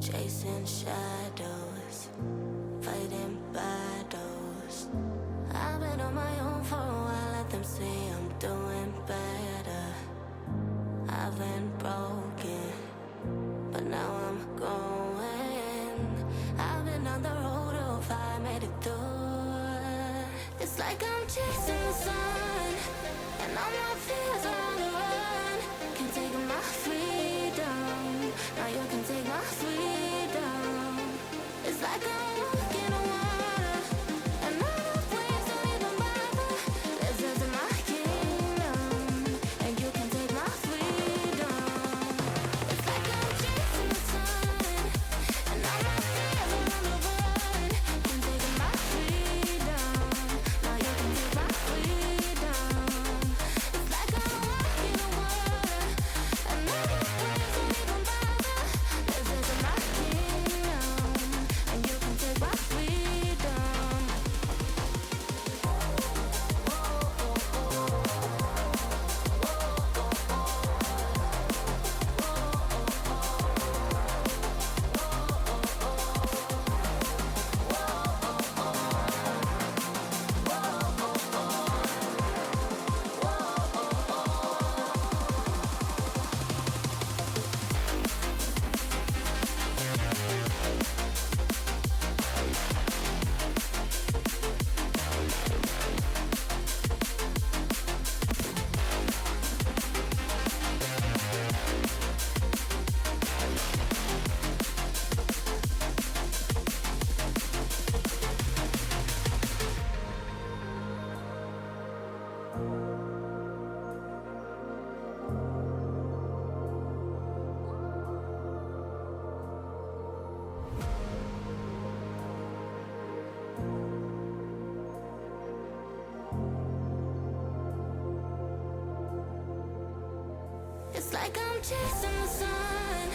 Chasing shadows, fighting battles. I've been on my own for a while, let them say I'm doing better. I've been broken, but now I'm going. I've been on the road of I made it through. It's like I'm chasing the sun, and all my fears are on the run. Can't take my freedom, now you can take my freedom. It's like I'm walking on water, and all the waves don't even bother. This is my kingdom, and you can take my freedom. It's like I'm chasing the sun, and all my fears are on the run. Can't take my freedom, now you can take my freedom. It's like I'm walking on water, and all the waves don't even bother. This is my kingdom, and you can take my freedom. It's like I'm chasing the sun,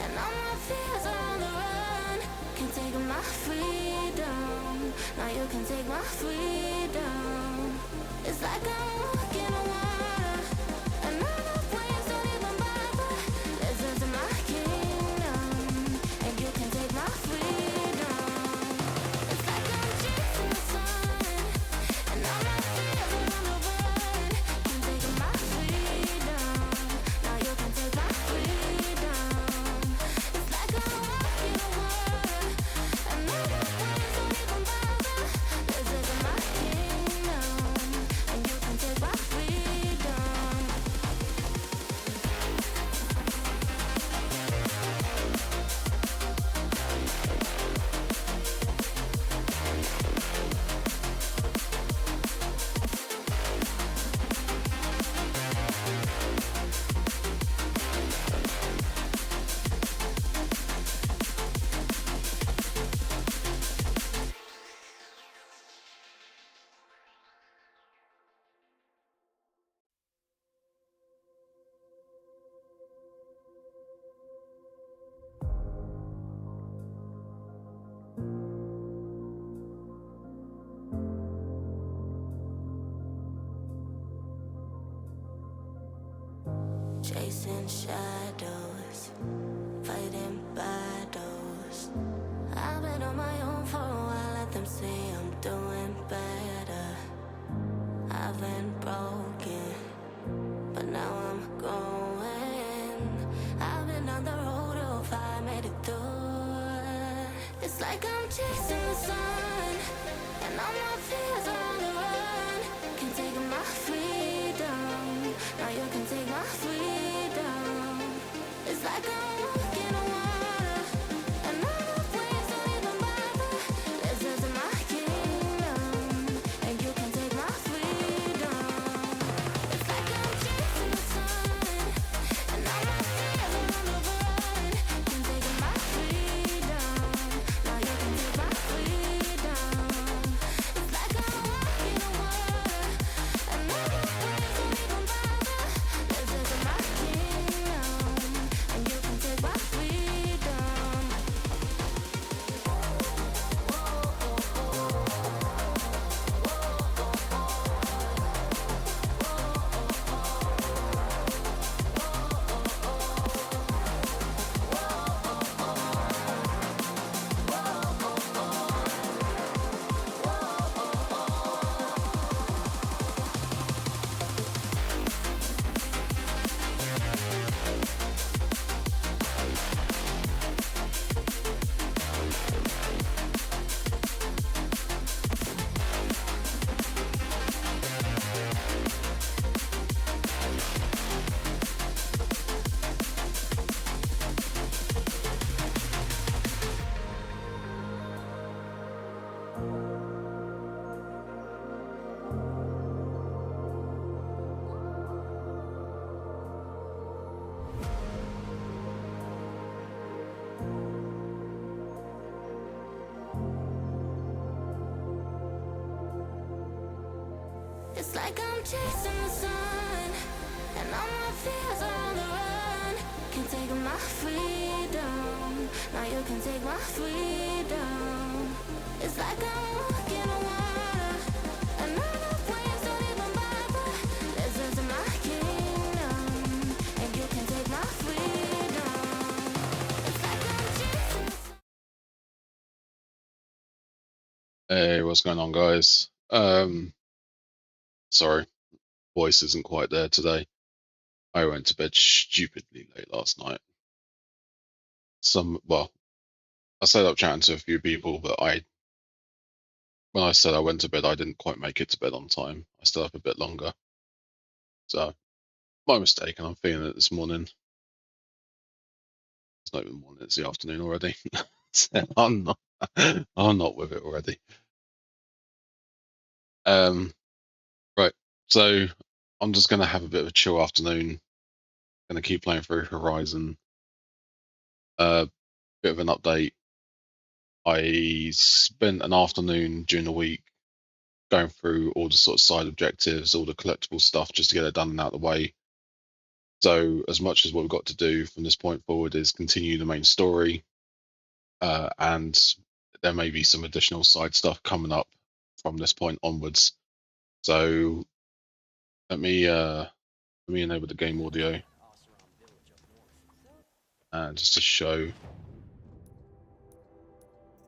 and all my fears are on the run. Can't take my freedom, now you can take my freedom. It's like I'm walking on water, and all the waves don't even bother. This is my kingdom, and you can take my freedom. It's like I'm chasing the sun, and all my fears are on the run. Can't take my freedom, now you can take my freedom. It's like I'm walking on water, and all the waves don't even bother. This is my kingdom, and you can take my freedom. Chasing shadows, fighting battles. I've been on my own for a while, let them say I'm doing better. I've been broken, but now I'm going. I've been on the road of I made it through. It's like I'm chasing the sun, and all my fears are on the run. Can't take my freedom, now you can take my freedom. It's like I'm walking on water, and all the waves don't even bother. This is my kingdom, and you can take my freedom. It's like I'm chasing the sun, and all my fears are on the run. Can't take my freedom, now you can take my freedom. It's like I'm walking on water, and all the waves don't even bother. This is my kingdom, and you can take my like I'm chasing the sun, and all my fears are on the run. Can't take my freedom, now you can take my freedom. It's like I'm walking on water, and all the waves don't even bother. Listen to my kingdom, and you can take my freedom. It's like I'm chasing the sun. Hey, what's going on, guys? Sorry, voice isn't quite there today. I went to bed stupidly late last night. Well, I stayed up chatting to a few people, but when I said I went to bed, I didn't quite make it to bed on time. I stayed up a bit longer. So, my mistake, and I'm feeling it this morning. It's not even morning, it's the afternoon already. So I'm not with it already. Right. So, I'm just gonna have a bit of a chill afternoon. Gonna keep playing through Horizon. Bit of an update. I spent an afternoon during the week going through all the sort of side objectives, all the collectible stuff, just to get it done and out of the way. So, as much as what we've got to do from this point forward is continue the main story, and there may be some additional side stuff coming up from this point onwards. So, let me enable the game audio, just to show.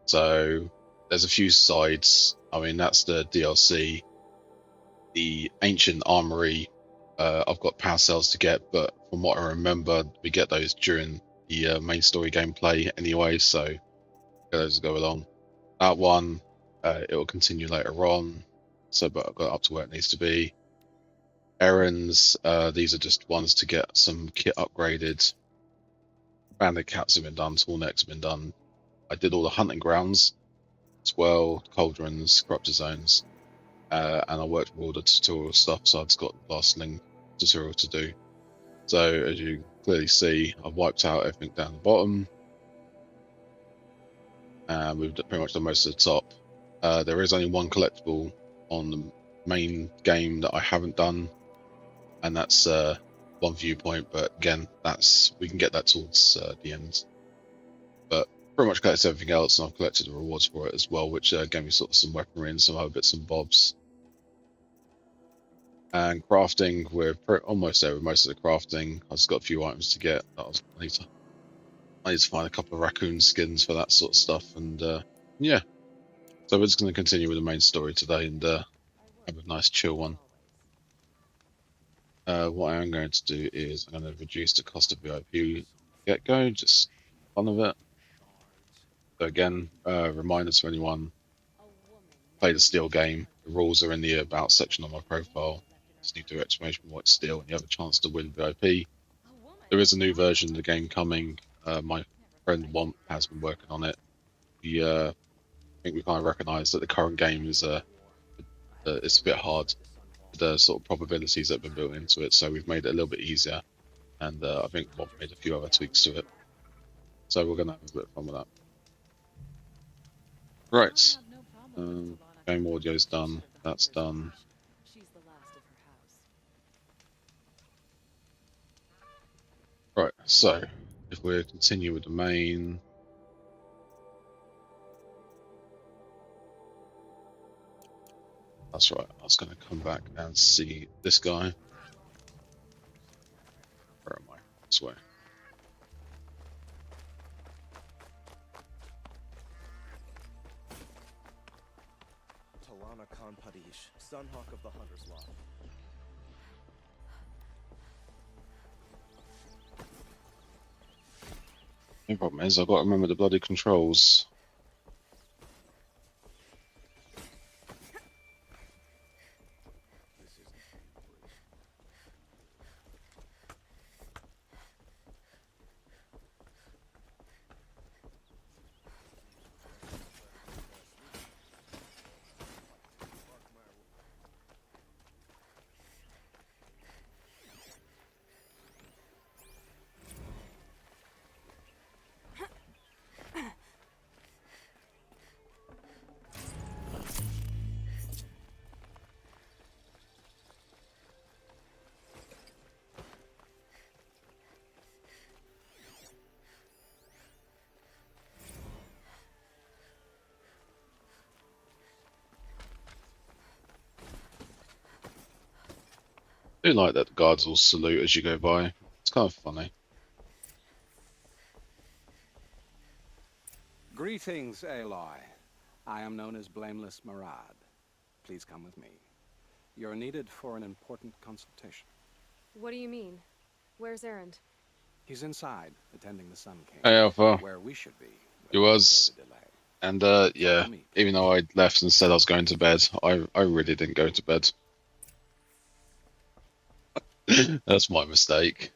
So, there's a few sides. I mean, that's the DLC. The ancient armory, I've got power cells to get, but from what I remember, we get those during the main story gameplay anyway, so those go along. That one, it will continue later on, so but I've got up to where it needs to be. Errands, these are just ones to get some kit upgraded. Bandit cats have been done, tall necks have been done. I did all the hunting grounds as well, cauldrons, corrupted zones. And I worked with all the tutorial stuff, so I've just got the last link tutorial to do. So as you clearly see, I've wiped out everything down the bottom, and we've pretty much done most of the top. There is only one collectible on the main game that I haven't done, and that's one viewpoint. But again, we can get that towards the end. But pretty much collected everything else, and I've collected the rewards for it as well, which gave me sort of some weaponry and some other bits and bobs. And crafting, we're almost there with most of the crafting. I've just got a few items to get. I need to find a couple of raccoon skins for that sort of stuff. And yeah, so we're just going to continue with the main story today and have a nice chill one. What I am going to do is I'm going to reduce the cost of VIP get-go, just fun of it. So again, reminders for anyone, play the Steel game. The rules are in the About section on my profile. Just need to do exclamation point Steel and you have a chance to win VIP. There is a new version of the game coming. My friend Womp has been working on it. I think we kind of recognise that the current game is it's a bit hard. The sort of probabilities that have been built into it, so we've made it a little bit easier. And I think Womp made a few other tweaks to it. So we're going to have a bit of fun with that. Right. Game audio's done. That's done. Right, so if we continue with the main, that's right. I was going to come back and see this guy. Where am I? This way. Talana Khan Padish, Sunhawk of the Hunter's Lot. The problem is I've got to remember the bloody controls. do like that the guards all salute as you go by. It's kind of funny. Greetings, Aloy. I am known as Blameless Murad. Please come with me. You're needed for an important consultation. What do you mean? Where's Erend? He's inside, attending the Sun King. Hey, Alpha. Where we should be. It was, Further delay. and yeah, Follow me. even though I left and said I was going to bed, I really didn't go to bed. That's my mistake.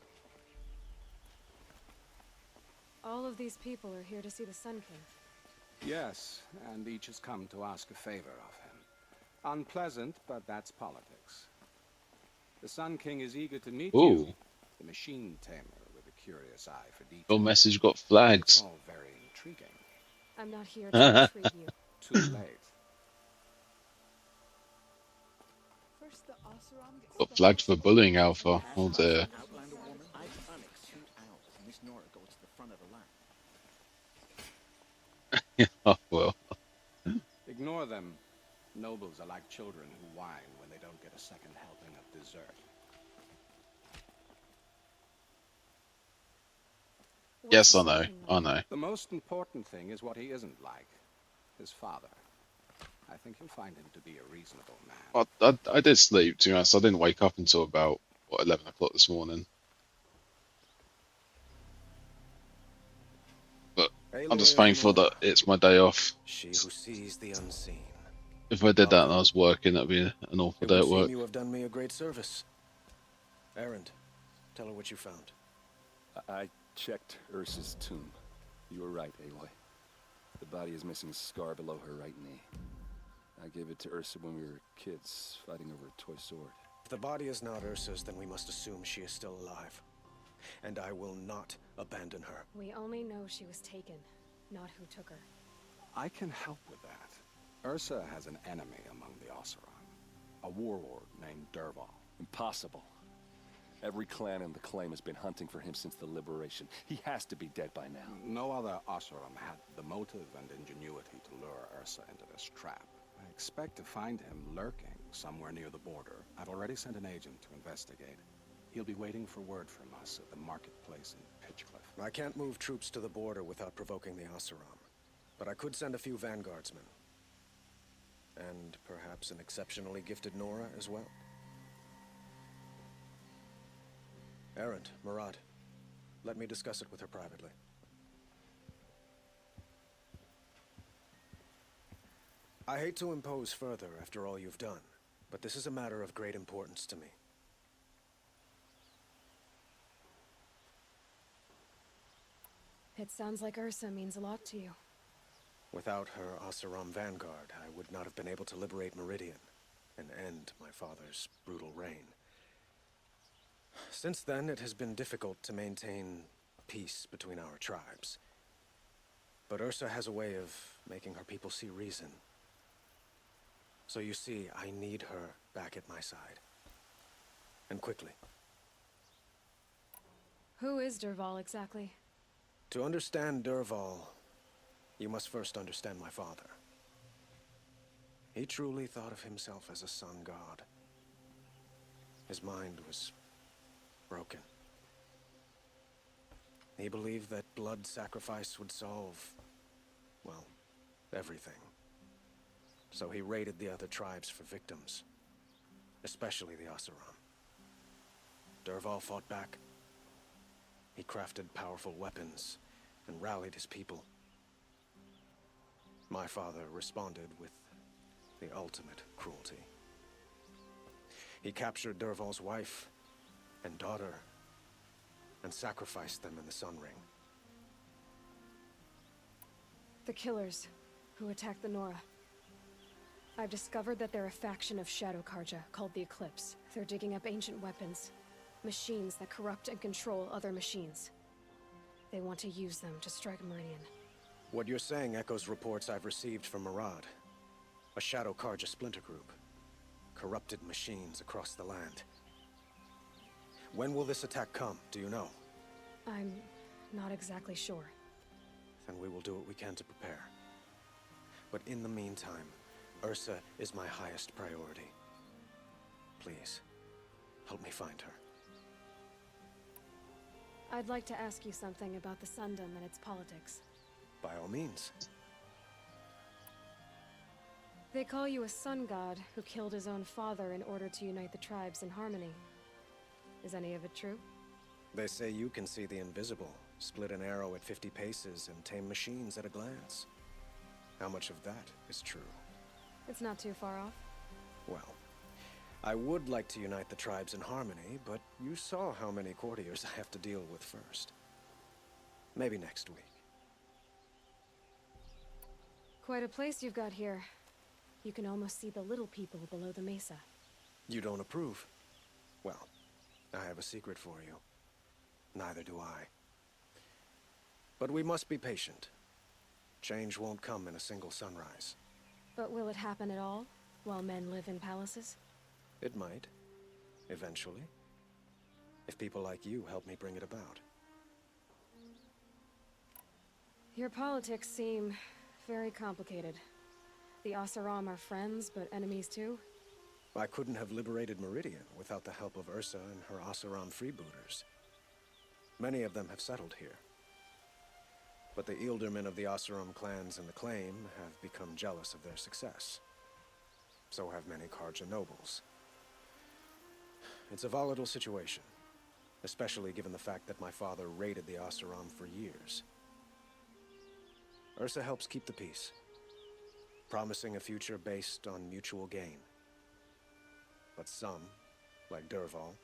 All of these people are here to see the Sun King. Yes, and each has come to ask a favor of him. Unpleasant, but that's politics. The Sun King is eager to meet Ooh. you, the machine tamer with a curious eye for detail. Your message got It's flagged. all very intriguing. I'm not here to intrigue you. Too late. First, the Oseram gets Got flagged for bullying, Alpha. Oh dear. Outlander woman, I panic, shoot out. Miss Nora goes to the front of the line. Oh well. Ignore them. Nobles are like children who whine when they don't get a second helping of dessert. What's Yes, the I know. Sun King I like? know. The most important thing is what he isn't like. His father. I think you'll find him to be a reasonable man. I did sleep, to be honest. I didn't wake up until about, what, 11 o'clock this morning. But I'm just thankful that it's my day off. She who sees the unseen. If I did that and I was working, that'd be an awful It day would at seem work. you have done me a great service. Erend, tell her what you found. I checked Ursa's tomb. You were right, Aloy. The body is missing a scar below her right knee. I gave it to Ursa when we were kids, fighting over a toy sword. If the body is not Ursa's, then we must assume she is still alive. And I will not abandon her. We only know she was taken, not who took her. I can help with that. Ursa has an enemy among the Oseram. A warlord named Dervahl. Impossible. Every clan in the claim has been hunting for him since the liberation. He has to be dead by now. No other Oseram had the motive and ingenuity to lure Ursa into this trap. I expect to find him lurking somewhere near the border. I've already sent an agent to investigate. He'll be waiting for word from us at the marketplace in Pitchcliff. I can't move troops to the border without provoking the Oseram. But I could send a few vanguardsmen. And perhaps an exceptionally gifted Nora as well. Erend, Murad, let me discuss it with her privately. I hate to impose further after all you've done, but this is a matter of great importance to me. It sounds like Ursa means a lot to you. Without her Oseram vanguard, I would not have been able to liberate Meridian and end my father's brutal reign. Since then, it has been difficult to maintain peace between our tribes. But Ursa has a way of making her people see reason. So you see, I need her back at my side. And quickly. Who is Dervahl exactly? To understand Dervahl, you must first understand my father. He truly thought of himself as a sun god. His mind was broken. He believed that blood sacrifice would solve, well, everything. So he raided the other tribes for victims, especially the Oseram. Dervahl fought back. He crafted powerful weapons and rallied his people. My father responded with the ultimate cruelty. He captured Dervahl's wife and daughter and sacrificed them in the Sun Ring. The killers who attacked the Nora. I've discovered that they're a faction of Shadow Karja called the Eclipse. They're digging up ancient weapons, machines that corrupt and control other machines. They want to use them to strike Meridian. What you're saying echoes reports I've received from Murad, a Shadow Karja splinter group. Corrupted machines across the land. When will this attack come, do you know? I'm not exactly sure. Then we will do what we can to prepare. But in the meantime, Ursa is my highest priority. Please, help me find her. I'd like to ask you something about the Sundom and its politics. By all means. They call you a sun god who killed his own father in order to unite the tribes in harmony. Is any of it true? They say you can see the invisible, split an arrow at 50 paces, and tame machines at a glance. How much of that is true? It's not too far off. Well, I would like to unite the tribes in harmony, but you saw how many courtiers I have to deal with first. Maybe next week. Quite a place you've got here. You can almost see the little people below the mesa. You don't approve? Well, I have a secret for you. Neither do I. But we must be patient. Change won't come in a single sunrise. But will it happen at all, while men live in palaces? It might. Eventually. If people like you help me bring it about. Your politics seem very complicated. The Oseram are friends, but enemies too? I couldn't have liberated Meridian without the help of Ursa and her Oseram freebooters. Many of them have settled here. But the Ealdormen of the Oseram clans in the Claim have become jealous of their success. So have many Carja nobles. It's a volatile situation, especially given the fact that my father raided the Oseram for years. Ursa helps keep the peace, promising a future based on mutual gain. But some, like Dervahl,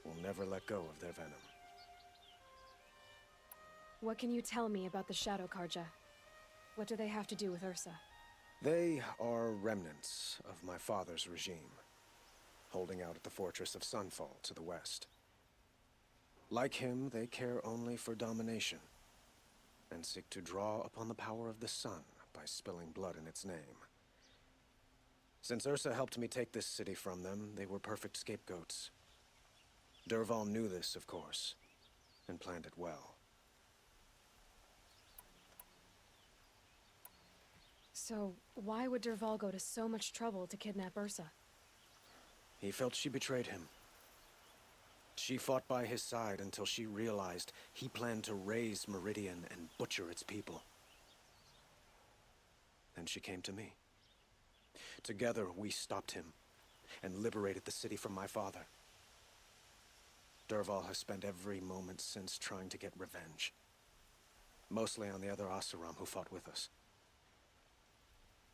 will never let go of their venom. What can you tell me about the Shadow Carja? What do they have to do with Ursa? They are remnants of my father's regime, holding out at the fortress of Sunfall to the west. Like him, they care only for domination, and seek to draw upon the power of the sun by spilling blood in its name. Since Ursa helped me take this city from them, they were perfect scapegoats. Dervahl knew this, of course, and planned it well. So, why would Dervahl go to so much trouble to kidnap Ursa? He felt she betrayed him. She fought by his side until she realized he planned to raise Meridian and butcher its people. Then she came to me. Together, we stopped him and liberated the city from my father. Dervahl has spent every moment since trying to get revenge. Mostly on the other Oseram who fought with us.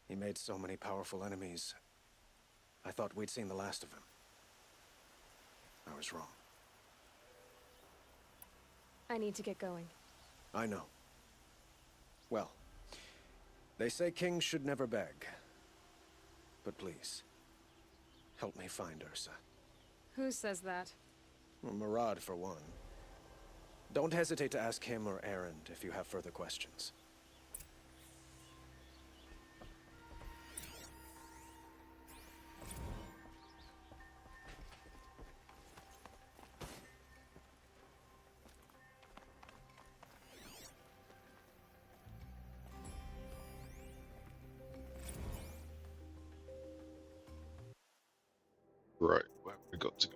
He made so many powerful enemies, I thought we'd seen the last of him. I was wrong. I need to get going. I know. Well, they say kings should never beg. But please, help me find Ursa. Who says that? Well, Murad, for one. Don't hesitate to ask him or Erend if you have further questions. Right, where have we got to go?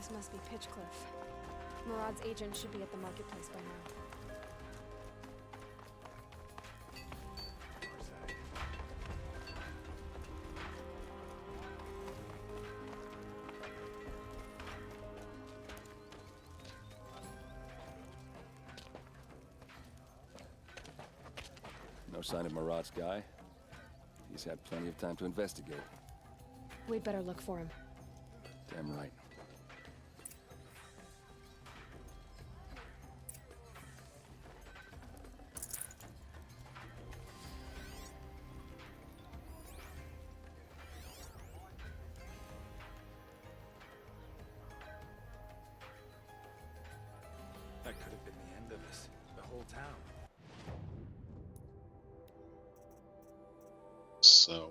This must be Pitchcliff. Murad's agent should be at the marketplace by now. No sign of Murad's guy. He's had plenty of time to investigate. We'd better look for him. Damn right. whole town. So.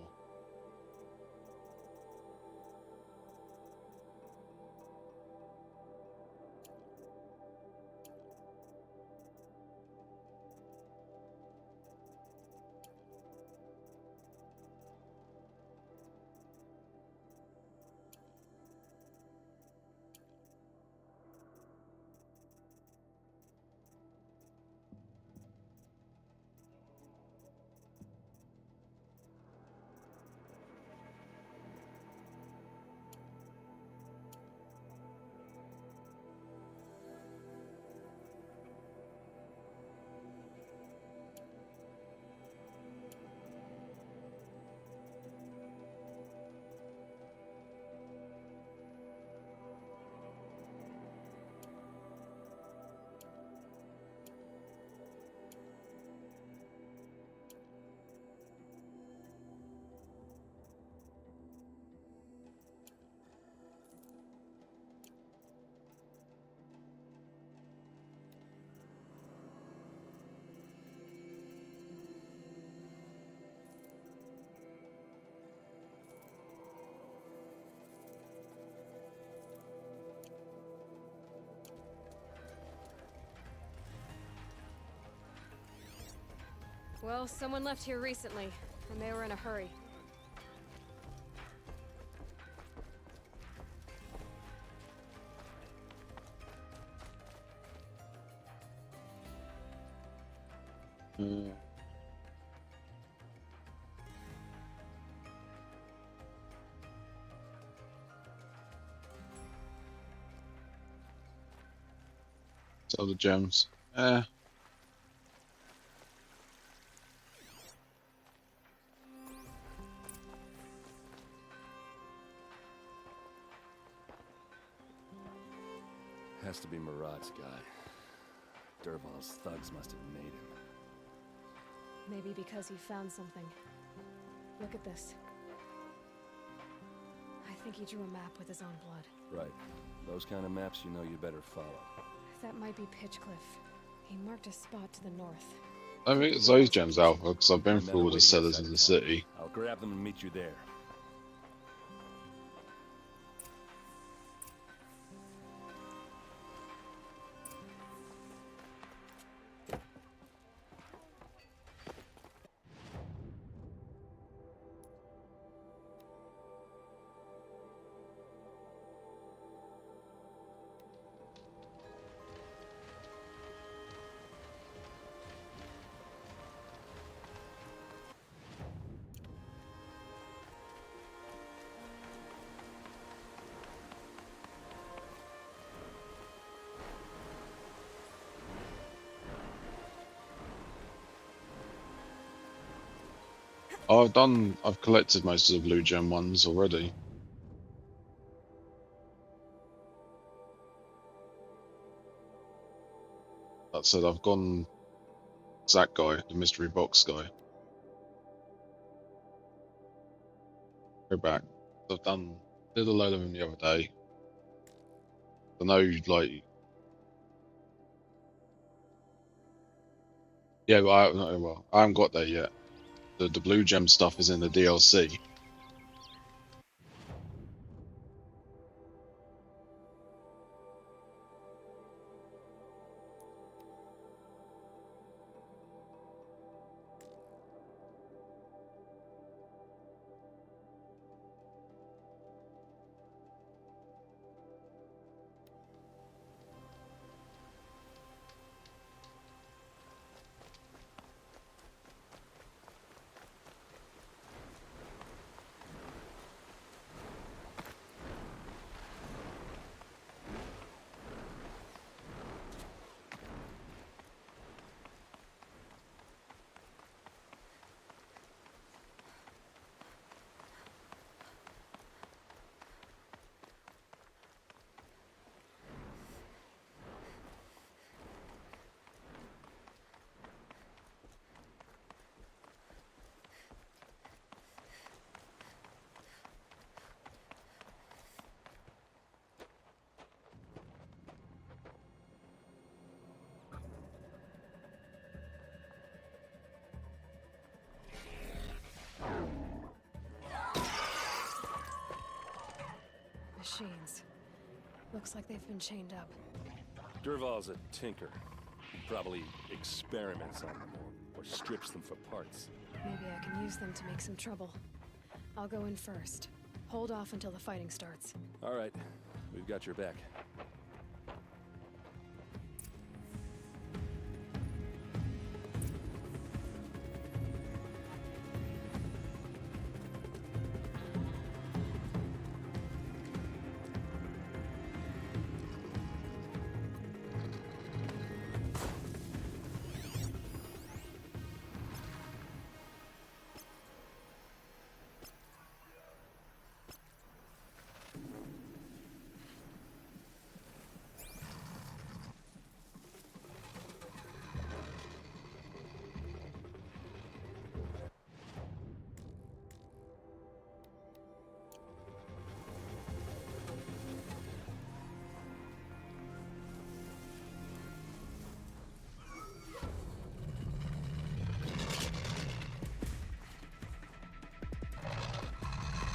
Well, someone left here recently, and they were in a hurry. Mm. Sell the gems. Has to be Murad's guy. Dervahl's thugs must have made him. Maybe because he found something. Look at this. I think he drew a map with his own blood. Right. Those kind of maps you know you better follow. That might be Pitchcliff. He marked a spot to the north. I think it's those gems, Alpha, because I've been And then through all away the to cellars side in of the town. city. I'll grab them and meet you there. I've collected most of the blue gem ones already. That said, I've gone Zach guy, the mystery box guy. Go back. Did a load of them the other day. I know, like, yeah, but I haven't got there yet. The blue gem stuff is in the DLC. Machines. Looks like they've been chained up. Dervahl's a tinker. He probably experiments on them or strips them for parts. Maybe I can use them to make some trouble. I'll go in first. Hold off until the fighting starts. All right, we've got your back.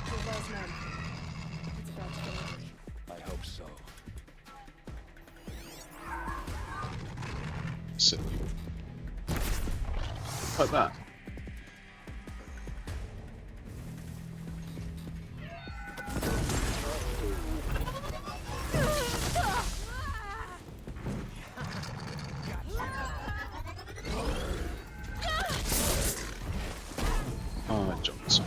Dervahl's men. It's about to get ugly. I hope so. So, like that. Ah, Johnson.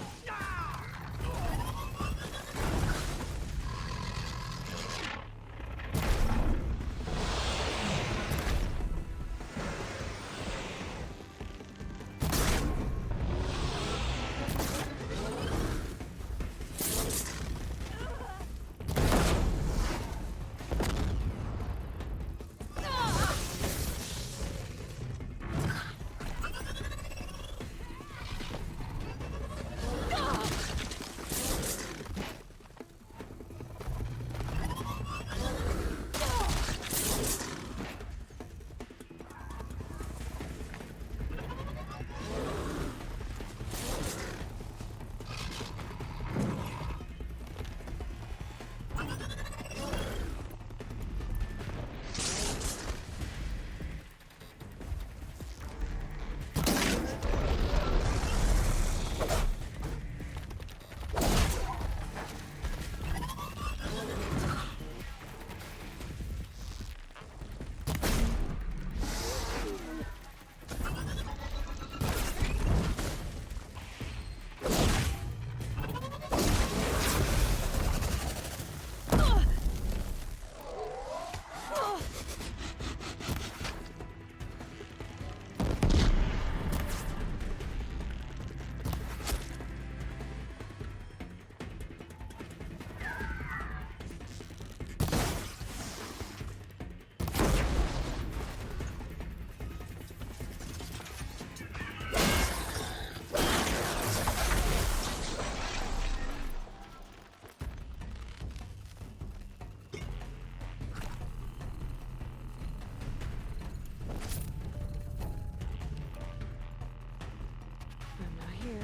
I'm not here.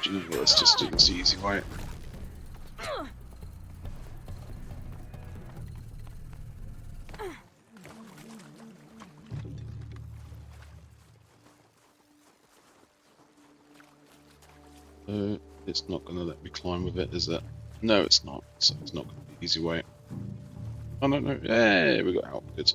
Gee, let's just do this the easy way. It's not going to let me climb with it, is it? No, it's not. So it's not going to be the easy way. Oh, no, no. Yeah, we got out. Good.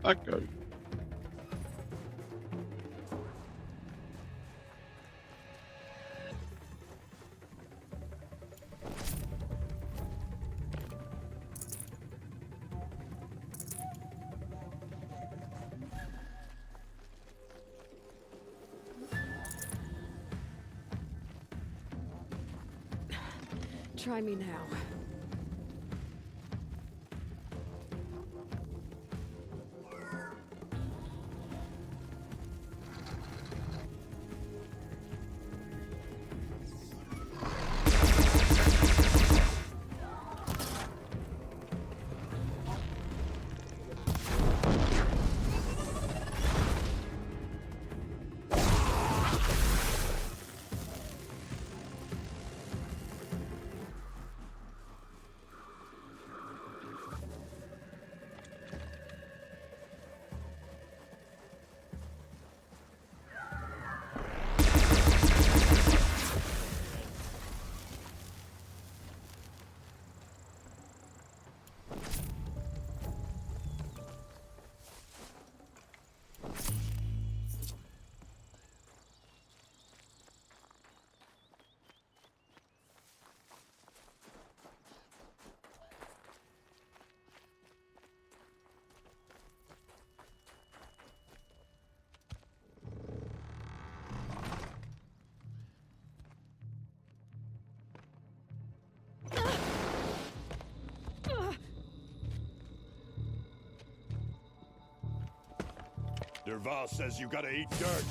that go? Try me now. Dervahl says you gotta eat dirt.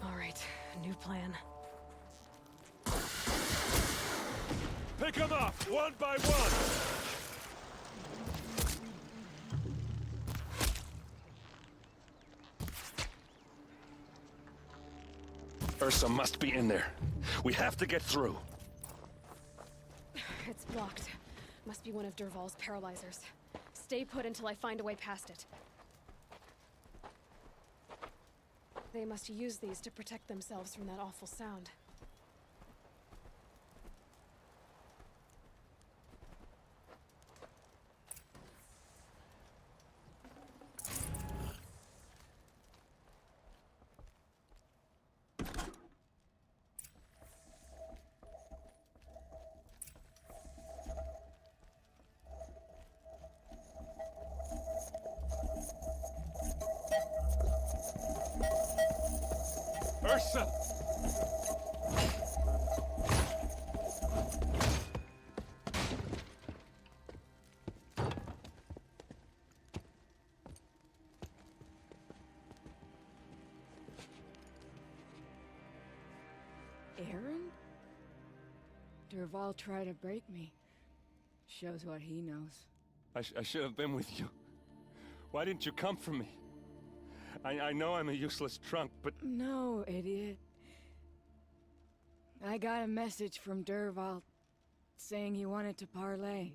All right, new plan. Pick them off, one by one! Ursa must be in there. We have to get through. It's blocked. Must be one of Dervahl's paralyzers. Stay put until I find a way past it. They must use these to protect themselves from that awful sound. Ursa! Aaron? Dervahl tried to break me. Shows what he knows. I should have been with you. Why didn't you come for me? I know I'm a useless trunk, but... No, idiot. I got a message from Dervahl saying he wanted to parlay.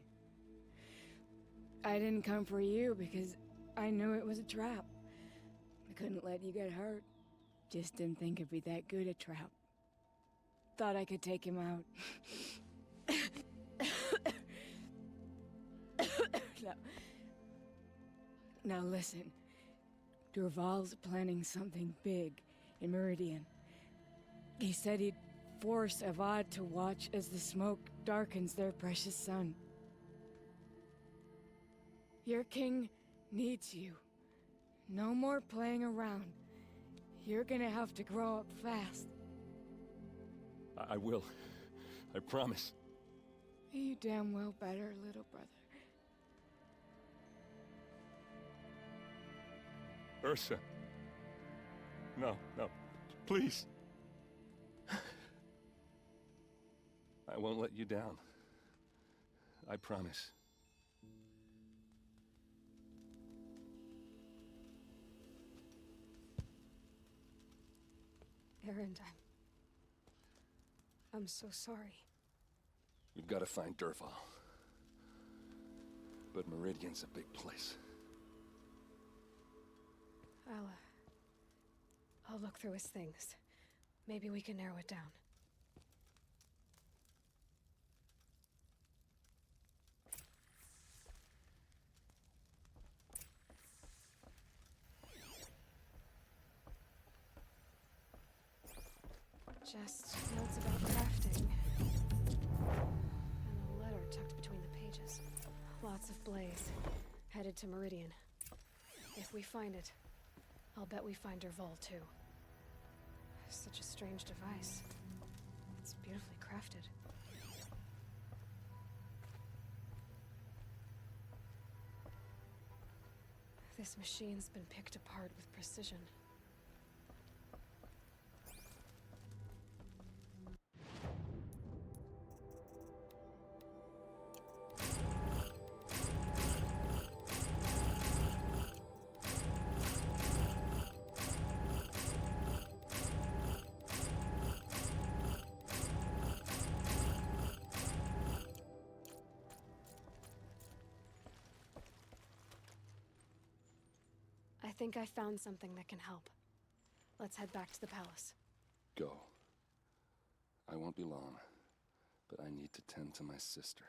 I didn't come for you because I knew it was a trap. I couldn't let you get hurt. Just didn't think it'd be that good a trap. Thought I could take him out. Now listen. Dervahl's planning something big in Meridian. He said he'd force Avad to watch as the smoke darkens their precious sun. Your king needs you. No more playing around. You're gonna have to grow up fast. I will. I promise. You damn well better, little brother. Ursa. No, no. Please. I won't let you down. I promise. Erend, I'm so sorry. We've got to find Dervahl. But Meridian's a big place. I'll look through his things. Maybe we can narrow it down. Just notes about crafting. And a letter tucked between the pages. Lots of blaze. Headed to Meridian. If we find it, I'll bet we find Dervahl too. Such a strange device. It's beautifully crafted. This machine's been picked apart with precision. I think I found something that can help. Let's head back to the palace. Go. I won't be long, but I need to tend to my sister.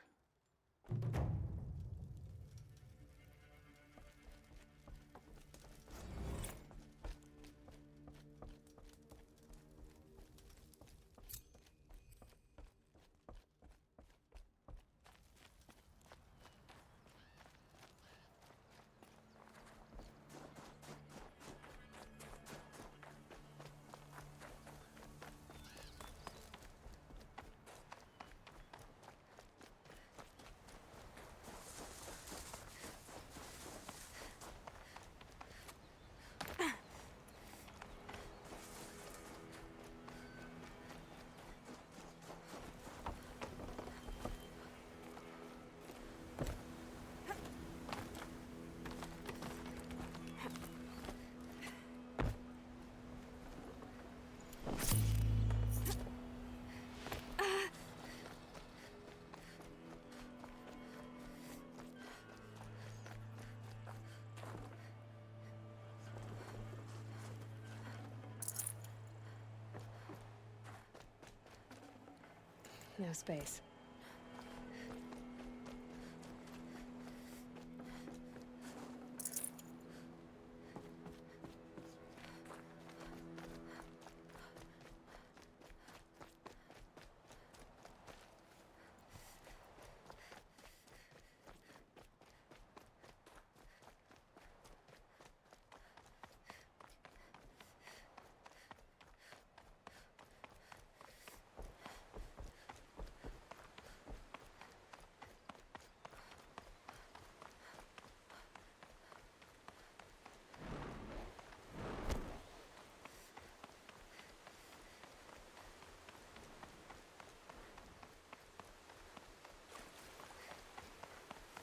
No space.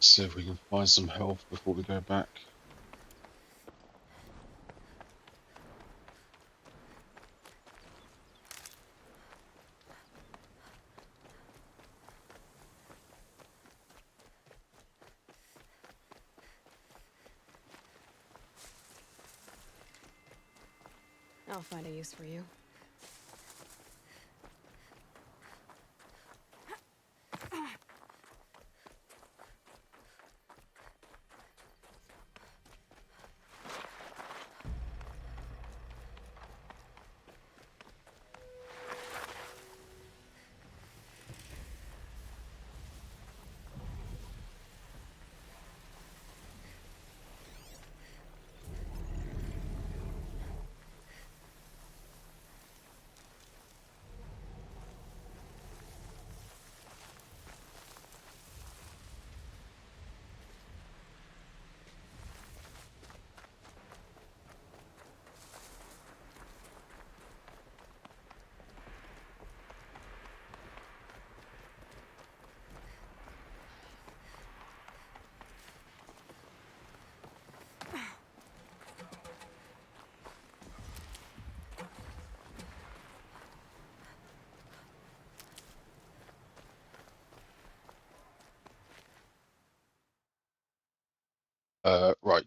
See if we can find some health before we go back. I'll find a use for you.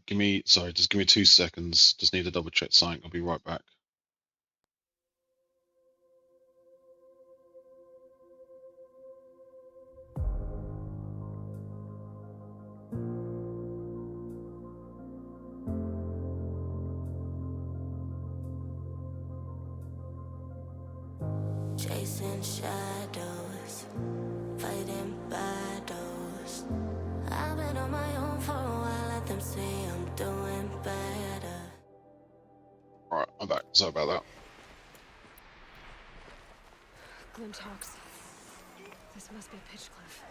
give me, sorry, just give me 2 seconds. Just need to double check something. I'll be right back. Chasing shadows, fighting battles. I've been on my own for a while, let them say I'm doing better. Alright, I'm back. Sorry about that. Glinthawks. This must be Pitchcliff.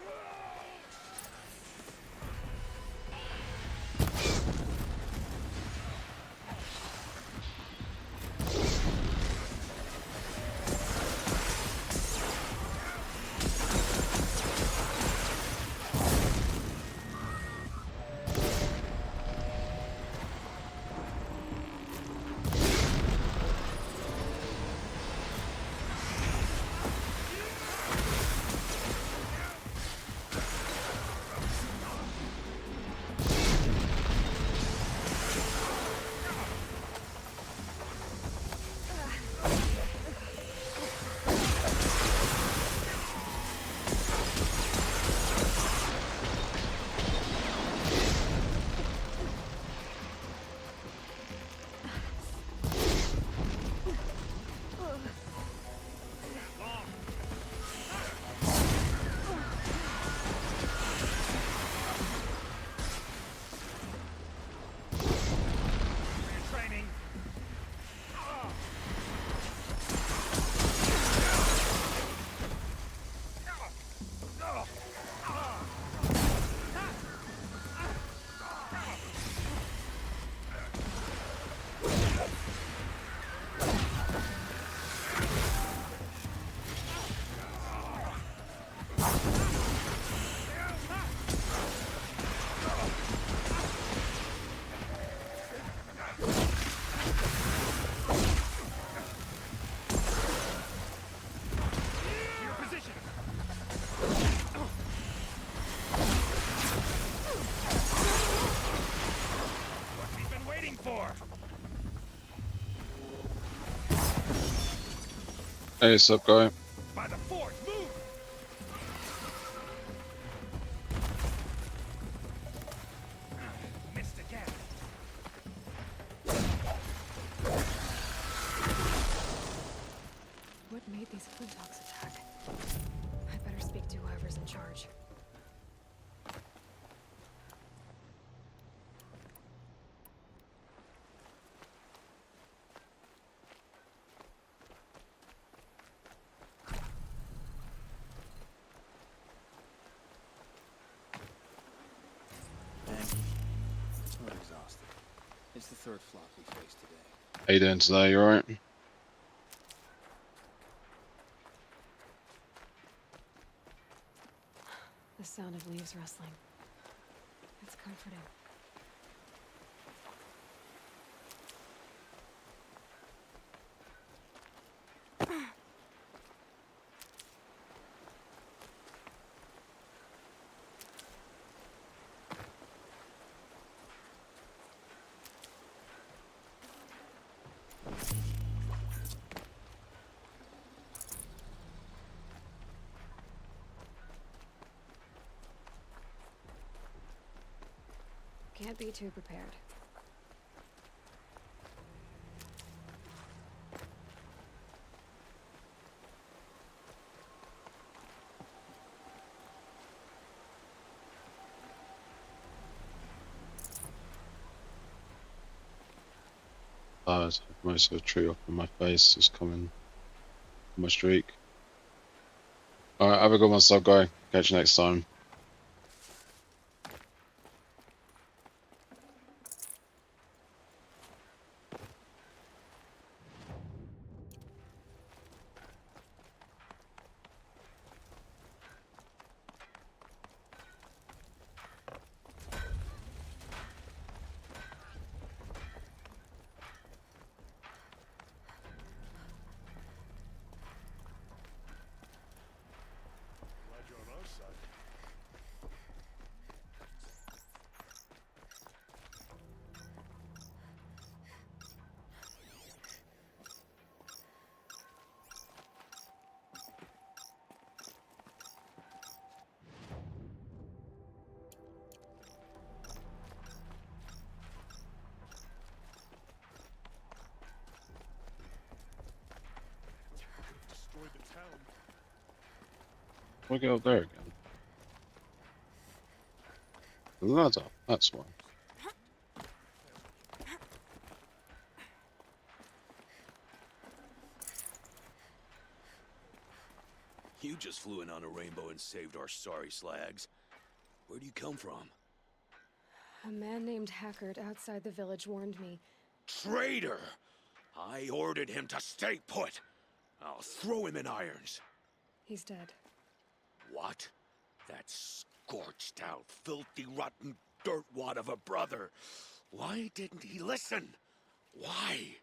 Hey, what's up, guy? By the fort, move! Missed again. What made these Glinthawks attack? I better speak to whoever's in charge. It's not exhausted. It's the third flock we faced today. How you doing today? You alright? The sound of leaves rustling. It's comforting. Can't be too prepared. Most of the tree off in my face is coming on my streak. Alright, have a good one, sub guy. Catch you next time. Glad you're on our side. We'll go up there again. The ladder, that's why. You just flew in on a rainbow and saved our sorry slags. Where do you come from? A man named Hackard outside the village warned me. Traitor! I ordered him to stay put. I'll throw him in irons. He's dead. What? That scorched out, filthy, rotten dirtwad of a brother. Why didn't he listen? Why?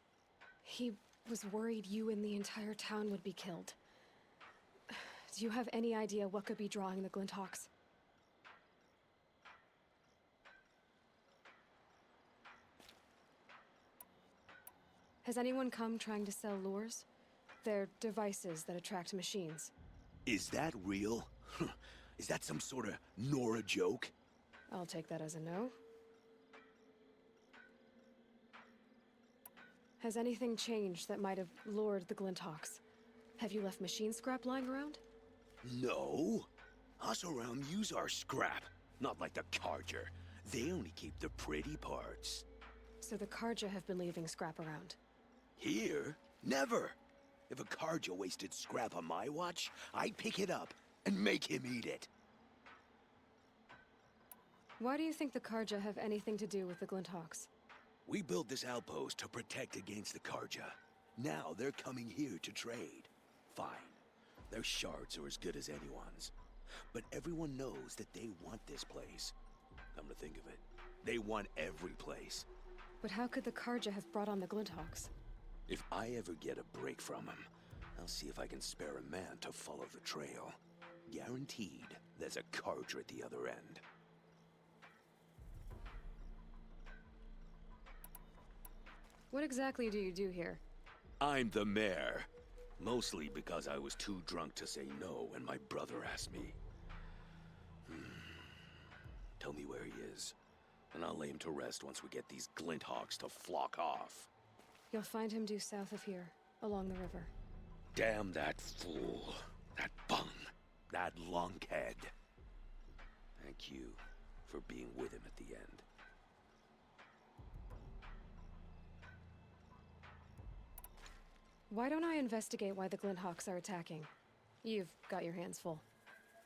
He was worried you and the entire town would be killed. Do you have any idea what could be drawing the Glinthawks? Has anyone come trying to sell lures? They're devices that attract machines. Is that real? Is that some sort of Nora joke? I'll take that as a no. Has anything changed that might have lured the Glinthawks? Have you left machine scrap lying around? No. Oseram use our scrap. Not like the Carja. They only keep the pretty parts. So the Carja have been leaving scrap around. Here? Never. If a Carja wasted scrap on my watch, I'd pick it up and make him eat it. Why do you think the Carja have anything to do with the Glinthawks? We built this outpost to protect against the Carja. Now they're coming here to trade. Fine. Their shards are as good as anyone's. But everyone knows that they want this place. Come to think of it, they want every place. But how could the Carja have brought on the Glinthawks? If I ever get a break from them, I'll see if I can spare a man to follow the trail. Guaranteed, there's a Carja at the other end. What exactly do you do here? I'm the mayor. Mostly because I was too drunk to say no when my brother asked me. Tell me where he is, and I'll lay him to rest once we get these Glinthawks to flock off. You'll find him due south of here, along the river. Damn that fool. That bung. That lunkhead. Thank you for being with him at the end. Why don't I investigate why the Glinthawks are attacking? You've got your hands full.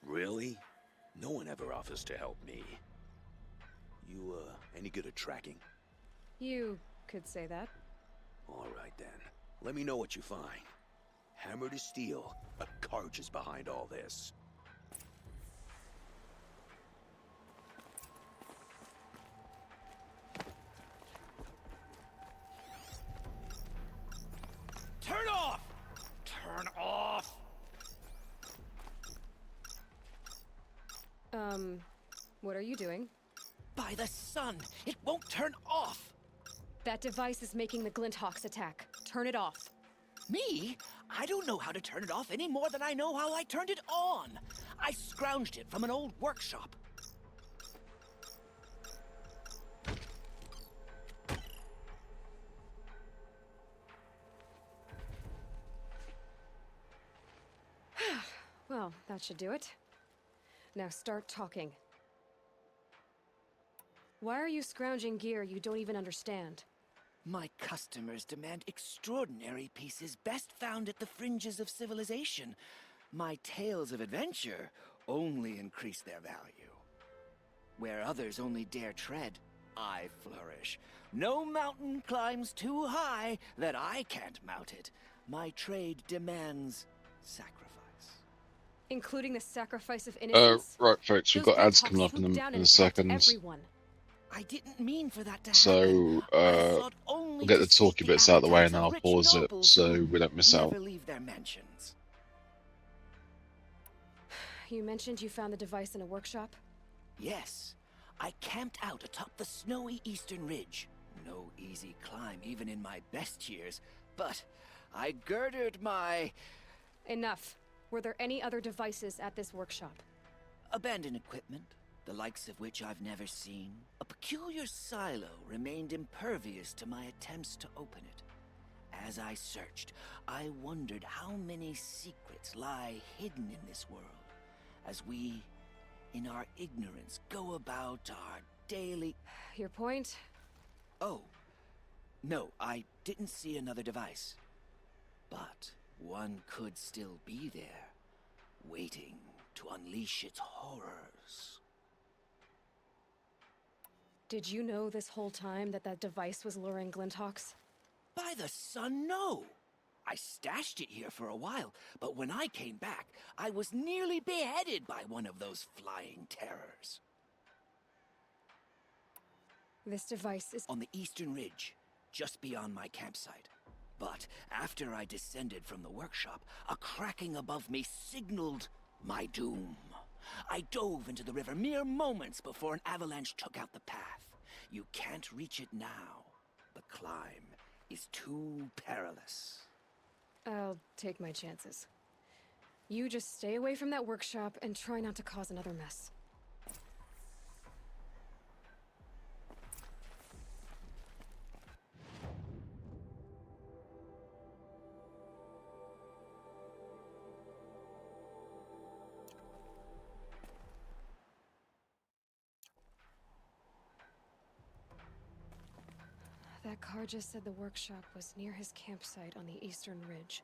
Really? No one ever offers to help me. You, any good at tracking? You could say that. All right, then. Let me know what you find. Hammer to steel, a Carja is behind all this. Turn off! Turn off! What are you doing? By the sun! It won't turn off! That device is making the Glinthawks attack. Turn it off. Me? I don't know how to turn it off any more than I know how I turned it on. I scrounged it from an old workshop. Well, that should do it. Now start talking. Why are you scrounging gear you don't even understand? My customers demand extraordinary pieces best found at the fringes of civilization. My tales of adventure only increase their value. Where others only dare tread, I flourish. No mountain climbs too high that I can't mount it. My trade demands sacrifice. Including the sacrifice of innocence? Right, folks, we've Those got ads Glinthawks coming up swooped in down a and second. attacked everyone. I didn't mean for that to So, happen. we'll get the talky bits out of the way and then I'll pause it so we don't miss out. Never leave their mansions. You mentioned you found the device in a workshop? Yes. I camped out atop the snowy eastern ridge. No easy climb even in my best years, but I girded my... Enough. Were there any other devices at this workshop? abandoned equipment, the likes of which I've never seen. A peculiar silo remained impervious to my attempts to open it. As I searched, I wondered how many secrets lie hidden in this world. as we, in our ignorance, go about our daily... Your point? Oh, no, I didn't see another device. But one could still be there, waiting to unleash its horrors. Did you know this whole time that that device was luring Glinthawks? By the sun, no! I stashed it here for a while, but when I came back, I was nearly beheaded by one of those flying terrors. This device is on the eastern ridge, just beyond my campsite. But after I descended from the workshop, a cracking above me signaled my doom. I dove into the river mere moments before an avalanche took out the path. You can't reach it now. The climb is too perilous. I'll take my chances. You just stay away from that workshop and try not to cause another mess. That Karja said the workshop was near his campsite on the eastern ridge.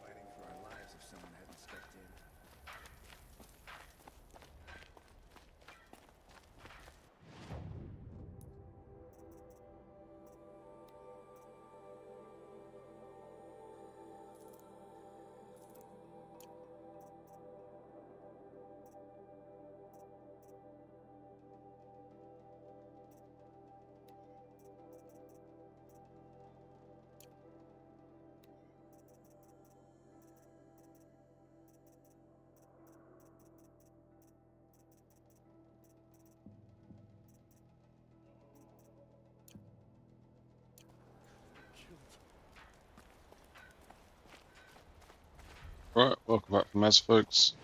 Fighting for our lives if someone hadn't stepped in. Right, welcome back from Mez, folks.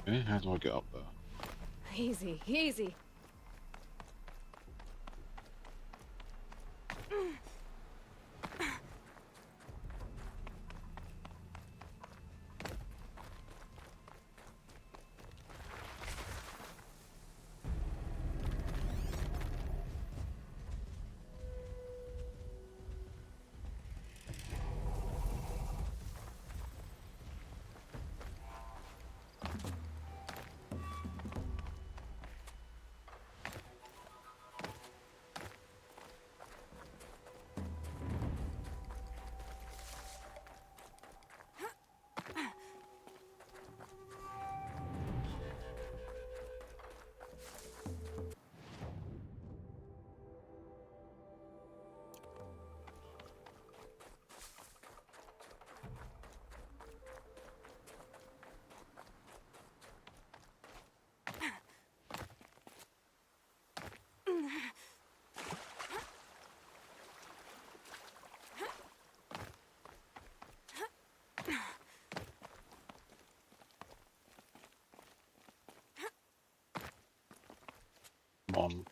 Okay, how do I get up there? Easy, easy. Come on.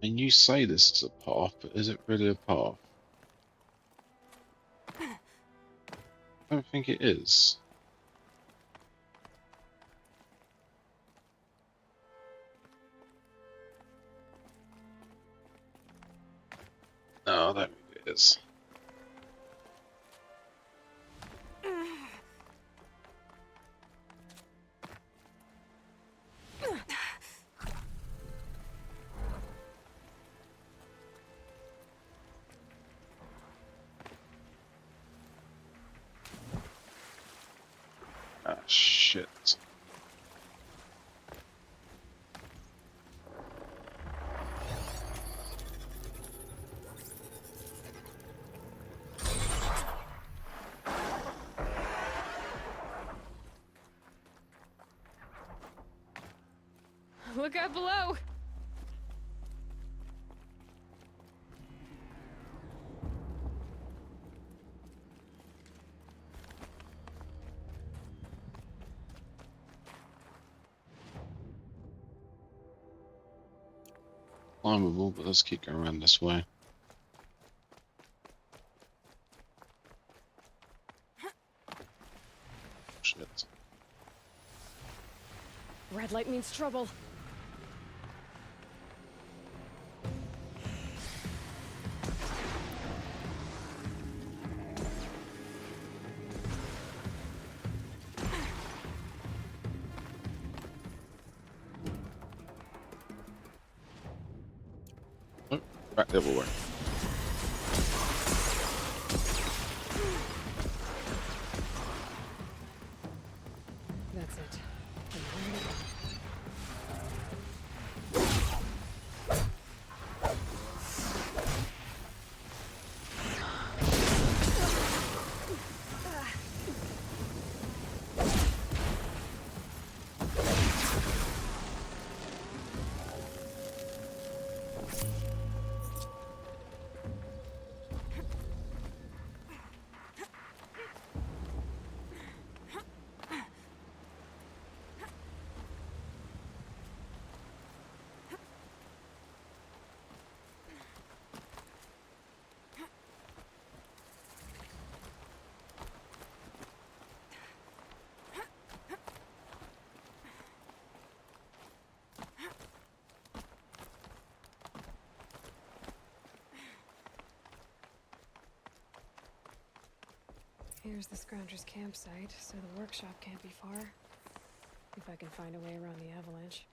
And you say this is a path, but is it really a path? I don't think it is. No, I don't think it is. Ah, shit. Look out below! Climbable, but let's keep going around this way. Shit. Red light means trouble. Oh, back the other way. That's it. There's the Scrounger's campsite, so the workshop can't be far. If I can find a way around the avalanche.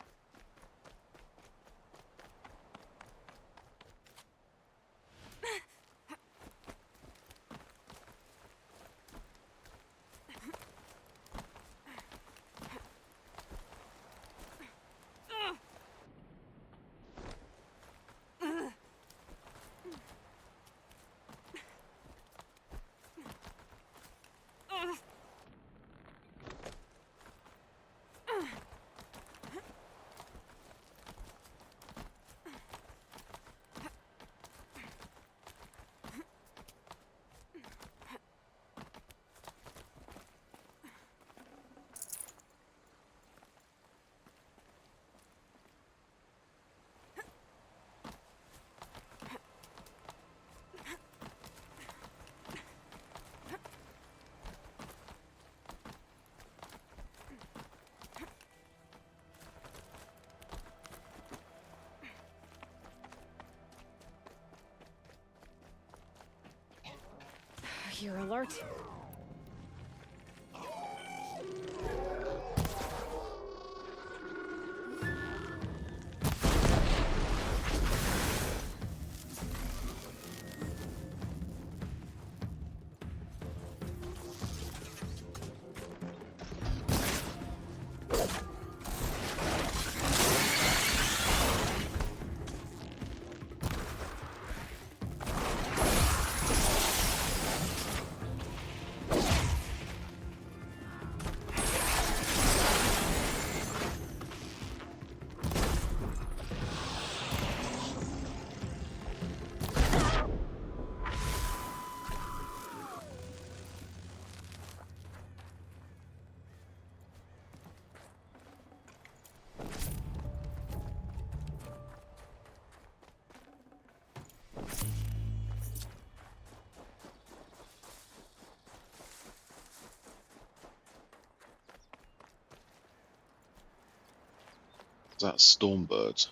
You're alert. That's Stormbird.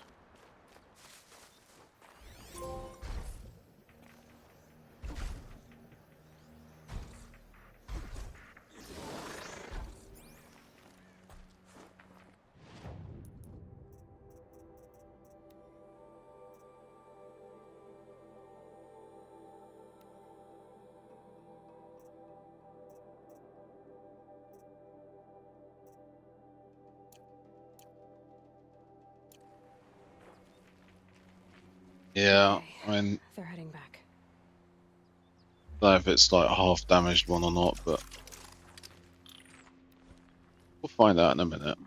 Yeah, Okay, I mean, they're heading back. I don't know if it's like a half damaged one or not, but we'll find out in a minute.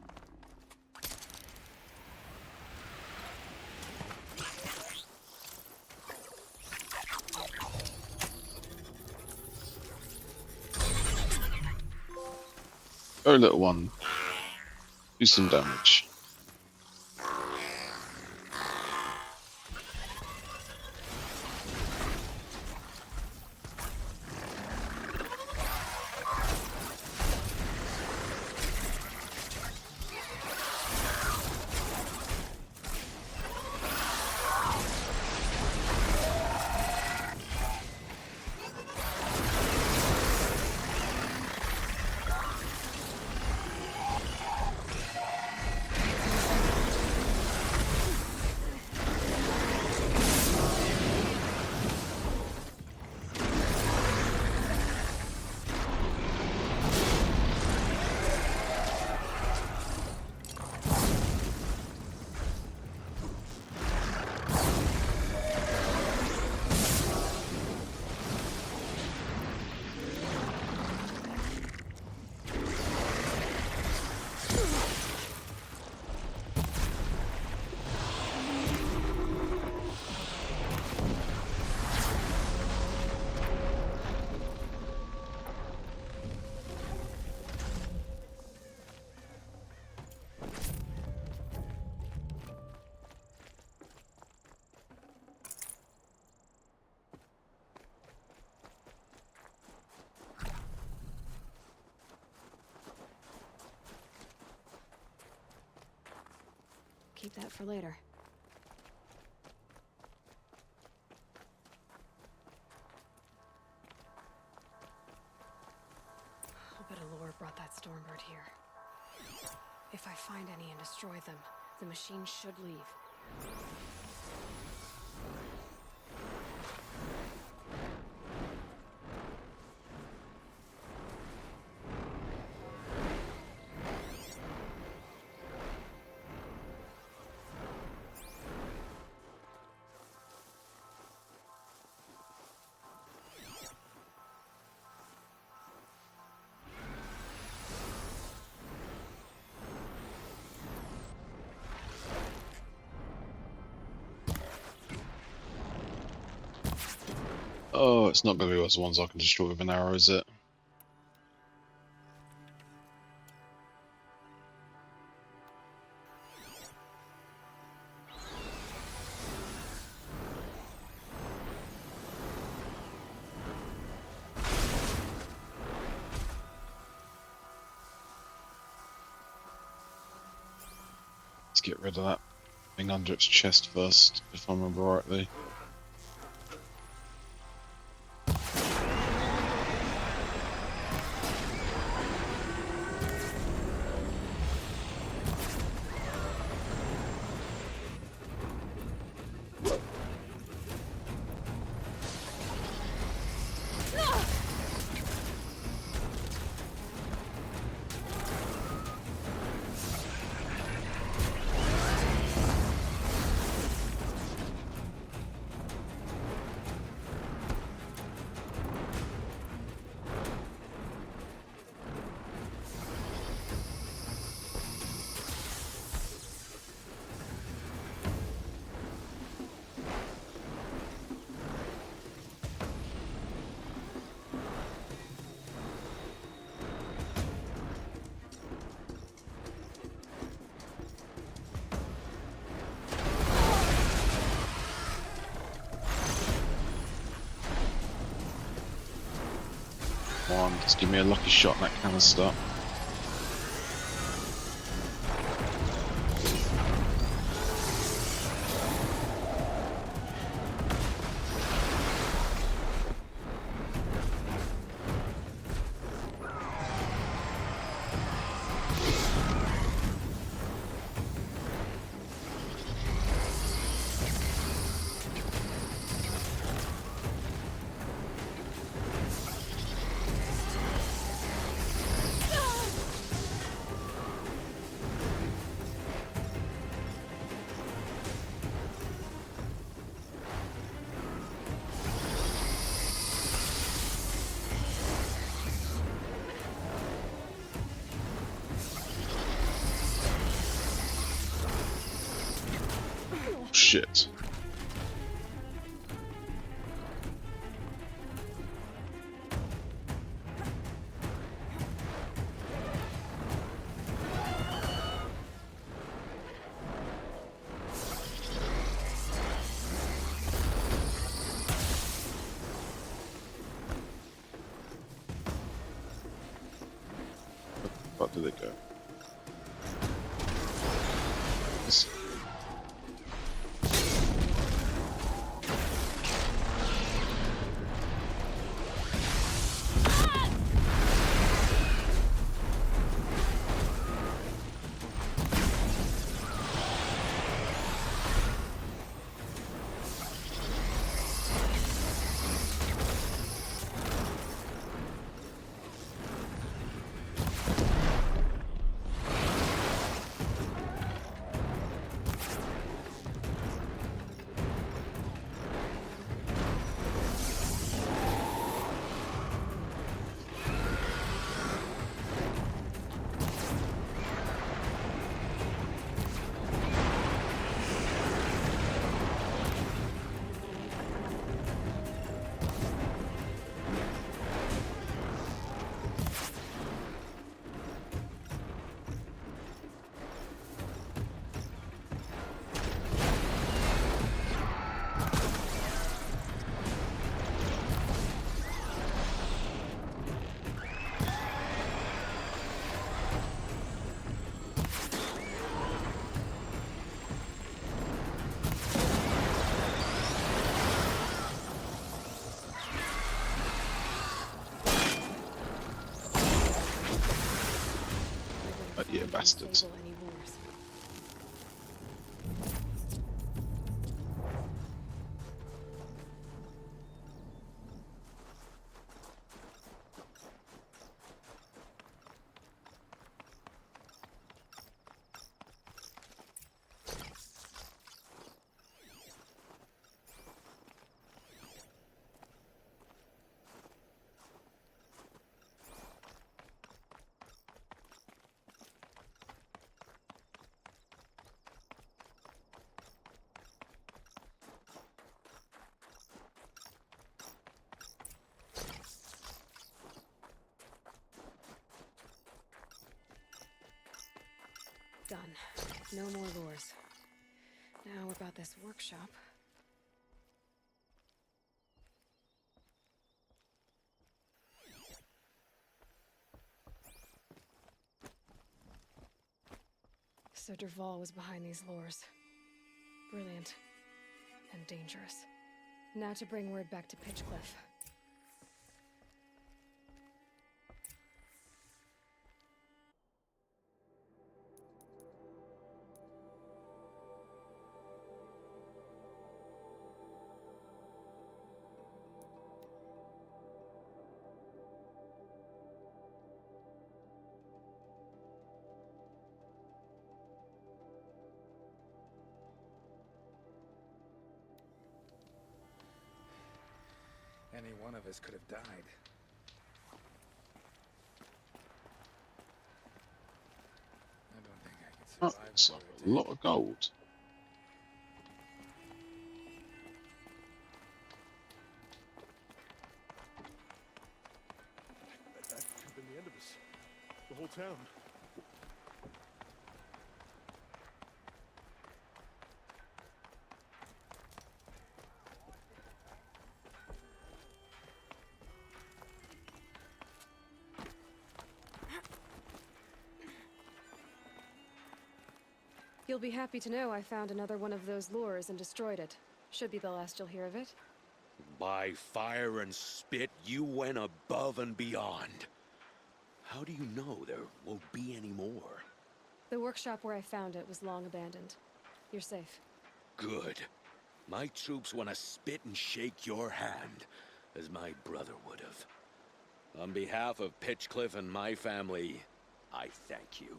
Go, little one. Do some damage. Keep that for later. Stormbird here. If I find any and destroy them, the machine should leave. Oh, it's not going to be the ones I can destroy with an arrow, is it? Let's get rid of that thing under its chest first, if I remember rightly. Come on, just give me a lucky shot in that canister. Shit. Where did it go? It's bastards. disable any lures. Done. No more lures. Now about this workshop. So Dervahl was behind these lures. Brilliant. And dangerous. Now to bring word back to Pitchcliff. Any one of us could have died. I don't think I could Oh, survive. it's like a lot of gold. That could have been the end of us. The whole town. You'll be happy to know I found another one of those lures and destroyed it. Should be the last you'll hear of it. By fire and spit, you went above and beyond. How do you know there won't be any more? The workshop where I found it was long abandoned. You're safe. Good. My troops want to spit and shake your hand, as my brother would have. On behalf of Pitchcliff and my family, I thank you.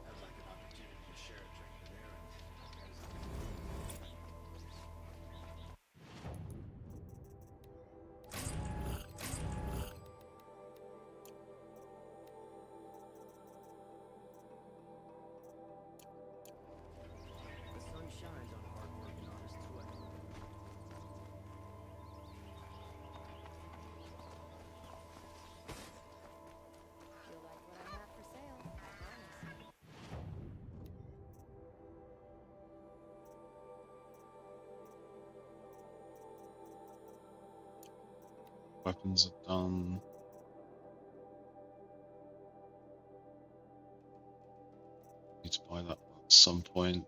I'd like an opportunity to share a drink with Aaron. The sun shines on hard-working artists' way. You'll like what I have for sale, I promise. Weapons are done. Need to buy that at some point.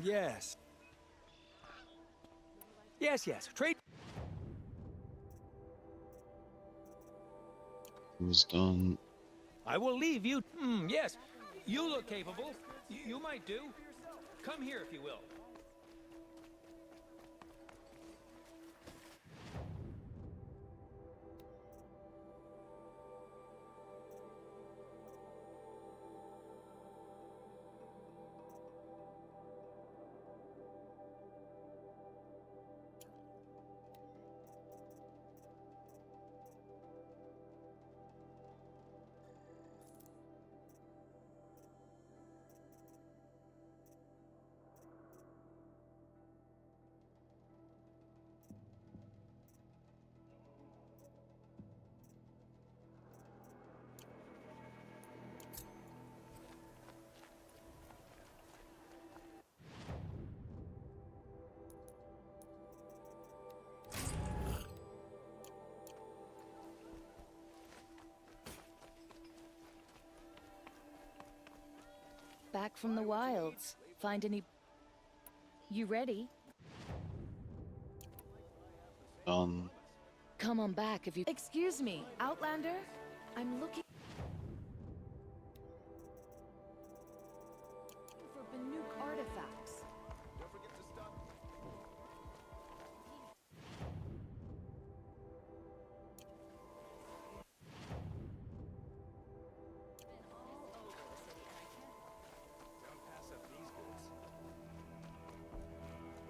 Yes. Yes. Trade. It was done. I will leave you. Yes. You look capable. You might do. Come here if you will. back from the wilds. Find any... You ready? Come on back if you... Excuse me, Outlander? I'm looking... for Banuk artifacts. Don't forget to stop.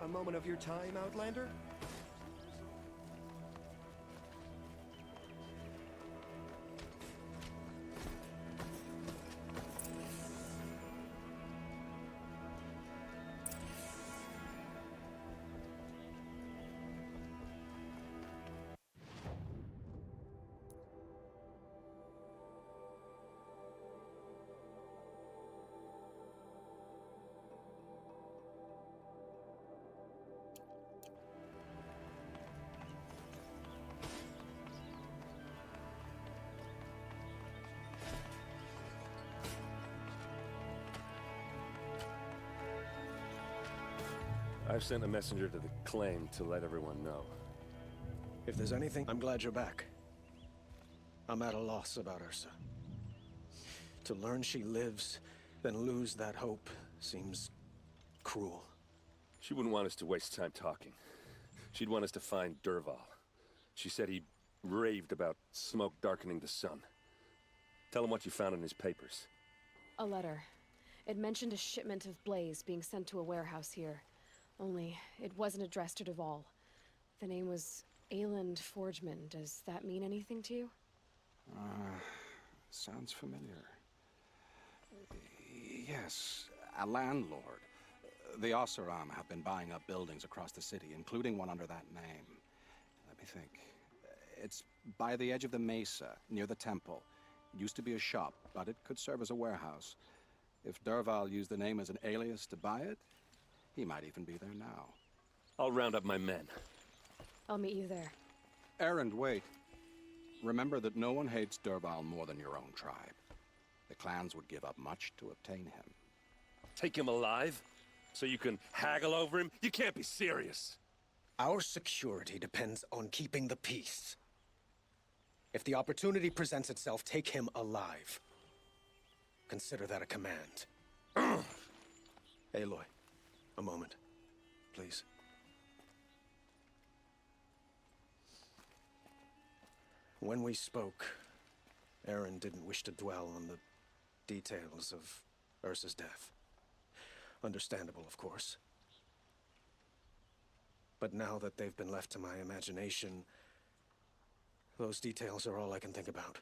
A moment of your time, Outlander? I've sent a messenger to the claim to let everyone know. If there's anything, I'm glad you're back. I'm at a loss about Ursa. To learn she lives, then lose that hope seems cruel. She wouldn't want us to waste time talking. She'd want us to find Dervahl. She said he raved about smoke darkening the sun. Tell him what you found in his papers. A letter. It mentioned a shipment of Blaze being sent to a warehouse here. Only, it wasn't addressed to Dervahl. The name was Ayland Forgeman. Does that mean anything to you? Sounds familiar. Yes, a landlord. The Oseram have been buying up buildings across the city, including one under that name. Let me think. It's by the edge of the mesa, near the temple. It used to be a shop, but it could serve as a warehouse. If Dervahl used the name as an alias to buy it, he might even be there now. I'll round up my men. I'll meet you there. Erend, wait. Remember that no one hates Dervahl more than your own tribe. The clans would give up much to obtain him. Take him alive? So you can haggle over him? You can't be serious. Our security depends on keeping the peace. If the opportunity presents itself, take him alive. Consider that a command. Aloy, a moment, please. When we spoke, Erend didn't wish to dwell on the details of Ursa's death. Understandable, of course. But now that they've been left to my imagination, those details are all I can think about.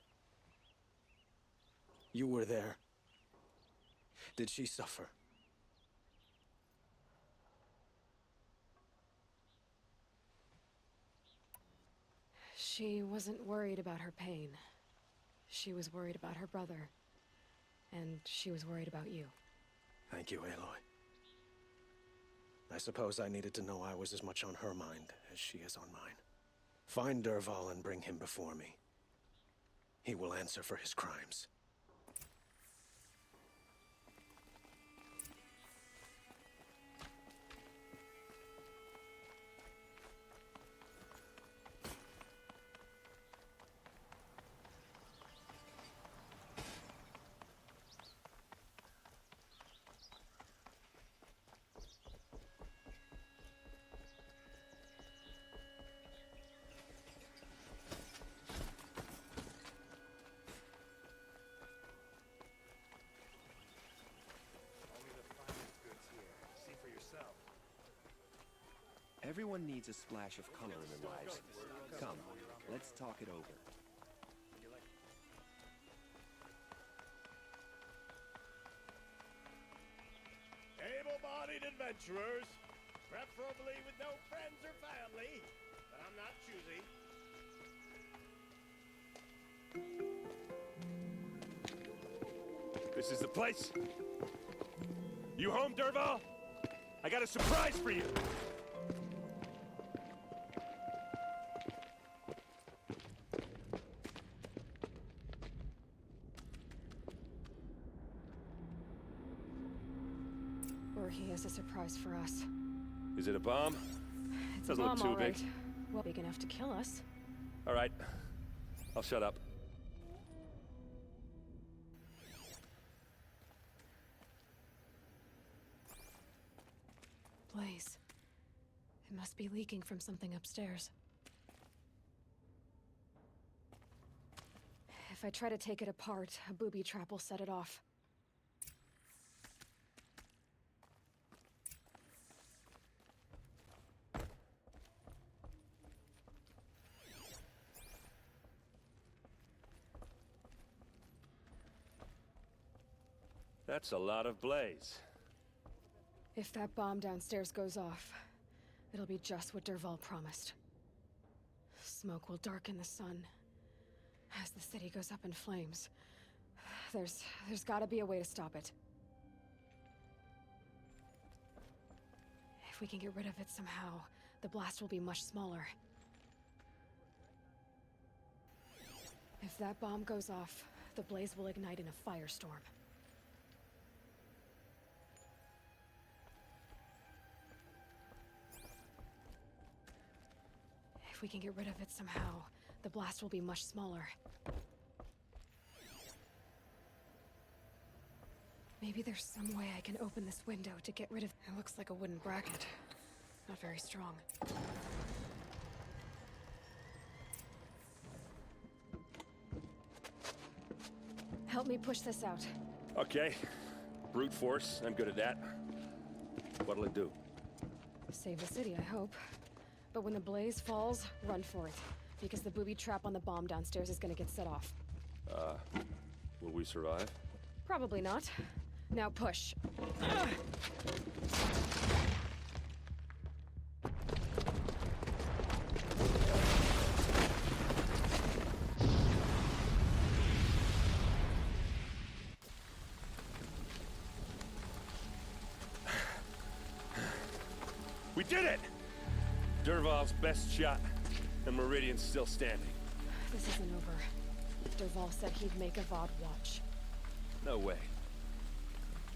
You were there. Did she suffer? She wasn't worried about her pain. She was worried about her brother. And she was worried about you. Thank you, Aloy. I suppose I needed to know I was as much on her mind as she is on mine. Find Dervahl and bring him before me. He will answer for his crimes. Everyone needs a splash of color in their lives. Come, let's talk it over. Able-bodied adventurers, preferably with no friends or family, but I'm not choosy. This is the place. You home, Dervahl? I got a surprise for you. Or he has a surprise for us. Is it a bomb? It's Doesn't a look bomb, too all big. right. Well, big enough to kill us. All right. I'll shut up. Blaze. It must be leaking from something upstairs. If I try to take it apart, a booby trap will set it off. That's a lot of blaze. If that bomb downstairs goes off, it'll be just what Dervahl promised. Smoke will darken the sun. As the city goes up in flames, there's gotta be a way to stop it. If we can get rid of it somehow, the blast will be much smaller. If that bomb goes off, the blaze will ignite in a firestorm. If we can get rid of it somehow, the blast will be much smaller. Maybe there's some way I can open this window to get rid of... It looks like a wooden bracket. Not very strong. Help me push this out. Okay. Brute force. I'm good at that. What'll it do? Save the city, I hope. But when the blaze falls, run for it. Because the booby trap on the bomb downstairs is gonna get set off. Will we survive? Probably not. Now push. We did it! Dervahl's best shot, and Meridian's still standing. This isn't over. Dervahl said he'd make Avad watch. No way.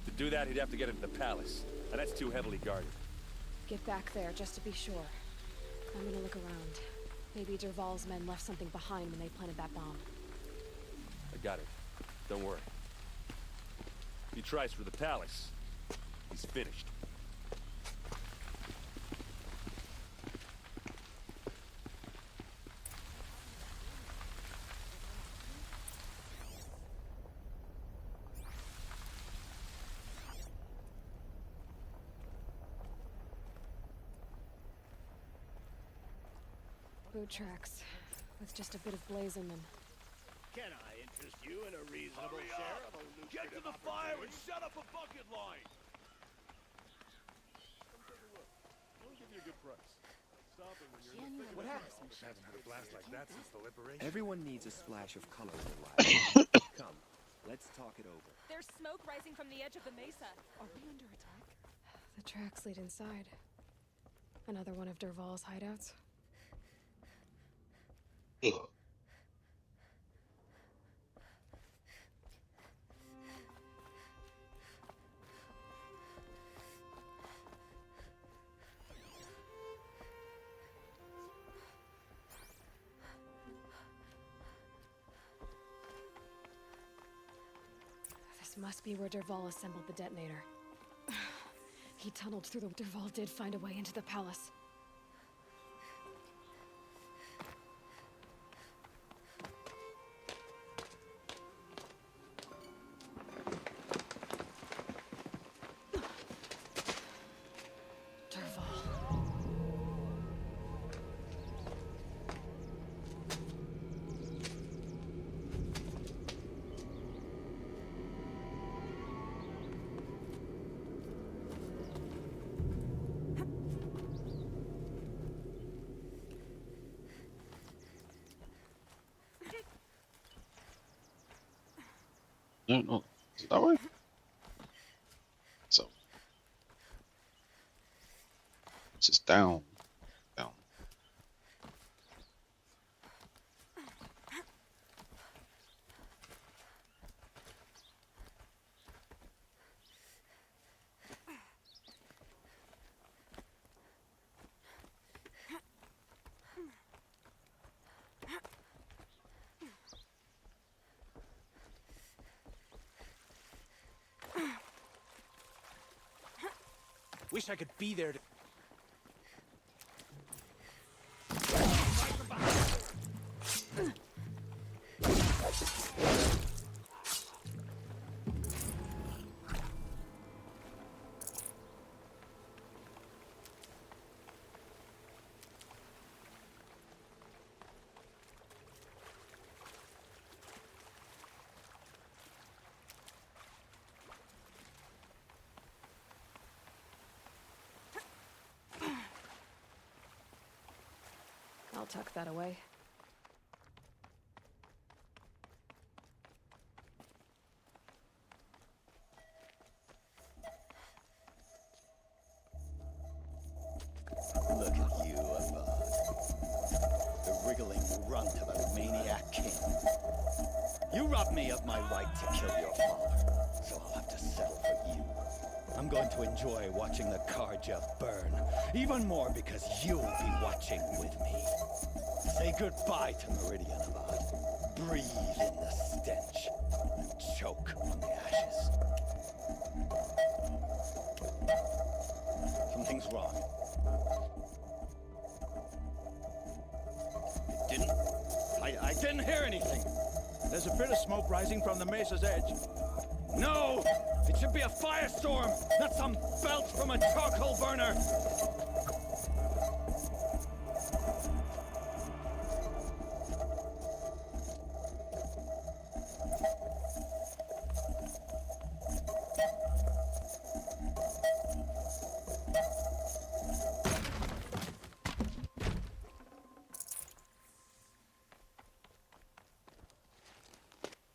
To do that, he'd have to get into the palace, and that's too heavily guarded. Get back there, just to be sure. I'm gonna look around. Maybe Dervahl's men left something behind when they planted that bomb. I got it. Don't worry. If he tries for the palace, he's finished. Boot tracks, with just a bit of blaze in them. Can I interest you in a reasonable share of a lucrative Get to the fire and set up a bucket line! We'll give you a good price. Stop it when you're in the thick of What it. happened? Haven't had a blast like that since the liberation. Everyone needs a splash of color in their lives. Come, let's talk it over. There's smoke rising from the edge of the mesa. Are we under attack? The tracks lead inside. Another one of Dervahl's hideouts. Ugh. This must be where Dervahl assembled the detonator. He tunneled through the... Dervahl did find a way into the palace. No, no. Is it that way? So. This is down. Down. Wish I could be there to... I'll tuck that away. Look at you, Avad. The wriggling runt of a maniac king. You robbed me of my right to kill your father, so I'll have to settle for you. I'm going to enjoy watching the Karja burn, even more because you'll be watching with me. Say goodbye to Meridian, Avad. Breathe in the stench, and choke on the ashes. Something's wrong. I didn't hear anything. There's a bit of smoke rising from the mesa's edge. No! It should be a firestorm, not some belch from a charcoal burner!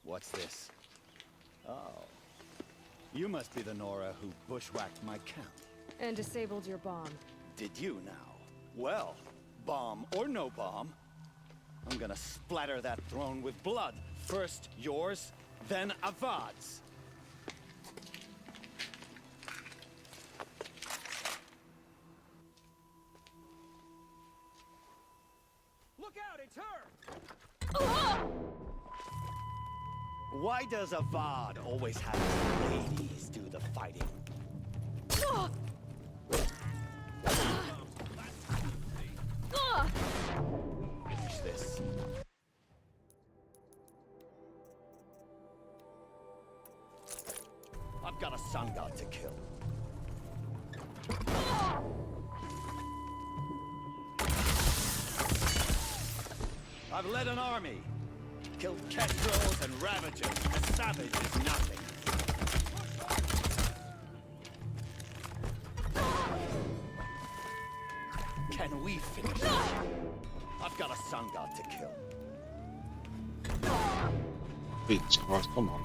What's this? Oh. You must be the Nora who bushwhacked my camp. And disabled your bomb. Did you now? Well, bomb or no bomb, I'm gonna splatter that throne with blood. First yours, then Avad's. Look out, it's her! Why does Avad always have his ladies do the fighting? Finish this. I've got a sun god to kill. I've led an army. Killed kestrels and ravagers. A savage is nothing. Can we finish it? I've got a sun god to kill. Jesus Christ, come on.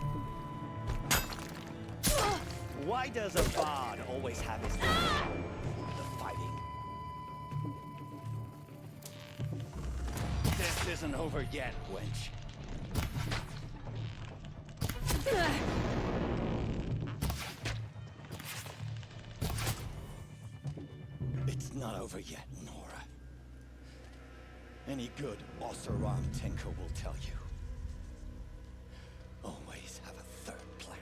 Why does Avad always have his name? The fighting. This isn't over yet, wench. It's not over yet, Nora. Any good Oseram tinker will tell you. Always have a third plan.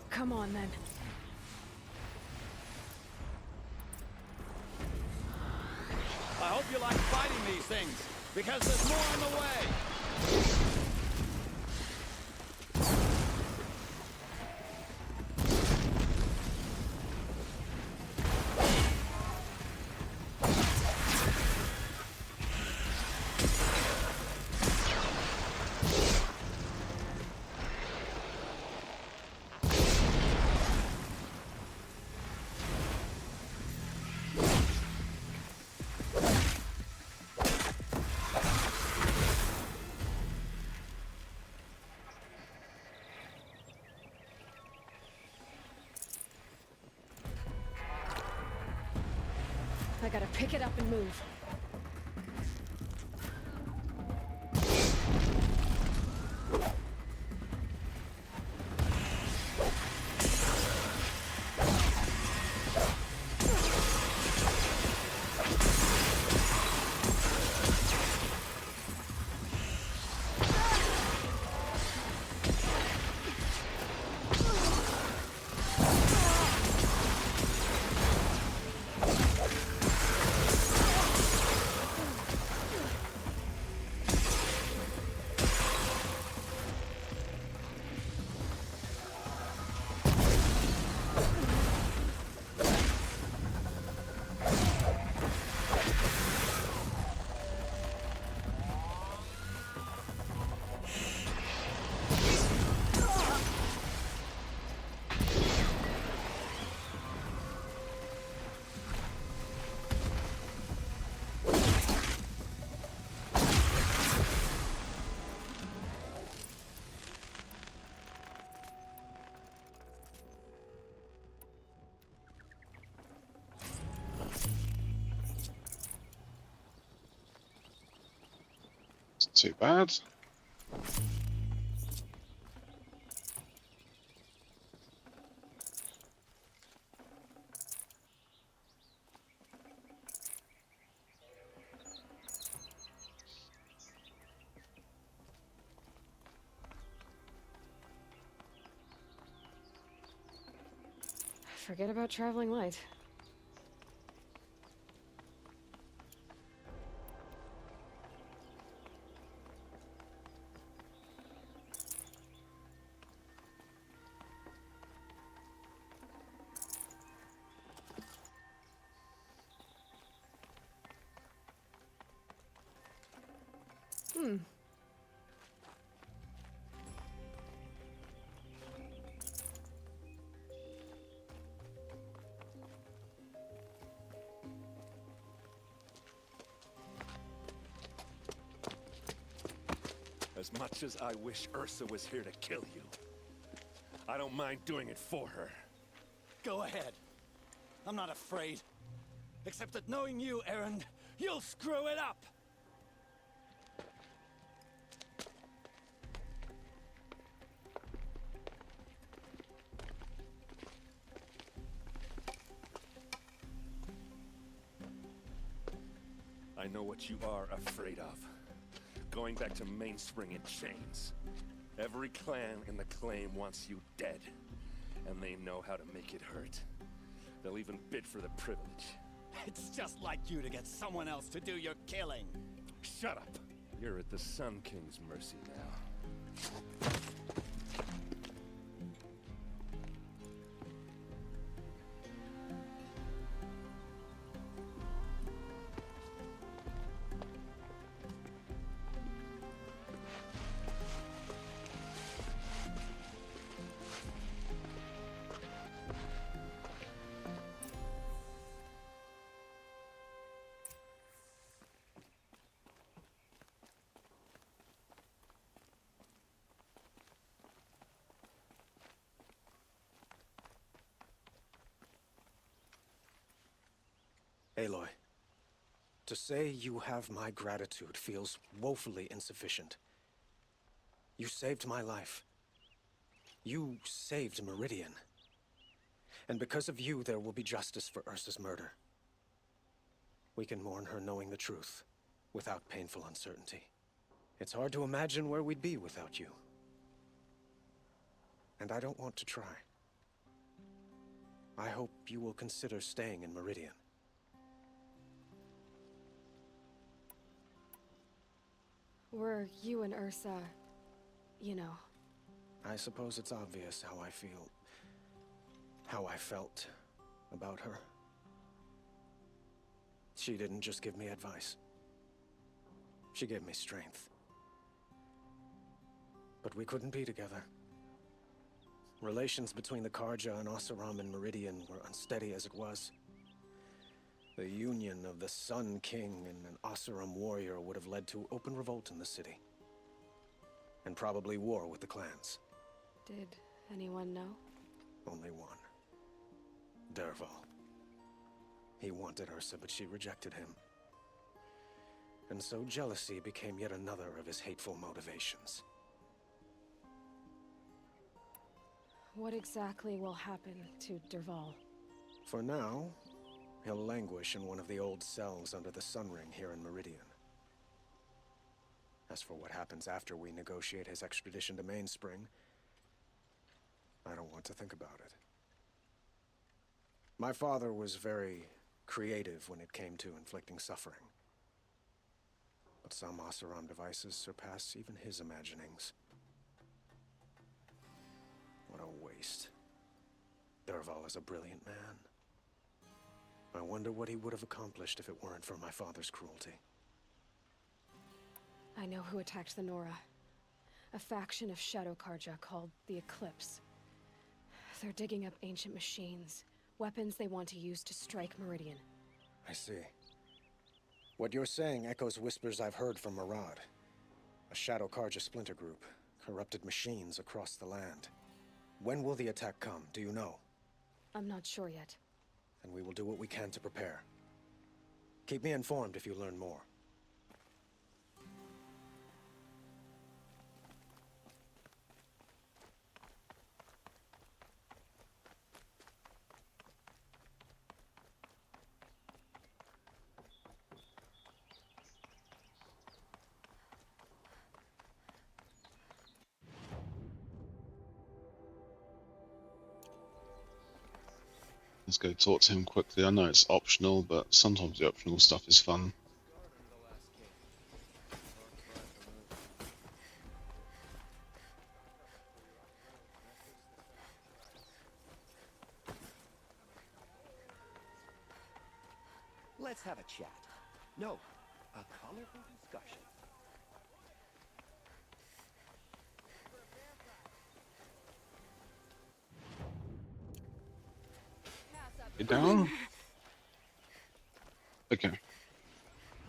Come on, then. I hope you like fighting these things, because there's more on the way! I gotta pick it up and move. too bad. Forget about traveling light. Hmm. As much as I wish Ursa was here to kill you, I don't mind doing it for her. Go ahead. I'm not afraid. Except that knowing you, Erend, you'll screw it up! I know what you are afraid of. Going back to Mainspring in chains. Every clan in the claim wants you dead. And they know how to make it hurt. They'll even bid for the privilege. It's just like you to get someone else to do your killing. Shut up! You're at the Sun King's mercy now. Aloy, to say you have my gratitude feels woefully insufficient. You saved my life. You saved Meridian. And because of you, there will be justice for Ursa's murder. We can mourn her knowing the truth, without painful uncertainty. It's hard to imagine where we'd be without you. And I don't want to try. I hope you will consider staying in Meridian. Were you and Ursa, you know? I suppose it's obvious how I feel, how I felt about her. She didn't just give me advice. She gave me strength. But we couldn't be together. Relations between the Carja and Oseram and Meridian were unsteady as it was. The union of the Sun King and an Oseram warrior would have led to open revolt in the city. And probably war with the clans. Did anyone know? Only one. Dervahl. He wanted Ursa, but she rejected him. And so jealousy became yet another of his hateful motivations. What exactly will happen to Dervahl? For now, he'll languish in one of the old cells under the Sun Ring here in Meridian. As for what happens after we negotiate his extradition to Mainspring, I don't want to think about it. My father was very creative when it came to inflicting suffering. But some Oseram devices surpass even his imaginings. What a waste. Dervahl is a brilliant man. I wonder what he would have accomplished if it weren't for my father's cruelty. I know who attacked the Nora. A faction of Shadow Carja called the Eclipse. They're digging up ancient machines, weapons they want to use to strike Meridian. I see. What you're saying echoes whispers I've heard from Murad. A Shadow Carja splinter group, corrupted machines across the land. When will the attack come, do you know? I'm not sure yet. Then we will do what we can to prepare. Keep me informed if you learn more. Let's go talk to him quickly. I know it's optional, but sometimes the optional stuff is fun. Let's have a chat. No, a colorful discussion. You down? Okay. Khan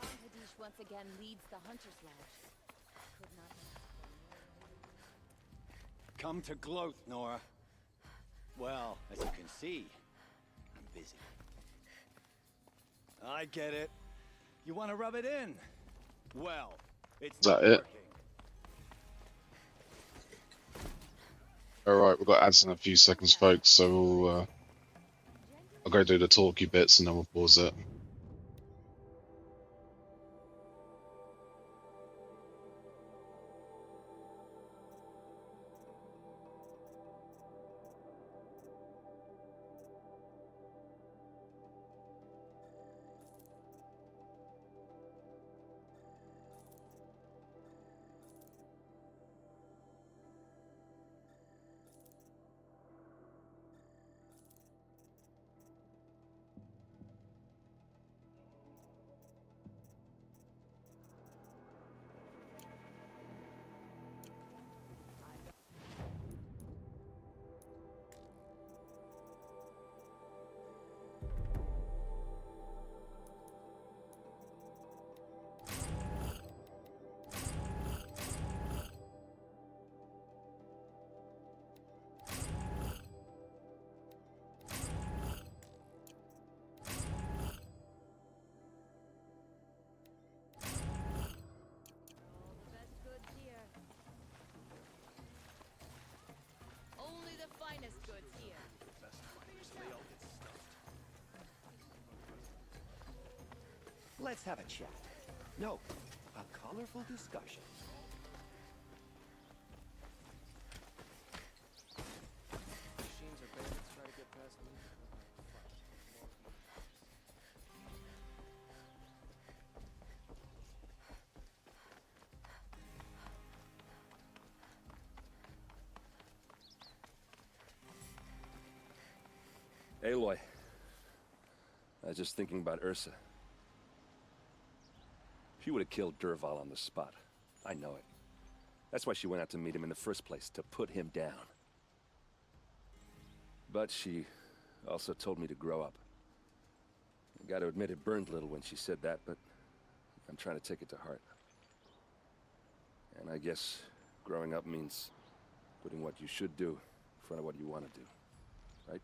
Hadish once again leads the Hunter's Lodge. Could not. Come to Gloat, Nora. Well, as you can see, I'm busy. I get it. You want to rub it in? Well, it's Is that it? Alright, we've got ads in a few seconds, folks, so I'll go do the talky bits and then we'll pause it. Only the finest goods here. Let's have a chat. No, a colorful discussion. Machines or bandits try to get past me. Aloy. I was just thinking about Ursa. She would have killed Dervahl on the spot. I know it. That's why she went out to meet him in the first place, to put him down. But she also told me to grow up. I gotta admit it burned a little when she said that, but I'm trying to take it to heart. And I guess growing up means putting what you should do in front of what you want to do. Right?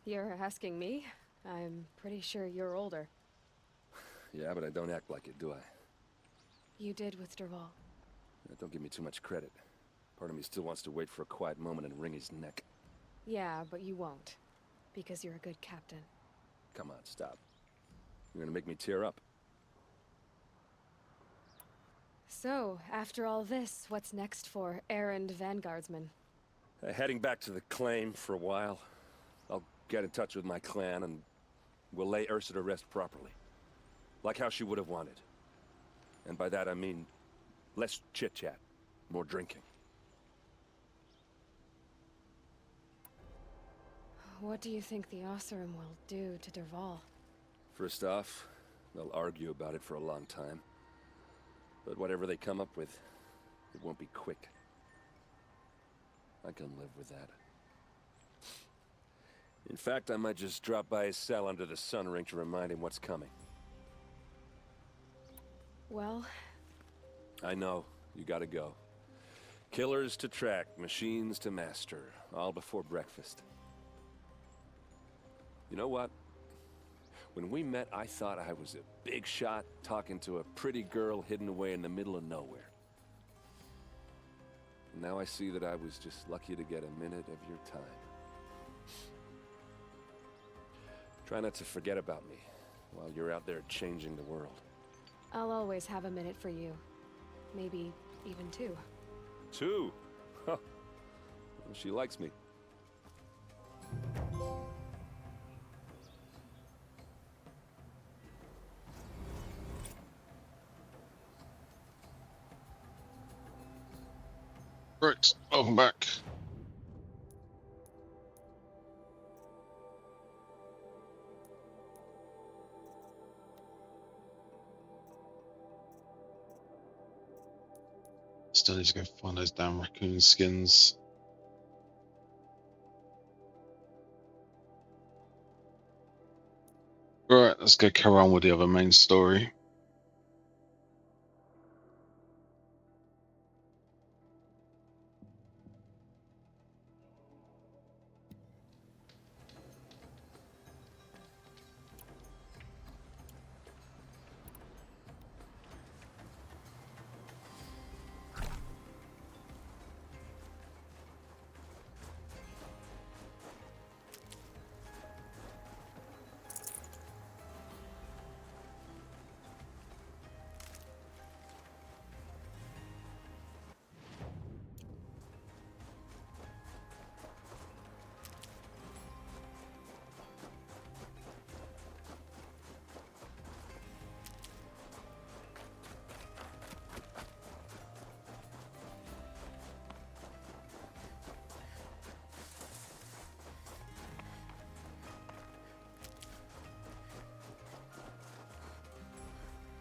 You're asking me? I'm pretty sure you're older. Yeah, but I don't act like it, do I? You did with Dervahl. Don't give me too much credit. Part of me still wants to wait for a quiet moment and wring his neck. Yeah, but you won't. Because you're a good captain. Come on, stop. You're gonna make me tear up. So, after all this, what's next for Errand Vanguardsman? Heading back to the claim for a while. I'll get in touch with my clan and we'll lay Ursa to rest properly. Like how she would have wanted. And by that I mean less chit-chat, more drinking. What do you think the Oseram will do to Dervahl? First off, they'll argue about it for a long time. But whatever they come up with, it won't be quick. I can live with that. In fact, I might just drop by his cell under the sun ring to remind him what's coming. Well... I know. You gotta go. Killers to track, machines to master. All before breakfast. You know what? When we met, I thought I was a big shot talking to a pretty girl hidden away in the middle of nowhere. And now I see that I was just lucky to get a minute of your time. Try not to forget about me while you're out there changing the world. I'll always have a minute for you. Maybe even two. Two? Huh. Well, she likes me. Right, welcome back. Still need to go find those damn raccoon skins. Right, let's go carry on with the other main story.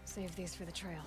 Save these for the trail.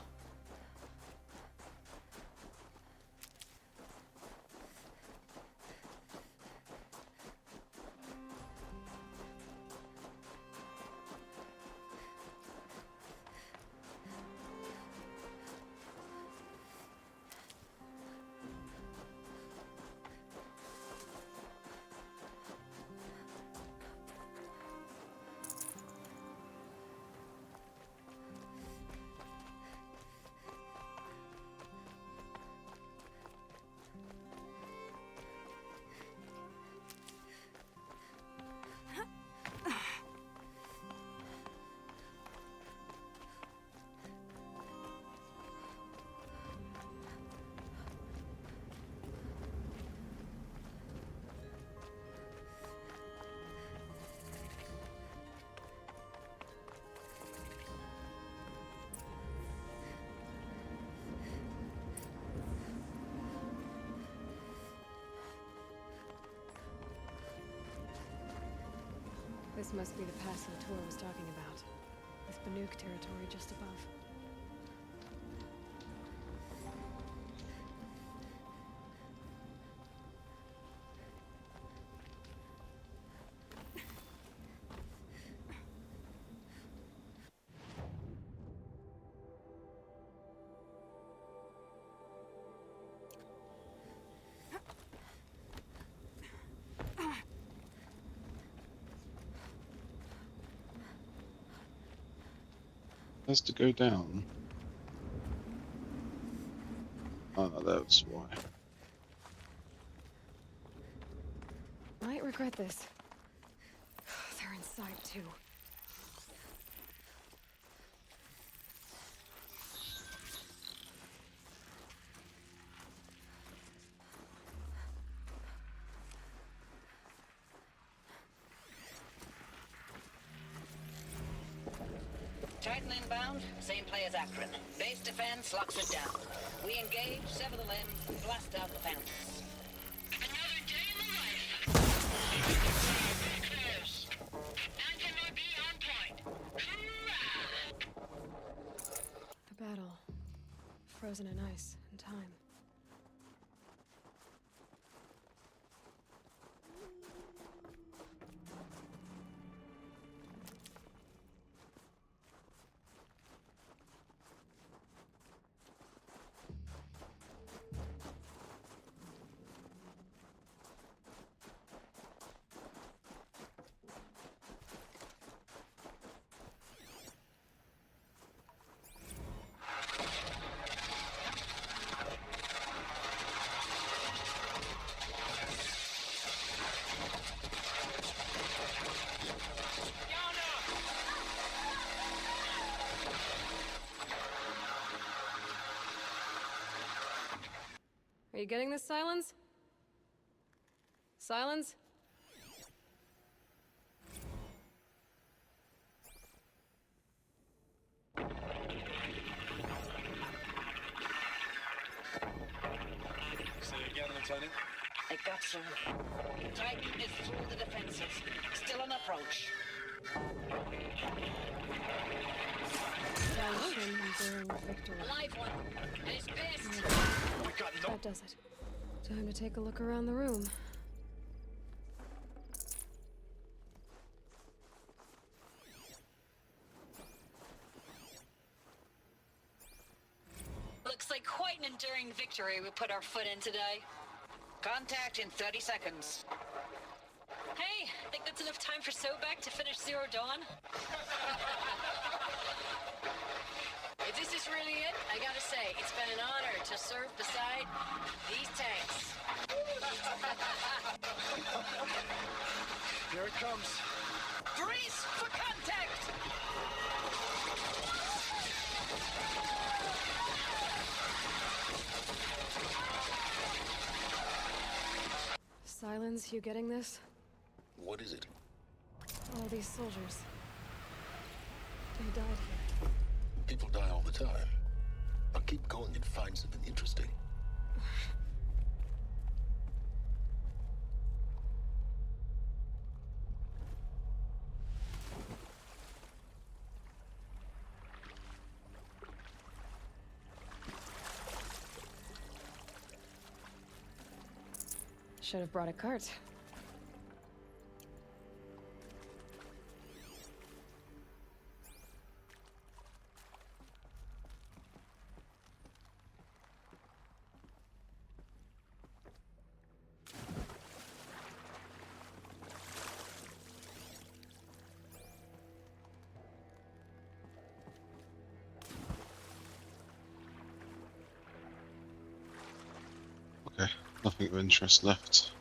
This must be the pass Latour was talking about, with Banuk territory just above. Has to go down. Oh, that's why. Might regret this. They're inside too. Titan inbound, same play as Akron. Base defense locks it down. We engage, sever the limb, blast out the fountains. Another day in the life. Close. Anti-MB on point. Hoorah! The battle. Frozen in ice and time. Are you getting this, Silence? Silence? Say again, Lieutenant? I got you. Titan is through the defenses. Still on approach. Salvation enduring victory. Alive one. At his best. That does it. Time to take a look around the room. Looks like quite an enduring victory we put our foot in today. Contact in 30 seconds. Hey, think that's enough time for Sobek to finish Zero Dawn? If this is really it, I gotta say, it's been an honor to serve beside these tanks. Here it comes. Grease for contact! Silence, you getting this? What is it? All these soldiers. They died here. People die all the time. I'll keep going and find something interesting. Should have brought a cart. Okay, nothing of interest left.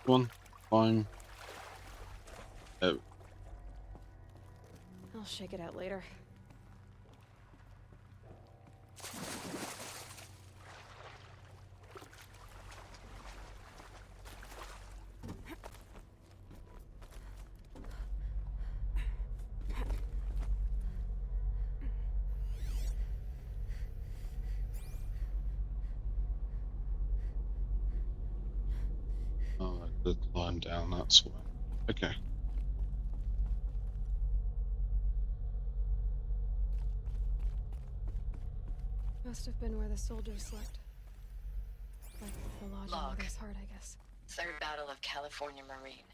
Go on, fine. Oh, I'll shake it out later. oh, I could climb down that way. Okay. Must have been where the soldiers slept. Like the lodge Log. Mother's Heart, I guess. Third Battle of California Marine.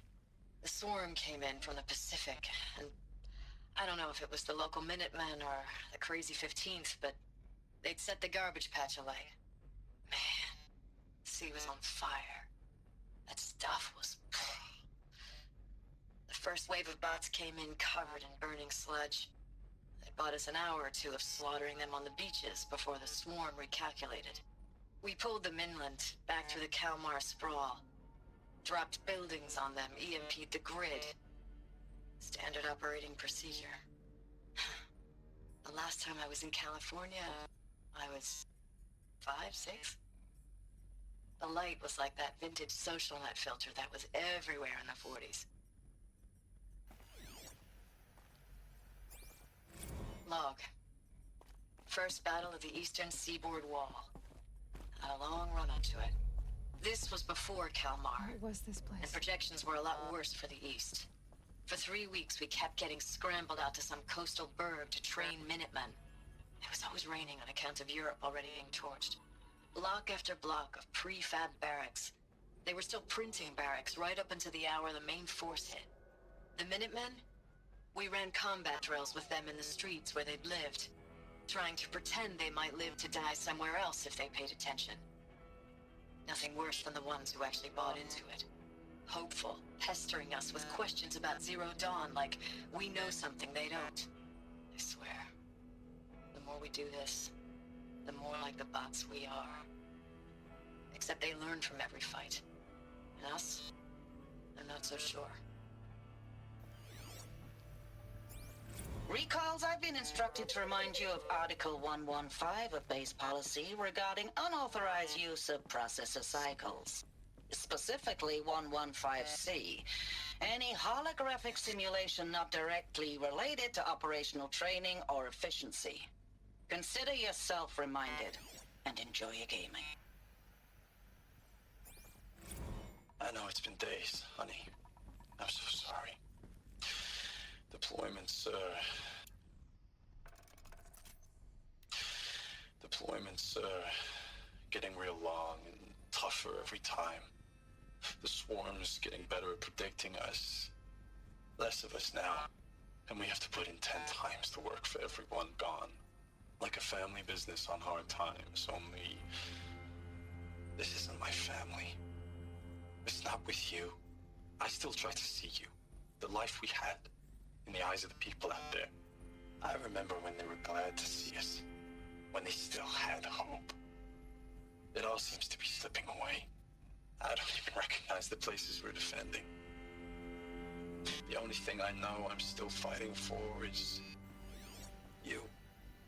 The swarm came in from the Pacific, and I don't know if it was the local Minutemen or the crazy 15th, but they'd set the garbage patch alight. Man, the sea was on fire. That stuff was... The first wave of bots came in covered in burning sludge. It bought us an hour or two of slaughtering them on the beaches before the swarm recalculated. We pulled them inland, back through the Kalmar sprawl. Dropped buildings on them, EMP'd the grid. Standard operating procedure. The last time I was in California, I was 5, 6? The light was like that vintage social net filter that was everywhere in the 40s. Log. First battle of the Eastern Seaboard Wall. Had a long run up to it. This was before Kalmar. What was this place? And projections were a lot worse for the East. For 3 weeks, we kept getting scrambled out to some coastal burg to train Minutemen. It was always raining on account of Europe already being torched. Block after block of prefab barracks. They were still printing barracks right up until the hour the main force hit. The Minutemen? We ran combat drills with them in the streets where they'd lived, trying to pretend they might live to die somewhere else if they paid attention. Nothing worse than the ones who actually bought into it. Hopeful, pestering us with questions about Zero Dawn like we know something they don't. I swear, the more we do this, the more like the bots we are. Except they learn from every fight. And us? I'm not so sure. Recalls, I've been instructed to remind you of Article 115 of base policy regarding unauthorized use of processor cycles. specifically 115C. Any holographic simulation not directly related to operational training or efficiency. Consider yourself reminded, and enjoy your gaming. I know it's been days, honey. I'm so sorry. Deployments, getting real long and tougher every time. The swarm's getting better at predicting us. Less of us now. And we have to put in 10 times the work for everyone gone. Like a family business on hard times, only... this isn't my family. It's not with you. I still try to see you. The life we had. In the eyes of the people out there. I remember when they were glad to see us. When they still had hope. It all seems to be slipping away. I don't even recognize the places we're defending. The only thing I know I'm still fighting for is... you.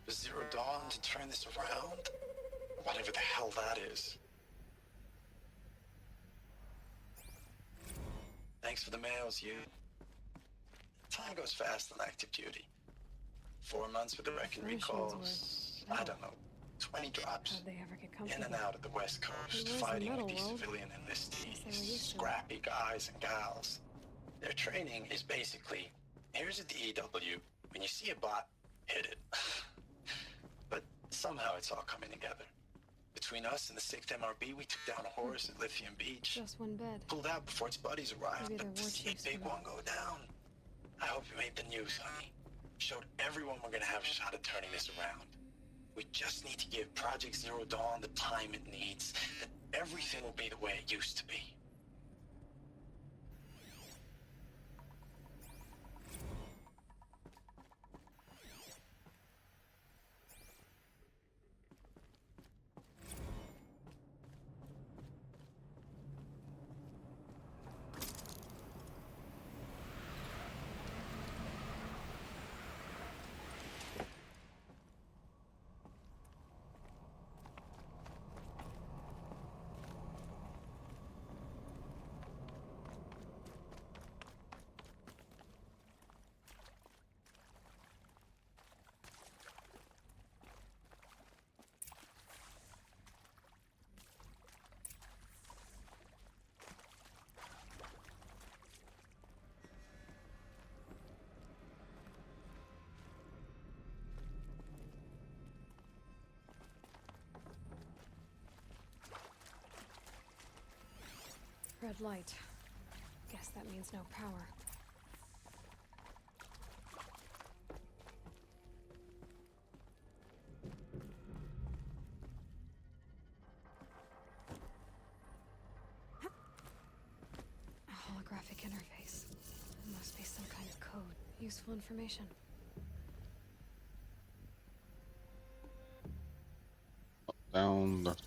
The Zero Dawn to turn this around? Whatever the hell that is. Thanks for the mails, you. Time goes fast on active duty. 4 months with the Reckon recalls. I don't know. 20 drops. How'd they ever get In comfortable? and out of the West Coast, Where's the fighting metal with these world? civilian Guess they were enlistees, used to it. scrappy guys and gals. Their training is basically, here's a DEW, when you see a bot, hit it. But somehow it's all coming together. Between us and the 6th MRB, we took down a horse at Lithium Beach. Just one bed. Pulled out before its buddies arrived, Maybe but they're to war see a chiefs big for one go down. I hope you made the news, honey. Showed everyone we're gonna have a shot at turning this around. We just need to give Project Zero Dawn the time it needs, then everything will be the way it used to be. Red light. Guess that means no power. A holographic interface. It must be some kind of code. Useful information. Down, left.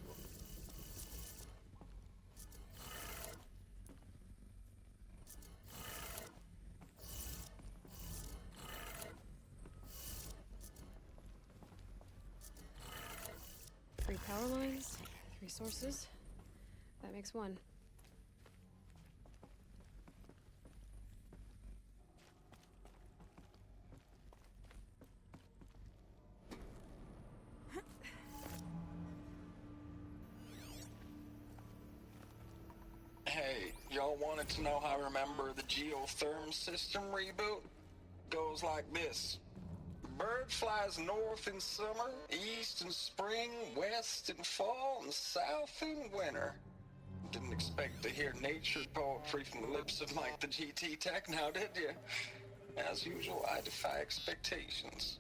Three power lines, 3 sources. That makes 1. Hey, y'all wanted to know how I remember the geotherm system reboot? Goes like this. Bird flies north in summer, east in spring, west in fall, and south in winter. Didn't expect to hear nature poetry from the lips of Mike the GT Tech now, did you? As usual, I defy expectations.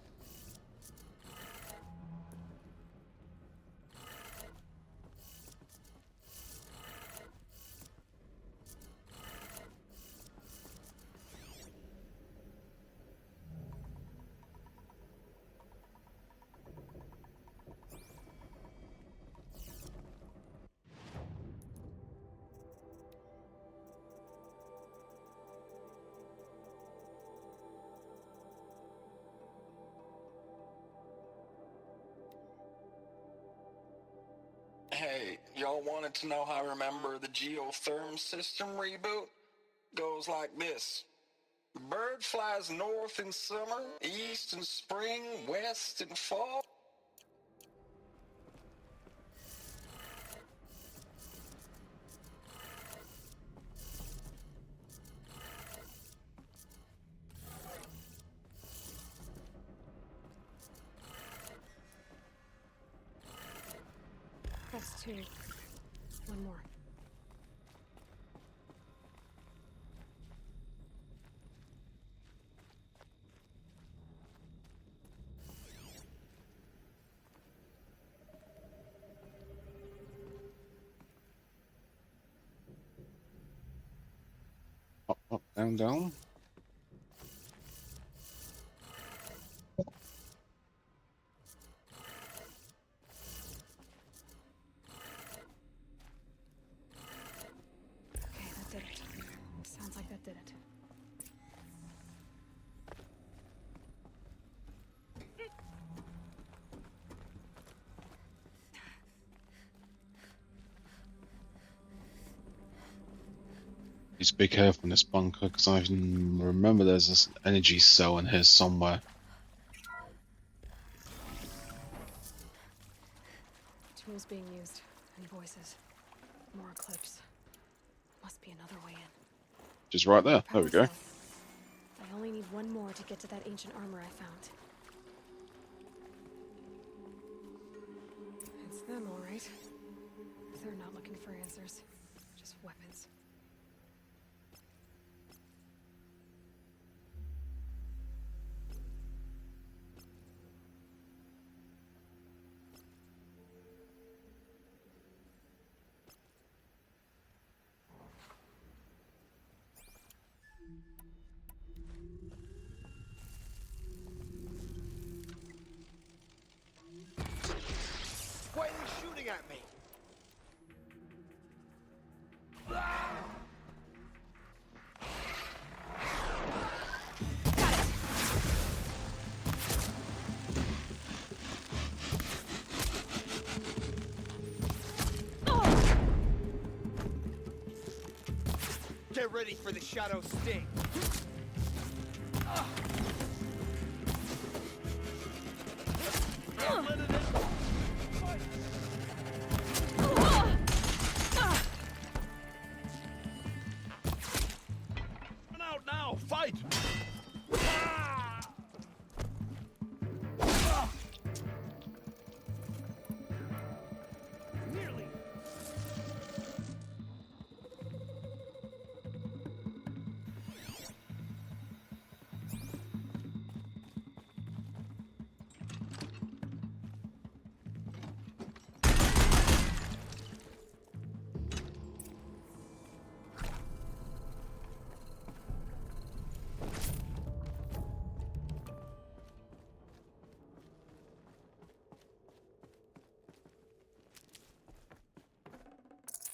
Y'all wanted to know how I remember the geotherm system reboot? Goes like this. Bird flies north in summer, east in spring, west in fall. That's two. One more. Up, up, down, down. Okay, that did it. Sounds like that did it. Please be careful in this bunker, because I remember there's this energy cell in here somewhere. Tools being used, and voices. More Eclipse. Must be another way in. Just right there. There we go. I only need one more to get to that ancient armor I found. It's them, all right. They're not looking for answers, just weapons. Why are they shooting at me? Get ready for the shadow sting. Run out now! Fight! Nearly.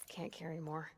Can't carry more.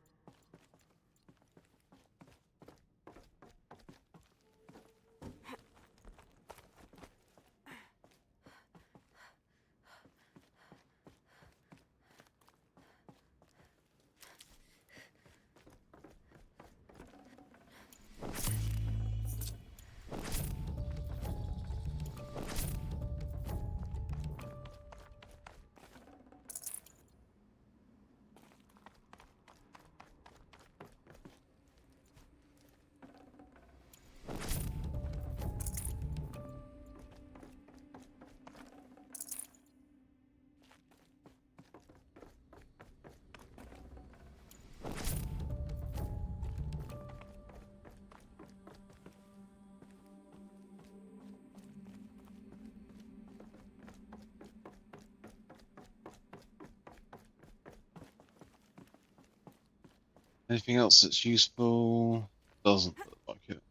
Anything else that's useful? Doesn't look like it.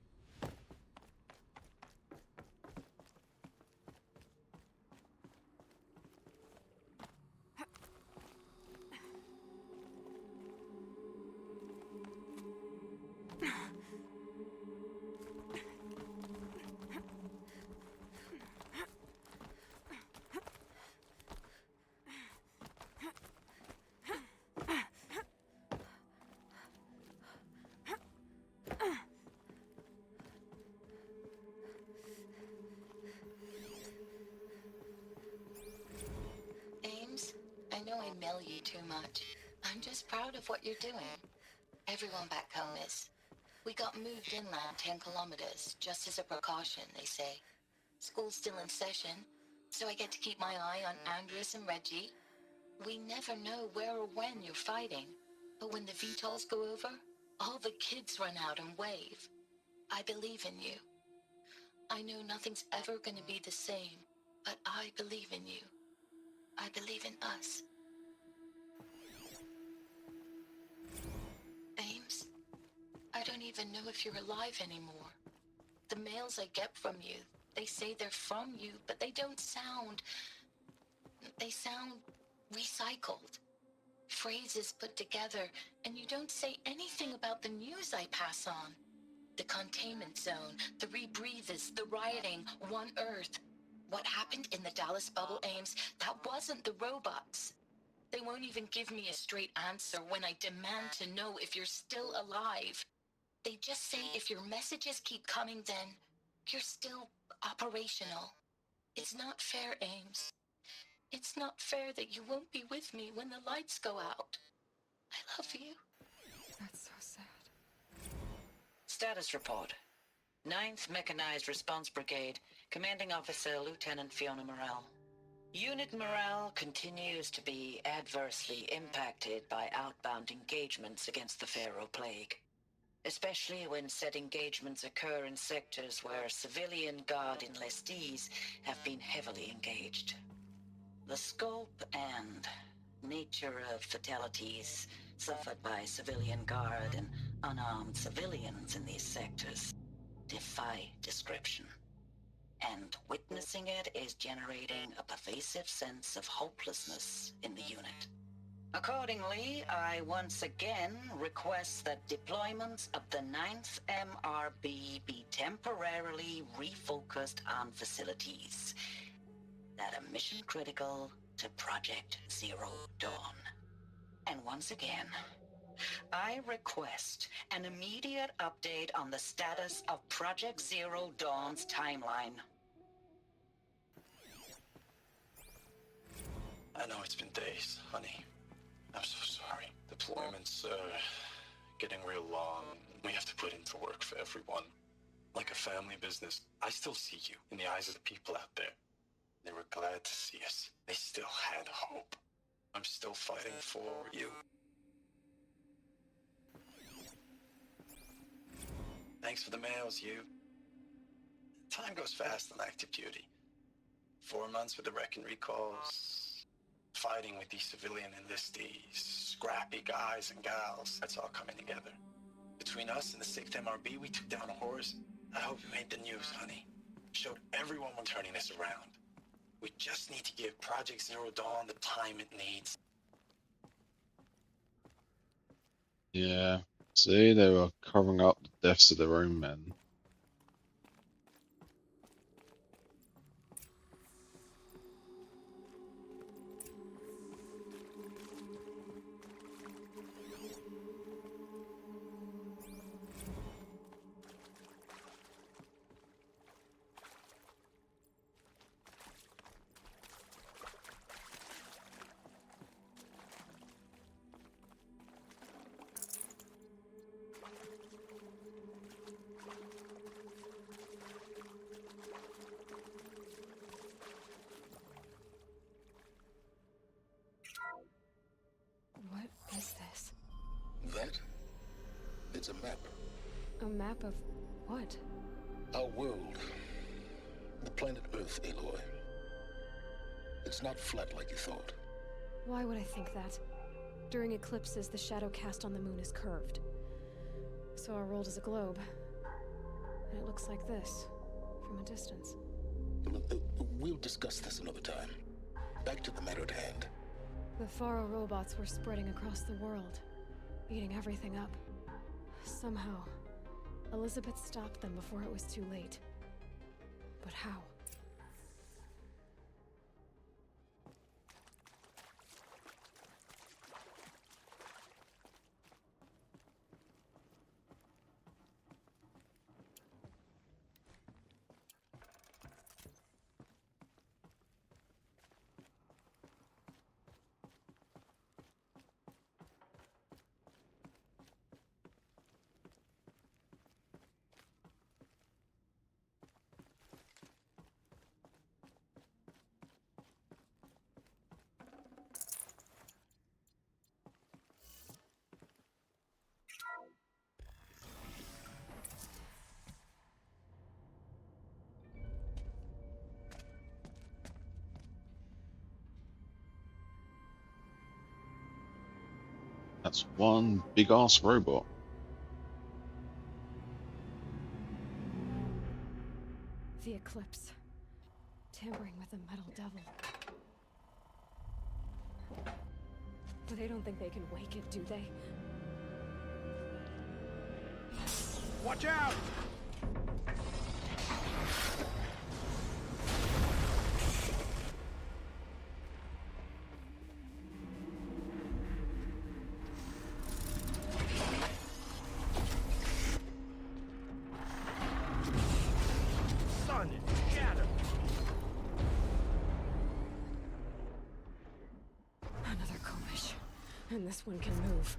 know I mail you too much. I'm just proud of what you're doing. Everyone back home is. We got moved inland 10 kilometers, just as a precaution, they say. School's still in session, so I get to keep my eye on Andres and Reggie. We never know where or when you're fighting, but when the VTOLs go over, all the kids run out and wave. I believe in you. I know nothing's ever gonna be the same, but I believe in you. I believe in us. Ames, I don't even know if you're alive anymore. The mails I get from you, they say they're from you, but they don't sound... They sound recycled. Phrases put together, and you don't say anything about the news I pass on. The containment zone, the rebreathers, the rioting, One Earth. What happened in the Dallas bubble, Ames, that wasn't the robots. They won't even give me a straight answer when I demand to know if you're still alive. They just say if your messages keep coming, then you're still operational. It's not fair, Ames. It's not fair that you won't be with me when the lights go out. I love you. That's so sad. Status report. 9th Mechanized Response Brigade, Commanding Officer Lieutenant Fiona Morrell. Unit morale continues to be adversely impacted by outbound engagements against the Pharaoh Plague, especially when said engagements occur in sectors where civilian guard enlistees have been heavily engaged. The scope and nature of fatalities suffered by civilian guard and unarmed civilians in these sectors defy description. And witnessing it is generating a pervasive sense of hopelessness in the unit. Accordingly, I once again request that deployments of the 9th MRB be temporarily refocused on facilities that are mission critical to Project Zero Dawn. And once again, I request an immediate update on the status of Project Zero Dawn's timeline. I know it's been days, honey. I'm so sorry. Deployments are getting real long. We have to put into work for everyone. Like a family business. I still see you in the eyes of the people out there. They were glad to see us. They still had hope. I'm still fighting for you. Thanks for the mails, you. Time goes fast on active duty. 4 months with the wreck and recalls. Fighting with these civilian enlistees. Scrappy guys and gals. That's all coming together. Between us and the 6th MRB, we took down a horse. I hope you made the news, honey. Showed everyone we're turning this around. We just need to give Project Zero Dawn the time it needs. Yeah. See, they were covering up the deaths of their own men. What is this? That? It's a map. A map of what? Our world. The planet Earth, Aloy. It's not flat like you thought. Why would I think that? During eclipses, the shadow cast on the moon is curved. So our world is a globe. And it looks like this, from a distance. We'll discuss this another time. Back to the matter at hand. The Faro robots were spreading across the world, eating everything up. Somehow, Elizabeth stopped them before it was too late. But how? That's one big ass robot. The Eclipse. Tampering with the Metal Devil. They don't think they can wake it, do they? Watch out! Sun is shattered. Another Komish. And this one can move.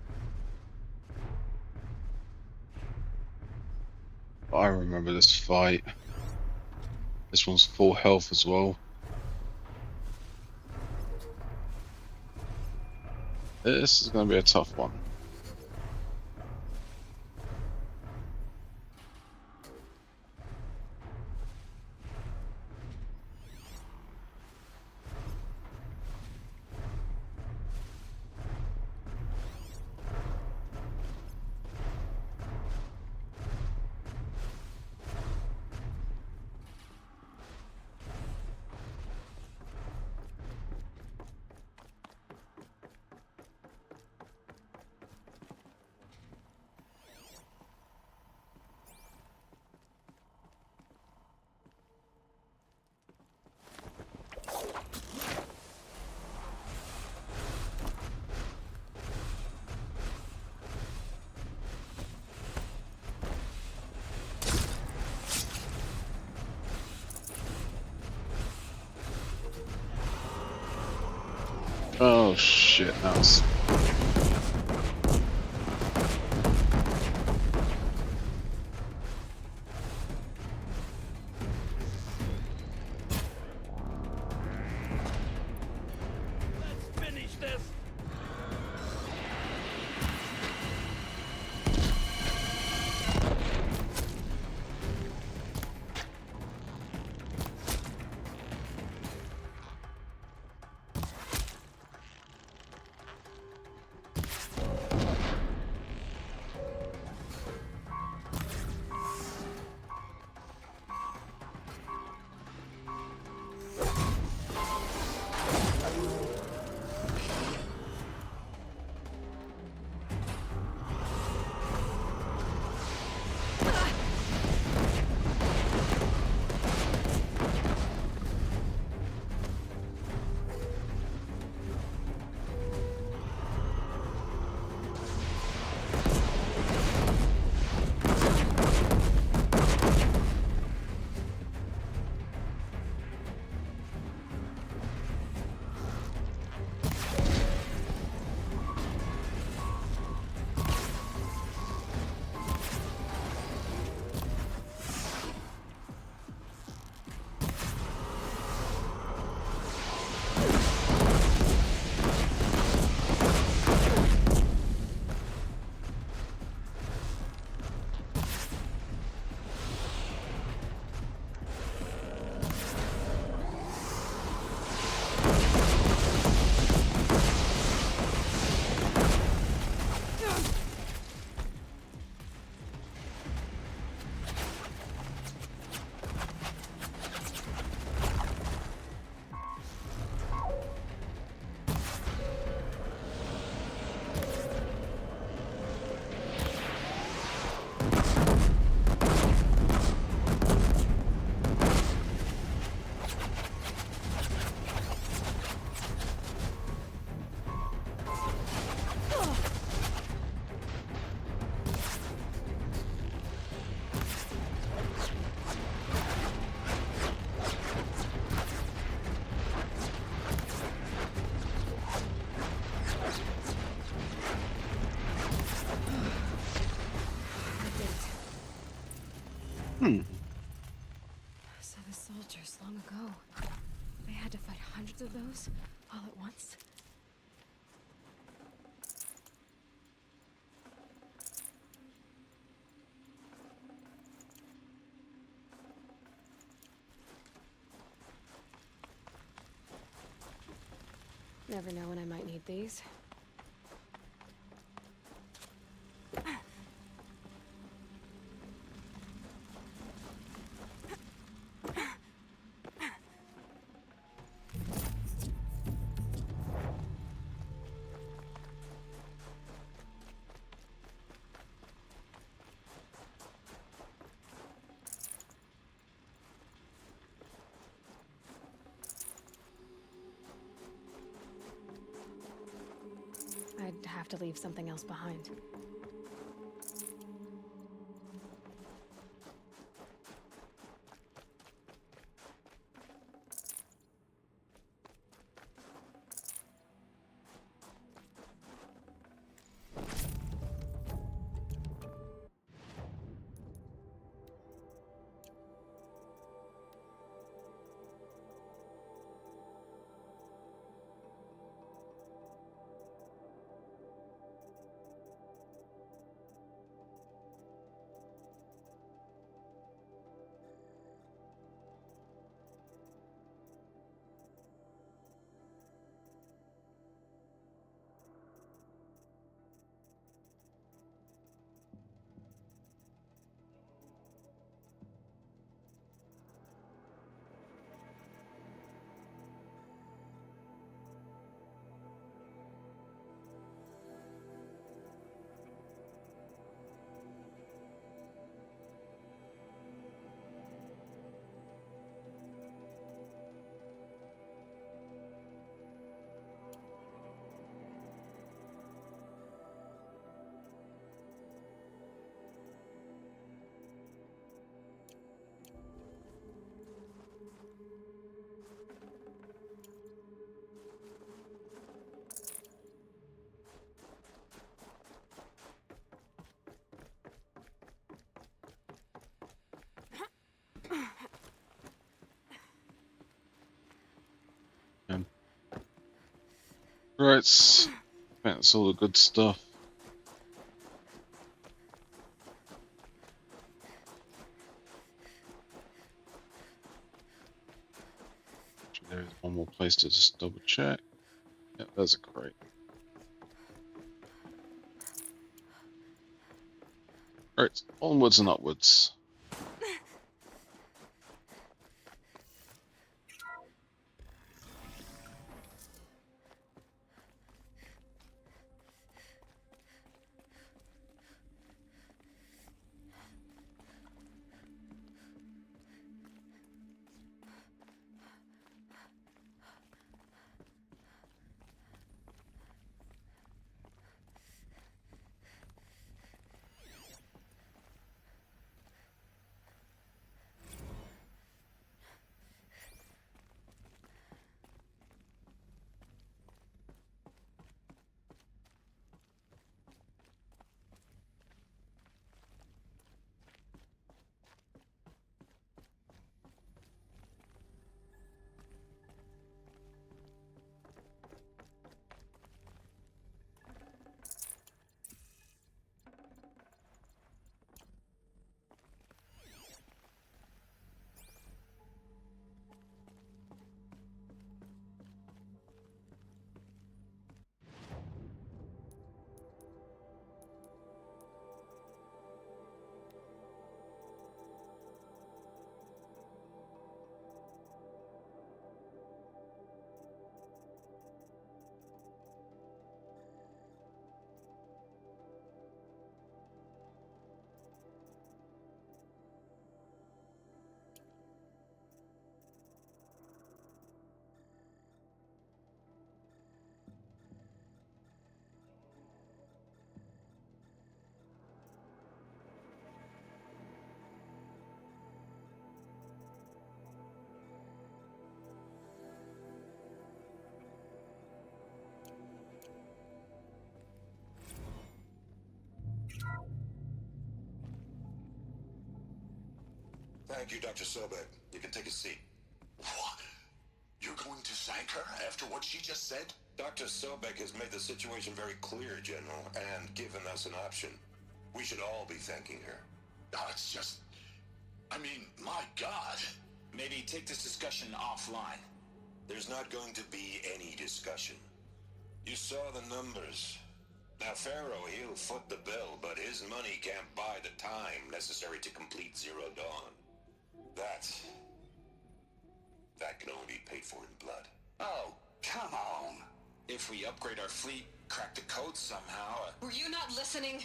I remember this fight. This one's full health as well. This is going to be a tough one. Oh shit, that was... Let's finish this. So the soldiers long ago, they had to fight hundreds of those all at once? Never know when I might need these. to leave something else behind. Right, that's all the good stuff. There's one more place to just double check. Yeah, there's a crate. Right, onwards and upwards. Thank you, Dr. Sobek. You can take a seat. What? You're going to thank her after what she just said? Dr. Sobek has made the situation very clear, General, and given us an option. We should all be thanking her. No, it's just... I mean, my God. Maybe take this discussion offline. There's not going to be any discussion. You saw the numbers. Now, Pharaoh, he'll foot the bill, but his money can't buy the time necessary to complete Zero Dawn. That can only be paid for in blood. Oh, come on. If we upgrade our fleet, crack the code somehow... Were you not listening?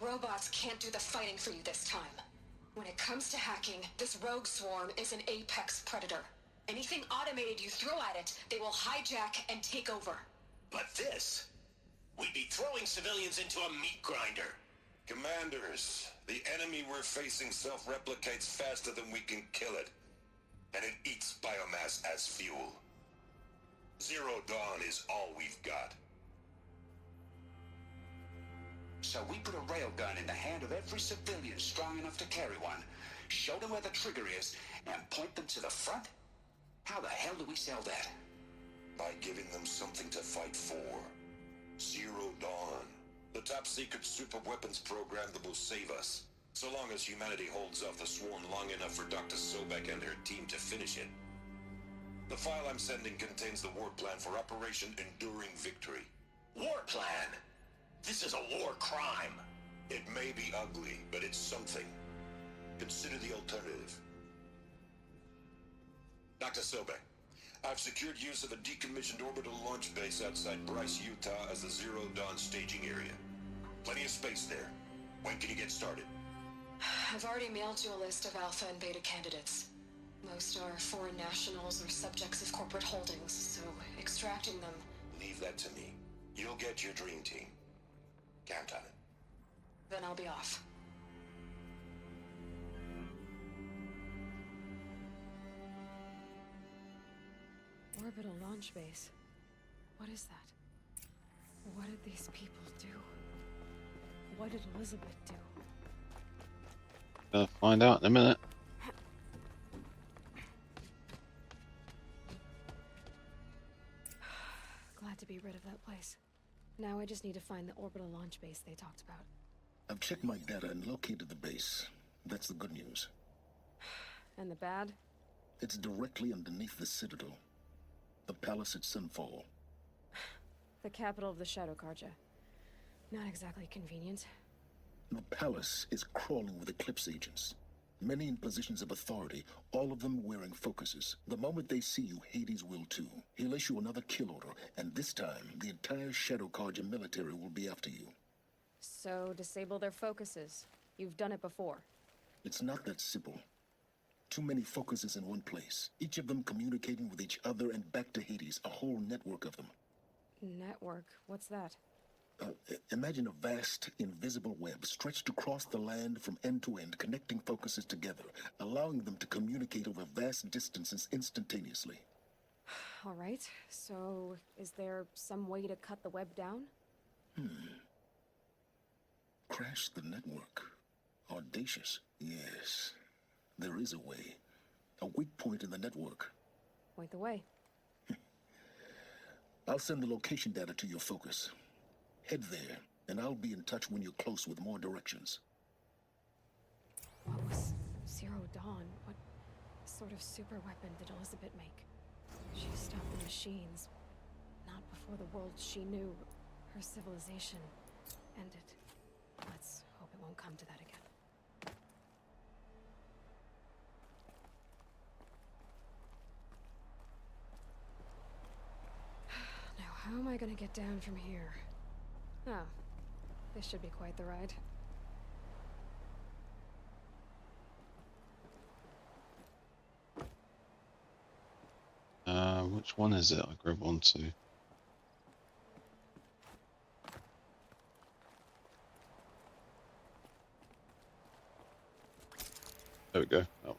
Robots can't do the fighting for you this time. When it comes to hacking, this rogue swarm is an apex predator. Anything automated you throw at it, they will hijack and take over. But this... We'd be throwing civilians into a meat grinder. Commanders, the enemy we're facing self-replicates faster than we can kill it. And it eats biomass as fuel. Zero Dawn is all we've got. So we put a railgun in the hand of every civilian strong enough to carry one, show them where the trigger is, and point them to the front? How the hell do we sell that? By giving them something to fight for. Zero Dawn. The top-secret super weapons program that will save us. So long as humanity holds off the Swarm long enough for Dr. Sobek and her team to finish it. The file I'm sending contains the war plan for Operation Enduring Victory. War plan? This is a war crime. It may be ugly, but it's something. Consider the alternative. Dr. Sobek, I've secured use of a decommissioned orbital launch base outside Bryce, Utah as the Zero Dawn staging area. Plenty of space there. When can you get started? I've already mailed you a list of Alpha and Beta candidates. Most are foreign nationals or subjects of corporate holdings, so extracting them... Leave that to me. You'll get your dream team. Count on it. Then I'll be off. Orbital launch base. What is that? What did these people do? What did Elizabeth do? Gonna find out in a minute. Glad to be rid of that place. Now I just need to find the orbital launch base they talked about. I've checked my data and located the base. That's the good news. And the bad? It's directly underneath the Citadel. The palace at Sunfall. The capital of the Shadow Carja. Not exactly convenient. The palace is crawling with Eclipse agents. Many in positions of authority, all of them wearing focuses. The moment they see you, Hades will too. He'll issue another kill order, and this time, the entire Shadow Carja military will be after you. So, disable their focuses. You've done it before. It's not that simple. Too many focuses in one place, each of them communicating with each other and back to Hades, a whole network of them. Network? What's that? Imagine a vast, invisible web stretched across the land from end to end, connecting focuses together, allowing them to communicate over vast distances instantaneously. All right, so is there some way to cut the web down? Crash the network. Audacious. Yes, there is a way. A weak point in the network. Point the way. I'll send the location data to your focus. Head there, and I'll be in touch when you're close with more directions. What was Zero Dawn? What sort of super weapon did Elizabeth make? She stopped the machines. Not before the world she knew, her civilization, ended. Let's hope it won't come to that again. Now, how am I gonna get down from here? Oh, this should be quite the ride. Which one is it I grab onto? There we go, that one.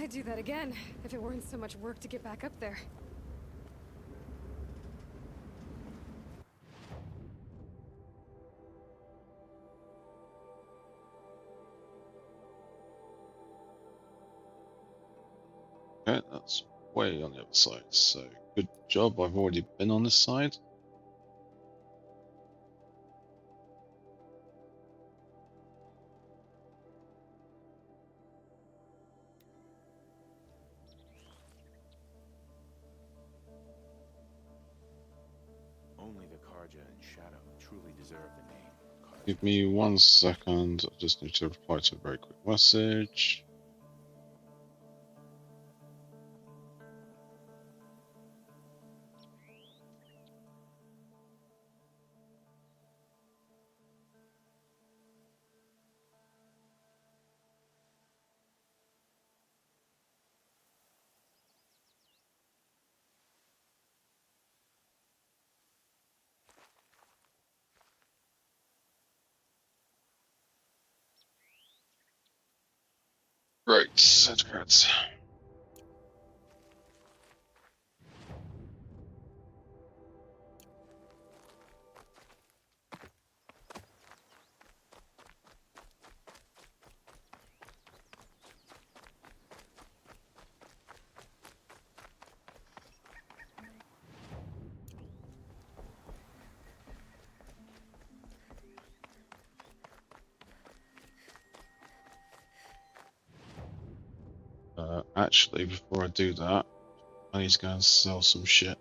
I'd do that again, if it weren't so much work to get back up there. Okay, that's way on the other side, so good job, I've already been on this side. Only the Carja and Shadow truly deserve the name Carja. Give me 1 second, I just need to reply to a very quick message. Right, that's actually, before I do that, I need to go and sell some shit.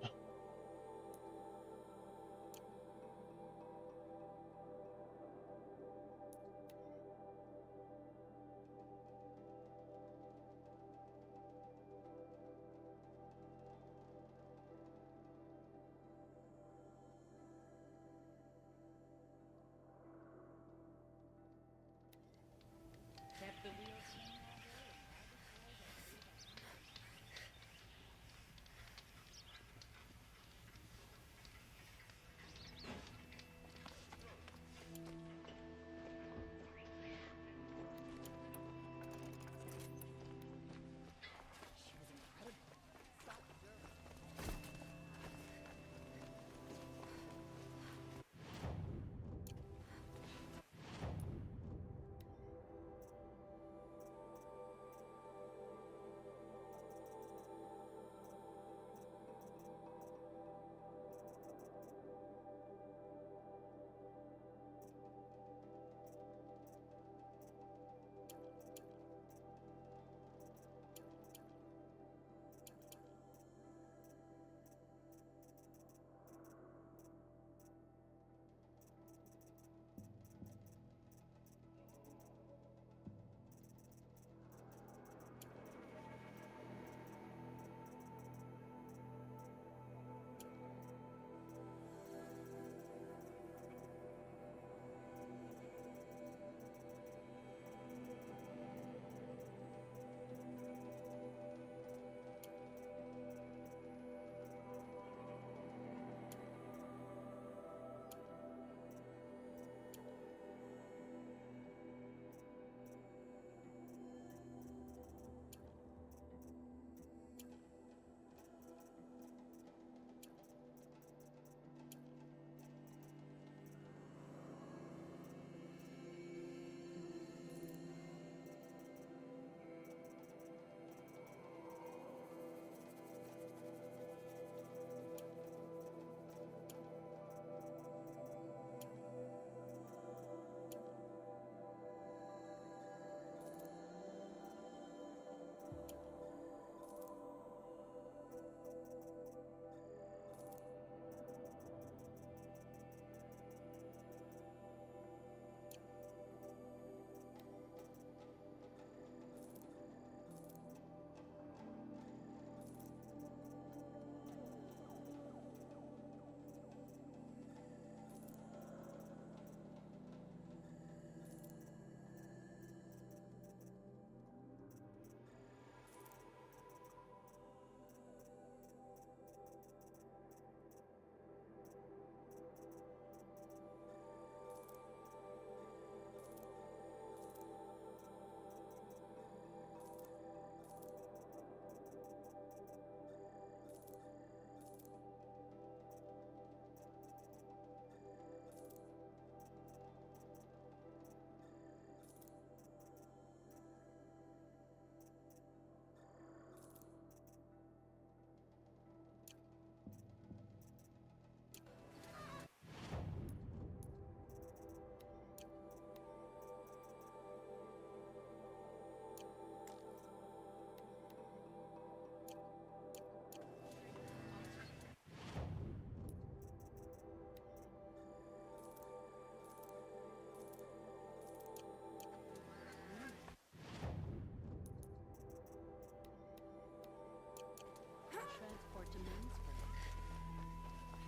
Transport to Mainspring.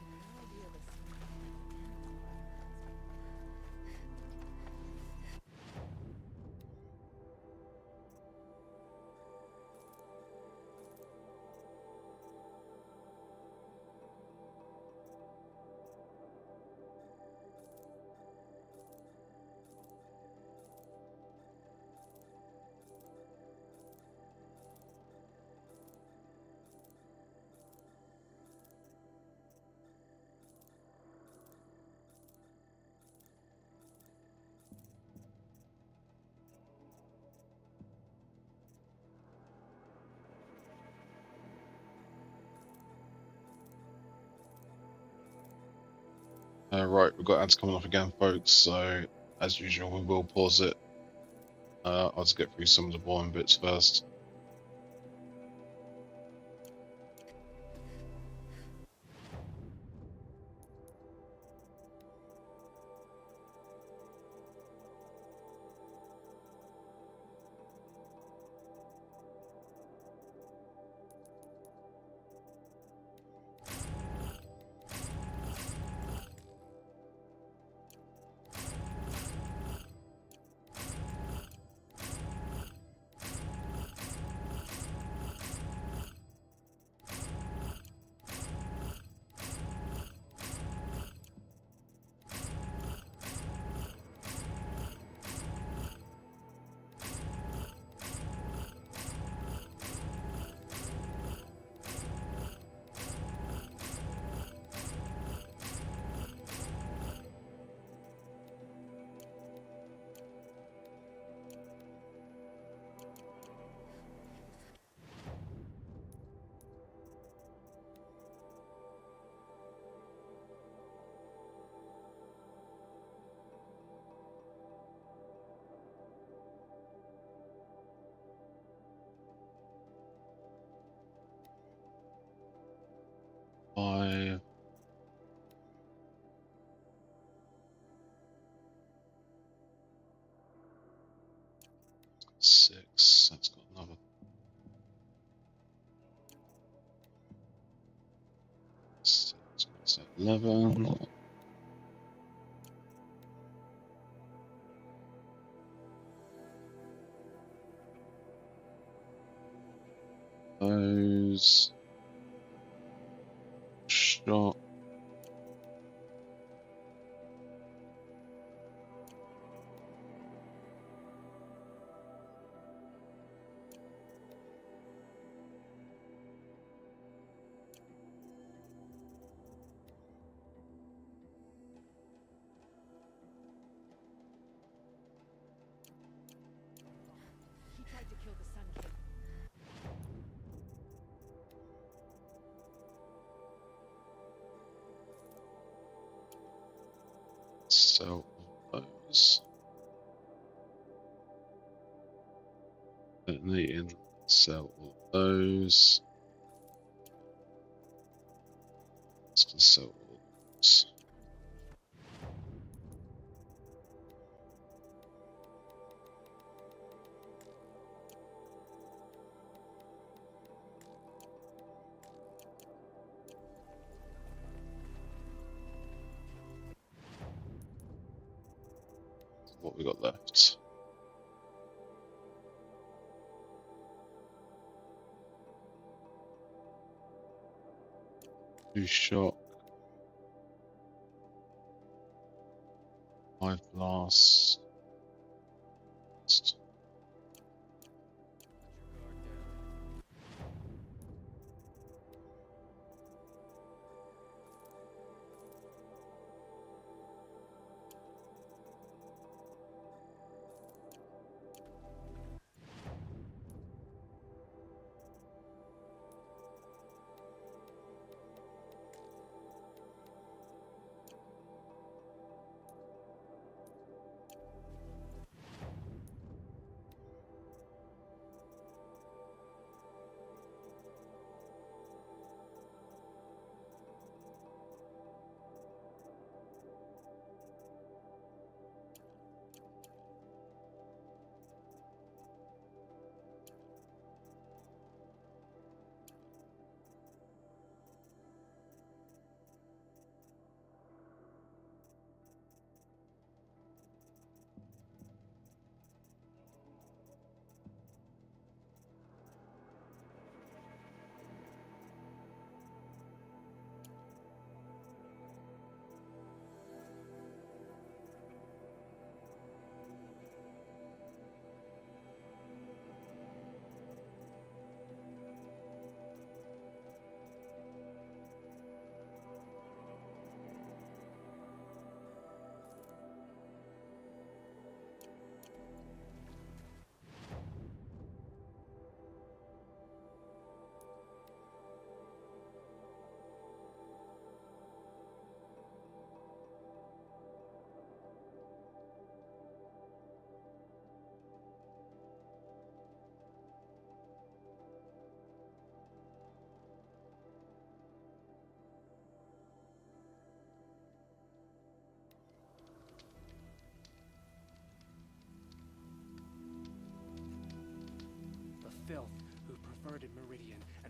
No idea of a Right, we've got ads coming up again, folks. So as usual, we will pause it. I'll just get through some of the boring bits first. Five. Six. That's got another. Six. What's that? 11. Those. Shot. He tried to kill the Sun King. Sell all those. Detonating. Sell all those. Let's just sell all those. What we got left? Two shot. 5 blasts.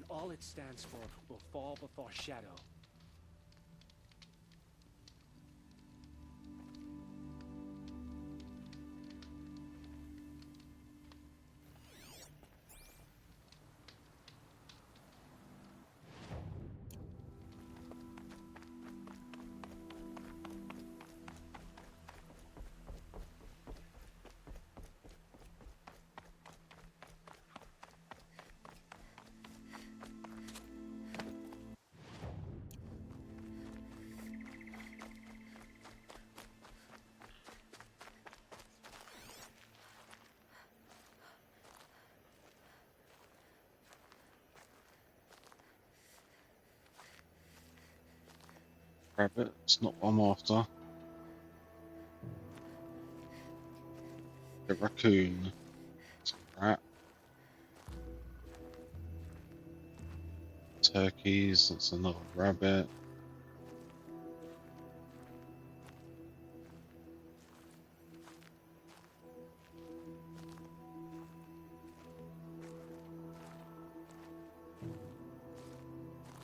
all it stands for will fall before Shadow. Rabbit, it's not what I'm after. A raccoon. It's a rat. Turkeys, that's another rabbit.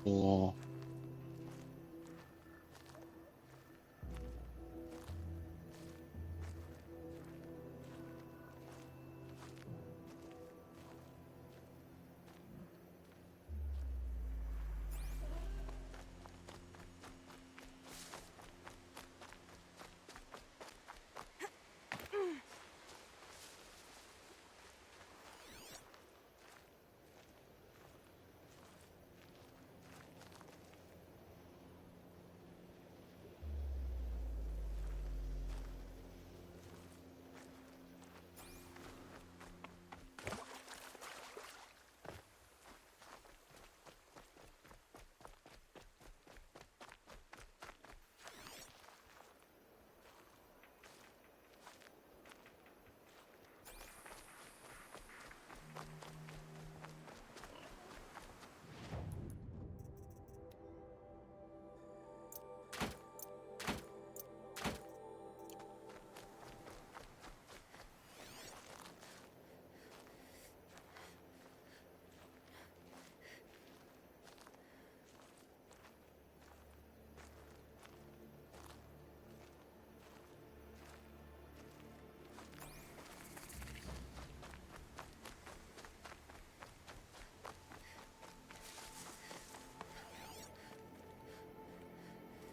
Four.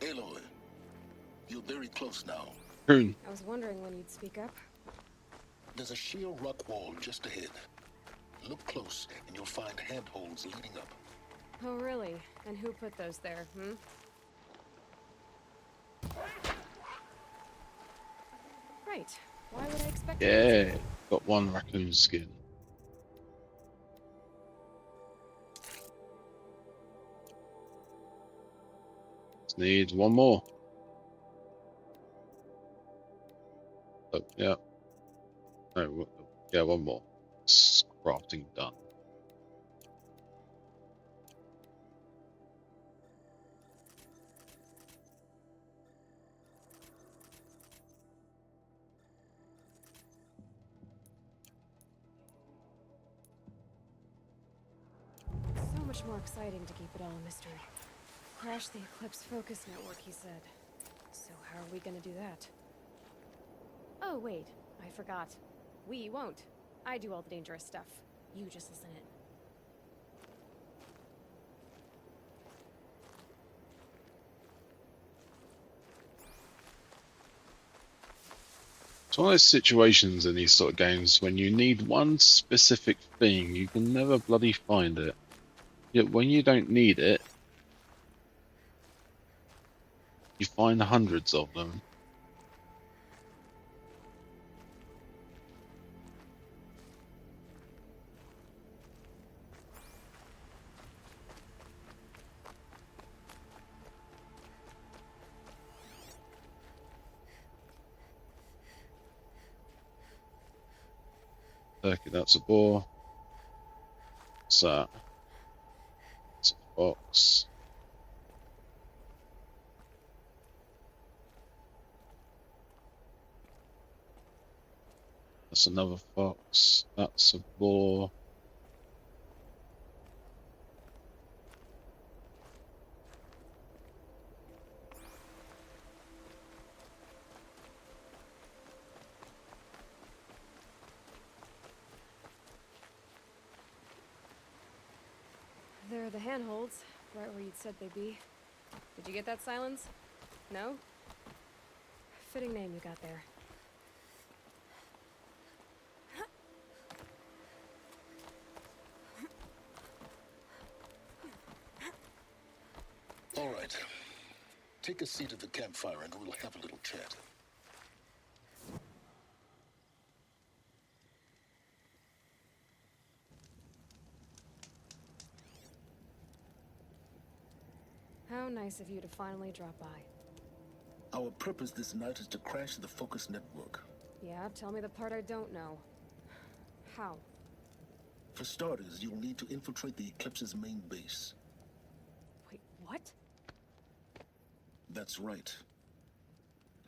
Aloy, you're very close now. Raccoon. I was wondering when you'd speak up. There's a sheer rock wall just ahead. Look close, and you'll find handholds leading up. Oh, really? And who put those there, hmm? Right. Why would I expect Yeah, got one raccoon skin. Just need one more. Oh, yeah. No, yeah, one more. Crafting done. So much more exciting to keep it all a mystery. Crash the Eclipse Focus Network, he said. So how are we gonna do that? Oh, wait. I forgot. We won't. I do all the dangerous stuff. You just listen in. It's one of those situations in these sort of games when you need one specific thing, you can never bloody find it. Yet when you don't need it, you find hundreds of them. Turkey, that's a boar. What's that? It's a fox. That's another fox. That's a boar. They're the handholds, right where you'd said they'd be. Did you get that, Silence? No? Fitting name you got there. All right. Take a seat at the campfire and we'll have a little chat. How nice of you to finally drop by. Our purpose this night is to crash the Focus network. Yeah, tell me the part I don't know. How? For starters, you'll need to infiltrate the Eclipse's main base. Wait, what? That's right.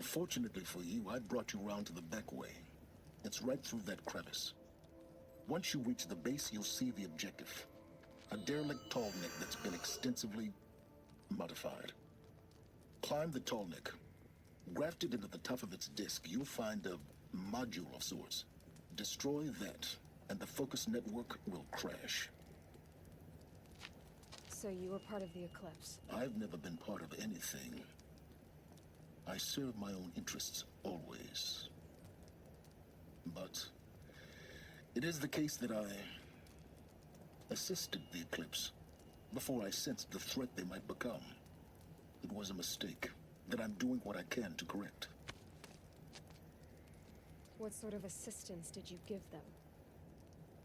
Fortunately for you, I brought you round to the back way. It's right through that crevice. Once you reach the base, you'll see the objective. A derelict tallneck that's been extensively modified. Climb the tallneck. Grafted into the top of its disk, you'll find a module of sorts. Destroy that, and the Focus network will crash. So you were part of the Eclipse? I've never been part of anything. I serve my own interests, always. But it is the case that I assisted the Eclipse before I sensed the threat they might become. It was a mistake that I'm doing what I can to correct. What sort of assistance did you give them?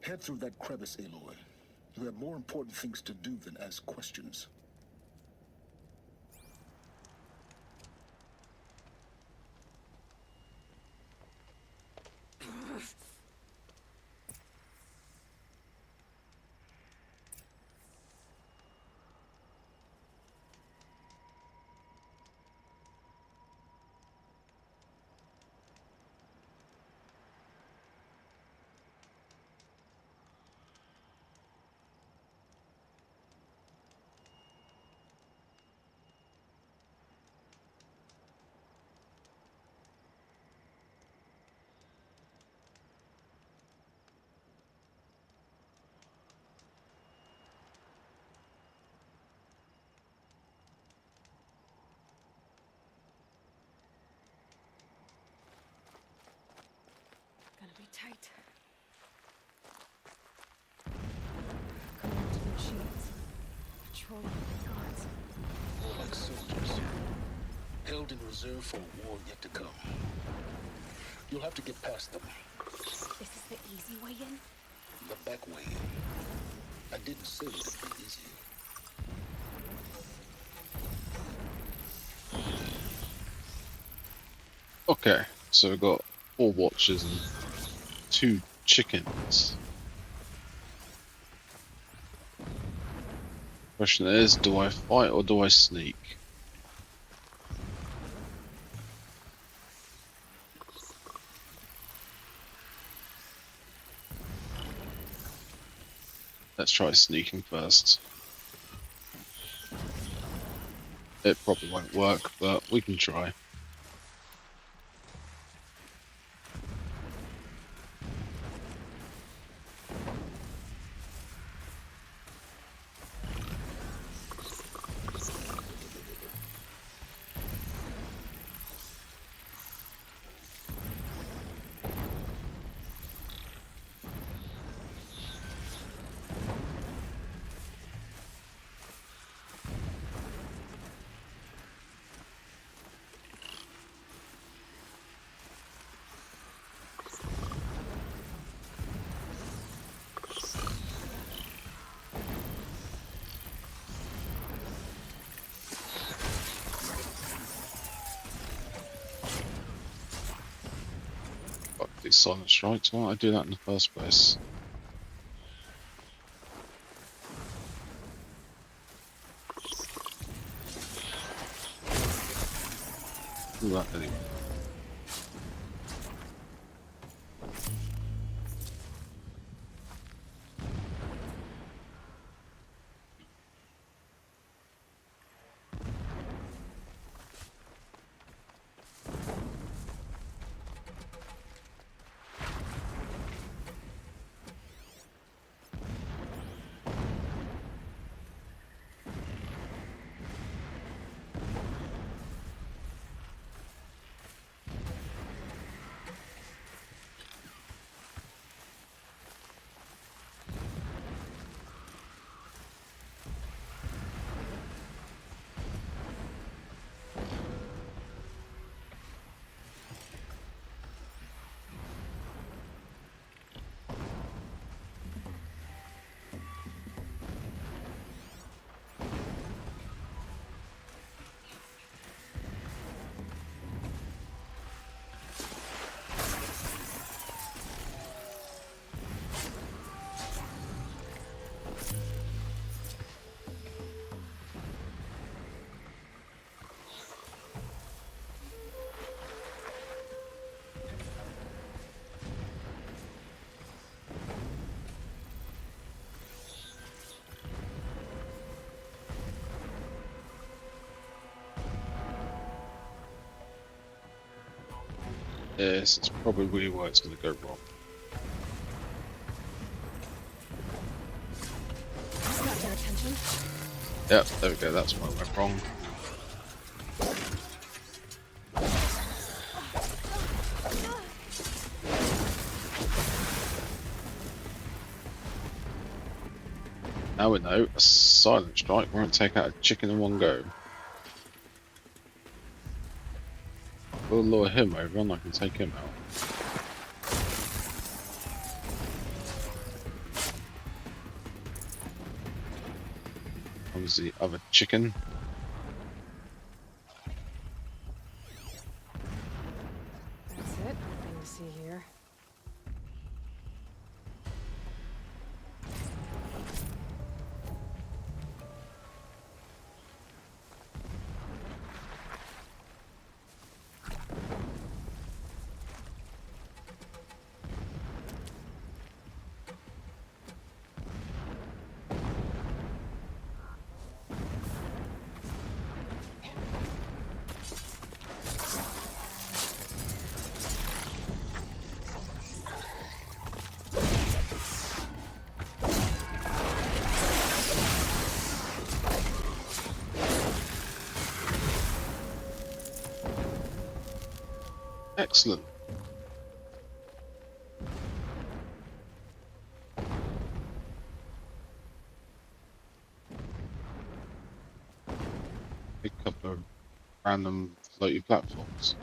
Head through that crevice, Aloy. You have more important things to do than ask questions. Gonna be tight. Corrupted machines. Patrolling the gods. More like soldiers. Held in reserve for a war yet to come. You'll have to get past them. Is this the easy way in? The back way. I didn't say it would be easy. Okay, so we've got 4 watchers and 2 chickens. Question is, do I fight or do I sneak? Let's try sneaking first. It probably won't work, but we can try. These silent strikes, why don't I do that in the first place? Do that anyway. This is probably where it's going to go wrong. Got their attention. Yep, there we go. That's where I went wrong. Now we know a silent strike won't take out a chicken in one go. We'll lure him over and I can take him out. Comes the other chicken. That's it. Nothing to see here. Excellent. Pick up a random floaty platforms.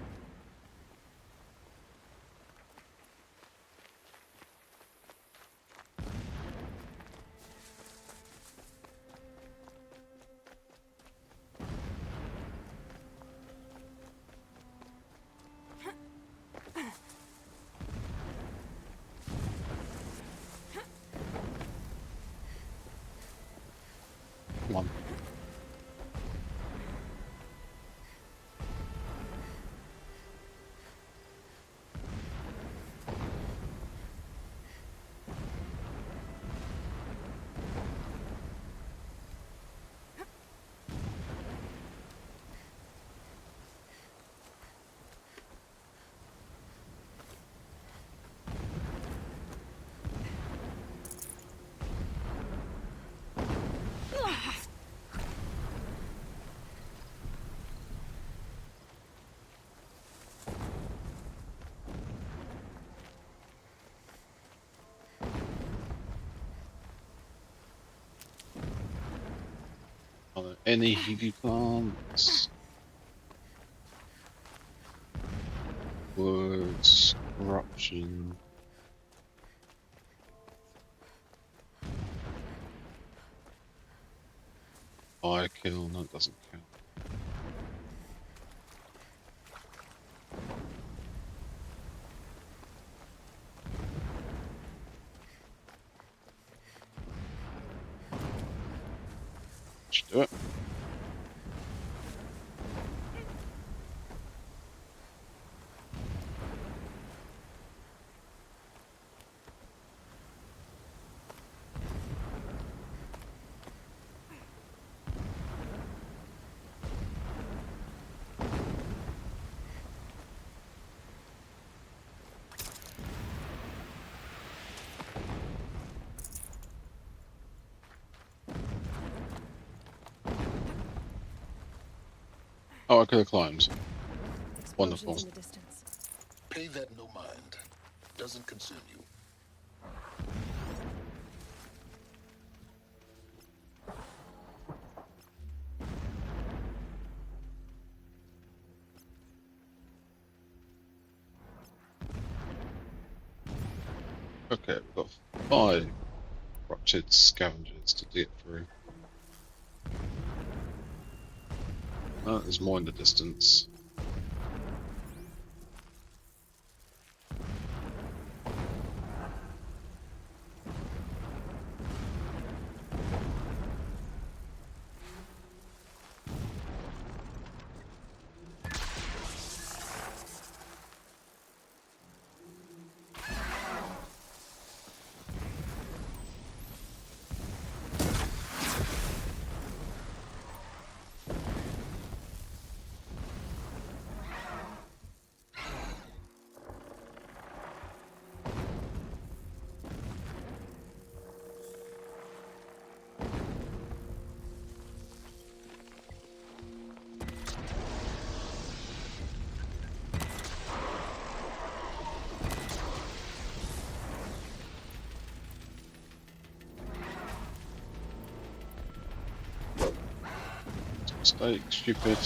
Come on. Any heavy plants? Words, corruption. Fire kill, no, it doesn't count. Should do it. Oh, I could have climbed. Wonderful. In the distance. Pay that no mind. Doesn't concern you. Okay, we've got 5 ruptured scavengers to dig through. Oh, there's more in the distance. Mistake, stupid.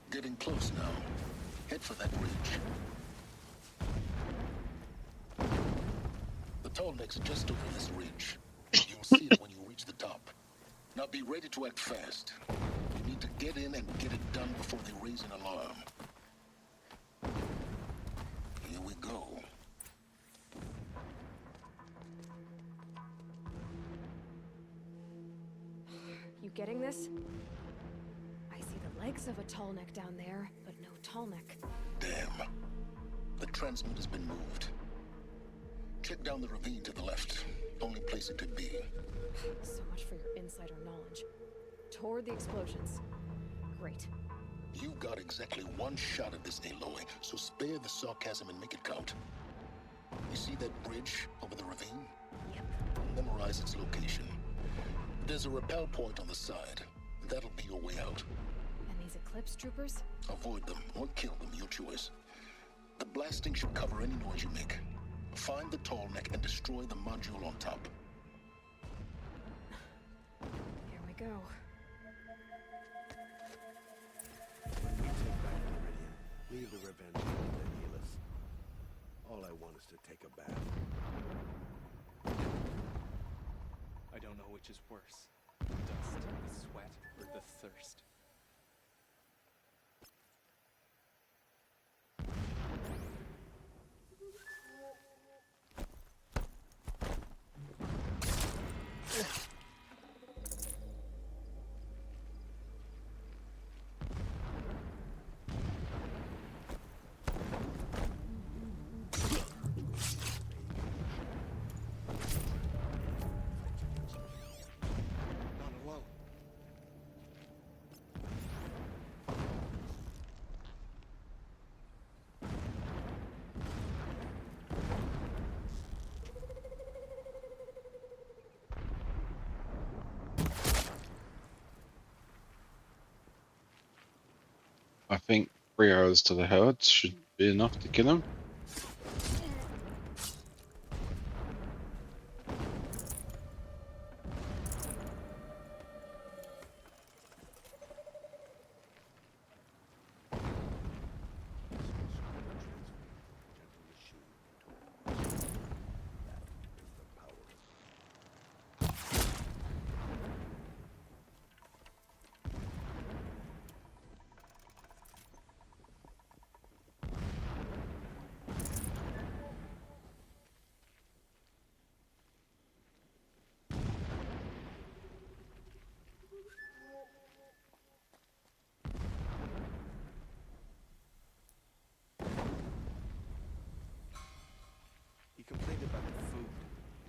Getting close now. Head for that ridge. The tall neck's just over this ridge. You'll see it when you reach the top. Now be ready to act fast. You need to get in and get it done before they raise an alarm. Here we go. You getting this? I see the legs of a tall neck down there, but no tall neck. Damn. The transmitter's been moved. Check down the ravine to the left. Only place it could be. So much for your insider knowledge. Toward the explosions. Great. You got exactly one shot at this, Aloy, so spare the sarcasm and make it count. You see that bridge over the ravine? Yep. Memorize its location. There's a rappel point on the side. That'll be your way out. And these Eclipse troopers? Avoid them or kill them, your choice. The blasting should cover any noise you make. Find the tall neck and destroy the module on top. Here we go. When we take back Meridian, leave the revenge to Helis. All I want is to take a bath. I don't know which is worse. The dust, the sweat, or the thirst. I think 3 arrows to the head should be enough to kill him.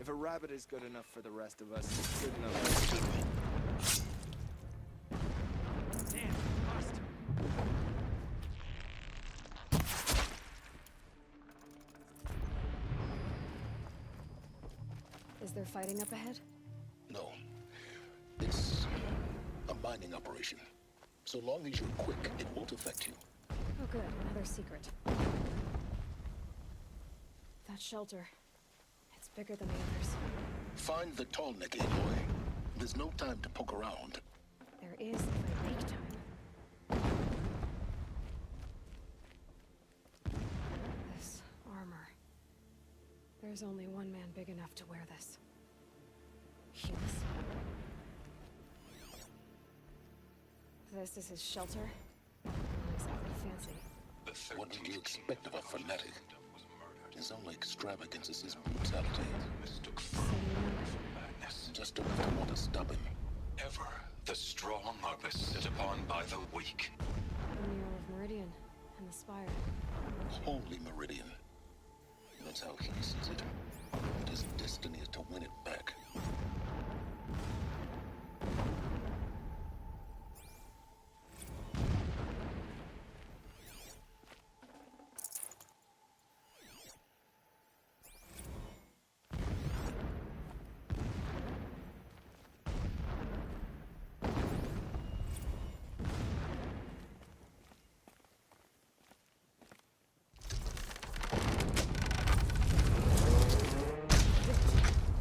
If a rabbit is good enough for the rest of us, it's good enough. Damn, lost. Is there fighting up ahead? No. It's a mining operation. So long as you're quick, it won't affect you. Oh good, another secret. That shelter. It's bigger than the others. Find the tall neck, Aloy. There's no time to poke around. There is if I make time. This armor. There's only one man big enough to wear this. Hughes. This is his shelter. Not exactly fancy. What did you expect of a fanatic? His only extravagance is his brutality. Just enough to want to stop him. Ever the strong are beset upon by the weak. The Mural of Meridian and the Spire. Holy Meridian. That's how he sees it. And his destiny is to win it back.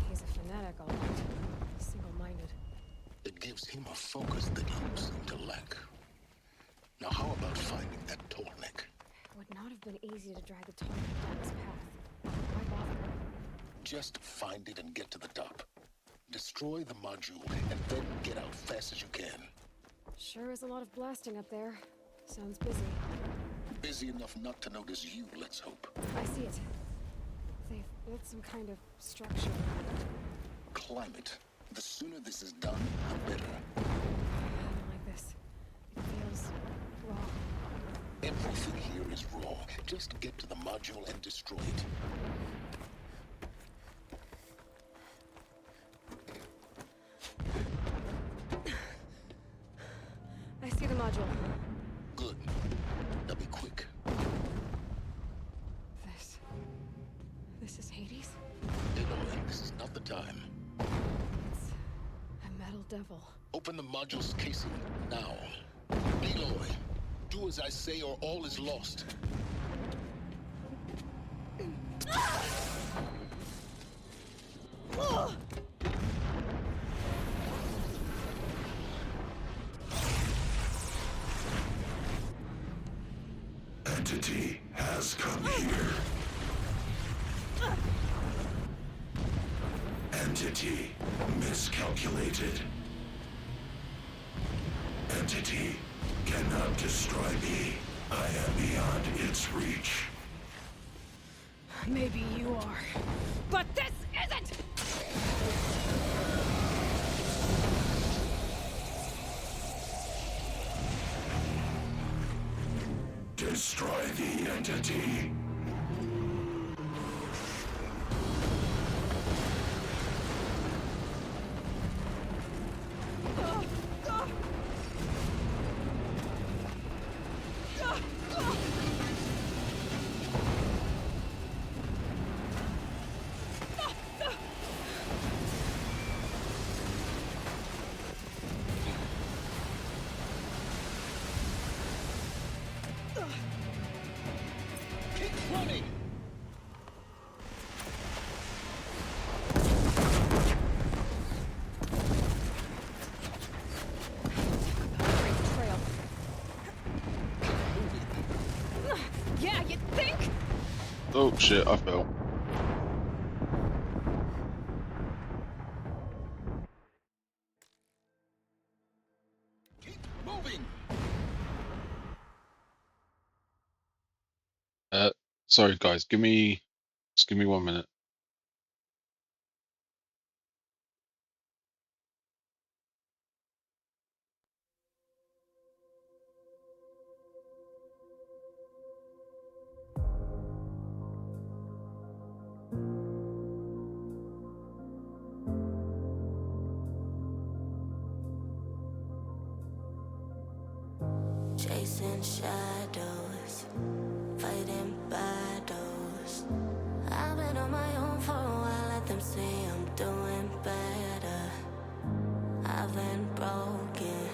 He's a fanatic, all right. Single-minded. It gives him a focus that you seem to lack. Now how about finding that tall neck? It would not have been easy to drag the target down his path. Why bother? Just find it and get to the top. Destroy the module and then get out fast as you can. Sure is a lot of blasting up there. Sounds busy. Busy enough not to notice you, let's hope. I see it. They've built some kind of structure. Climb it. The sooner this is done, the better. I don't like this. It feels raw. Everything here is raw. Just get to the module and destroy it. I see the module. Good. Now be quick. This is Hades? Aloy, this is not the time. It's a metal devil. Open the module's casing, now. Aloy, do as I say or all is lost. Entity has come here. Entity miscalculated. Entity cannot destroy me. I am beyond its reach. Maybe you are. But this isn't! Destroy the entity. Keep running! Trail. Yeah, you think? Oh shit, I fell. Keep moving! Sorry guys, just give me 1 minute. chasing shadows, fighting battles. I've been on my own for a while, let them say I'm doing better. I've been broken,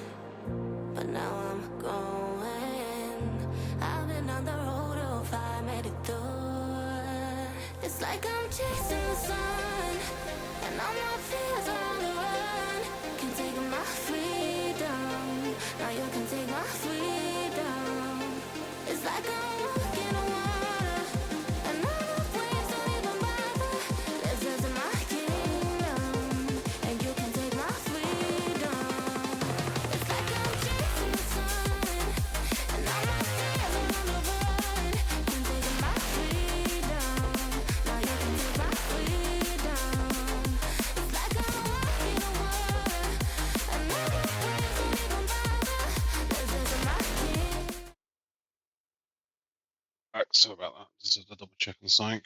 but now I'm going. I've been on the road of I made it through. It's like I'm chasing the sun, and all my fears are on the run. Can take my freedom, now you can take my freedom. It's like I'm walking on water, and all the waves don't even bother. This is my kingdom, and you can take my freedom. It's like I'm chasing the sun, and all my fears are on the run. Can take my freedom, now you can take my freedom. It's like I'm walking on water, and all the waves don't even bother. This is my kingdom. Right, sorry about that. Just a double check on something.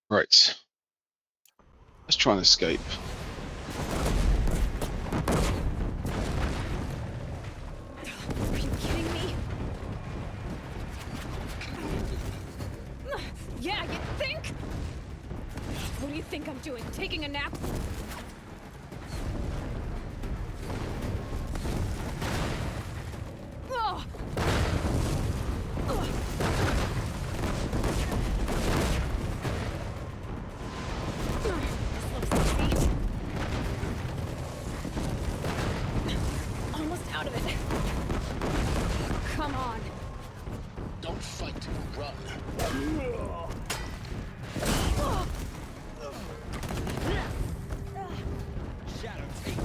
Right. Let's try and escape. Are you kidding me? Yeah, you think? What do you think I'm doing? Taking a nap? Ugh. Ugh. This looks easy. Almost out of it. Come on. Don't fight, run. Shadow, take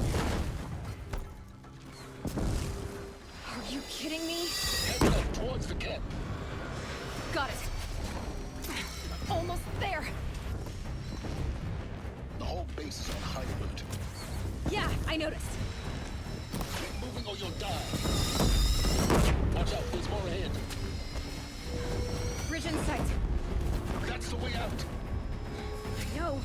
Are you kidding me? Head left towards the camp. Got it. Almost there. The whole base is on high alert. Yeah, I noticed. Keep moving or you'll die. Watch out, there's more ahead. Bridge in sight. That's the way out. I know.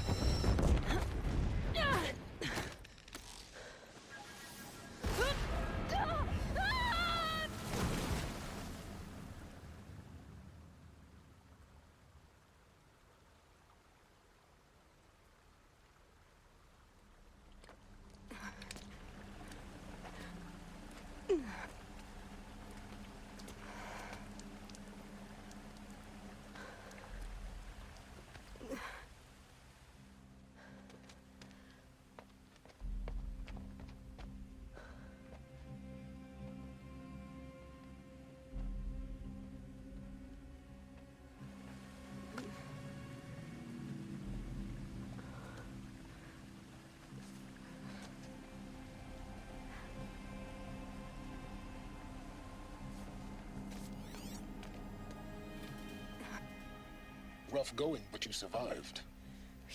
Rough going, but you survived.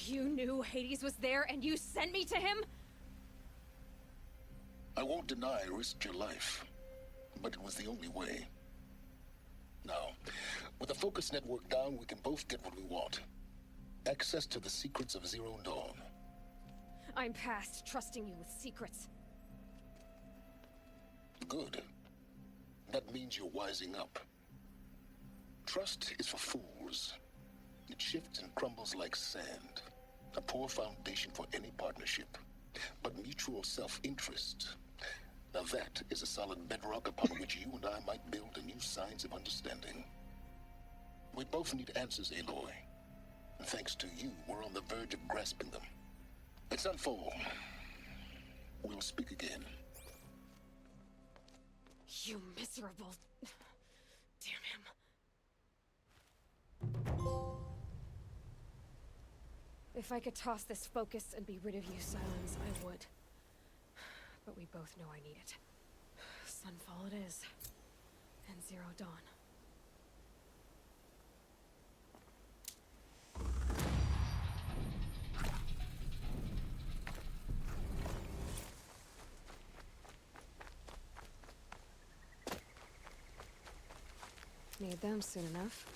You knew Hades was there and you sent me to him? I won't deny I risked your life, but it was the only way. Now, with the focus network down, we can both get what we want. Access to the secrets of Zero Dawn. I'm past trusting you with secrets. Good. That means you're wising up. Trust is for fools. It shifts and crumbles like sand. A poor foundation for any partnership. But mutual self-interest, now that is a solid bedrock upon which you and I might build a new science of understanding. We both need answers, Aloy. And thanks to you, we're on the verge of grasping them. It's unfold. We'll speak again. You miserable... Damn him. If I could toss this focus and be rid of you, Silence, I would. But we both know I need it. Sunfall it is. And Zero Dawn. Need them soon enough.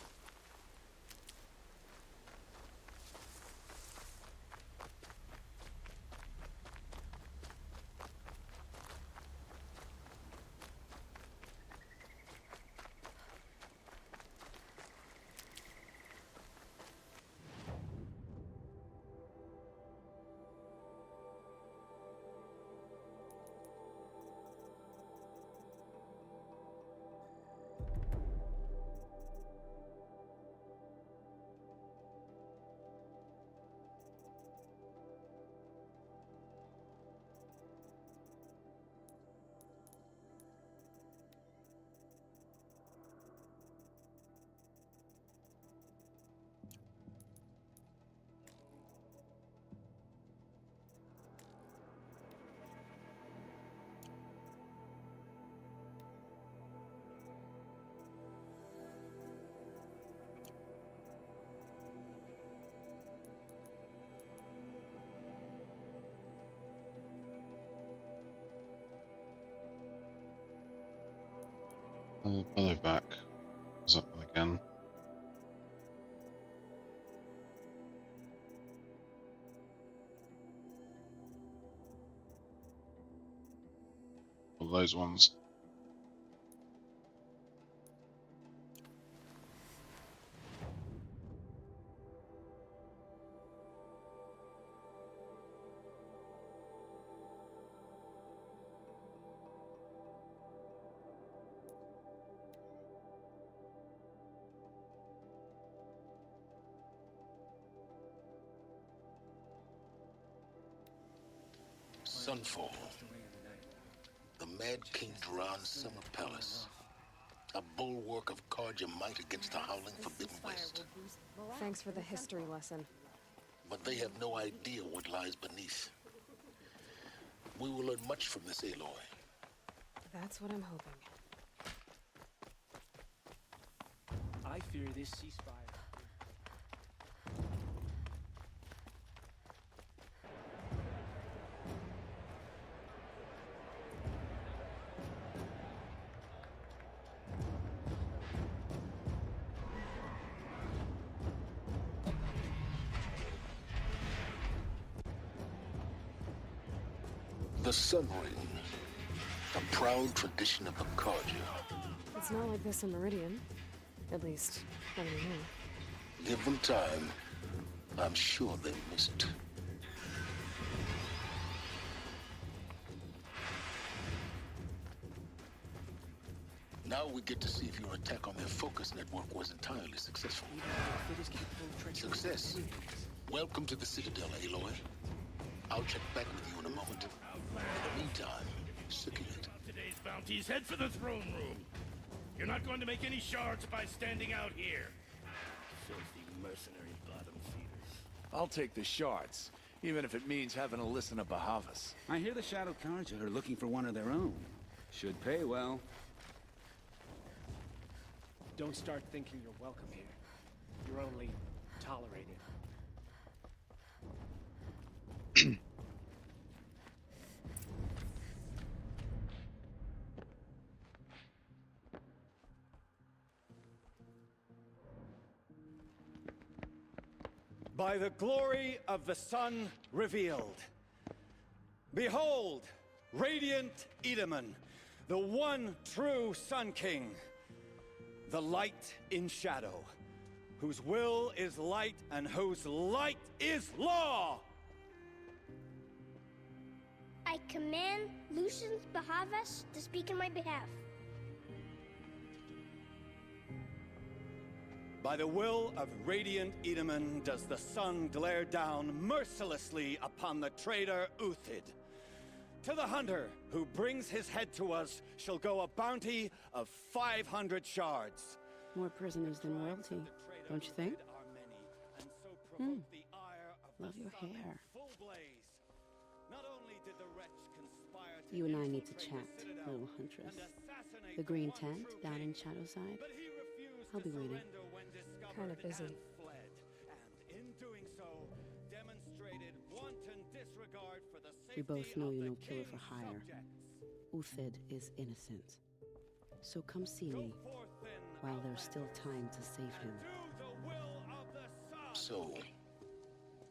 Bellow back. Is up again. All those ones. Sunfall. The Mad King Duran's summer palace. A bulwark of Carja might against the howling Forbidden West. Thanks for the history lesson. But they have no idea what lies beneath. We will learn much from this Aloy. That's what I'm hoping. I fear this ceasefire. The Sun Ring, a proud tradition of the Carja. It's not like this in Meridian. At least, not anymore. Give them time. I'm sure they miss it. Now we get to see if your attack on their focus network was entirely successful. Success. Welcome to the Citadel, Aloy. I'll check back with you in a moment. In the meantime, circulate. Today's bounties, head for the throne room. You're not going to make any shards by standing out here. Filthy mercenary bottom feeders. I'll take the shards, even if it means having to listen to Bahavas. I hear the Shadow Carja are looking for one of their own. Should pay well. Don't start thinking you're welcome here. You're only tolerated. By the glory of the sun revealed. Behold, radiant Edaman, the one true Sun King. The light in shadow, whose will is light and whose light is law! I command Lucius Bahavas to speak in my behalf. By the will of radiant Edaman does the sun glare down mercilessly upon the traitor Uthid. To the hunter who brings his head to us shall go a bounty of 500 shards. More prisoners than royalty, don't you think? Love your hair. You and I need to chat, little huntress. The green tent down in Shadowside. I'll be waiting. Kind of busy. We both know you're no killer for hire. Uthid is innocent. So come see me, while there's still time to save him. So,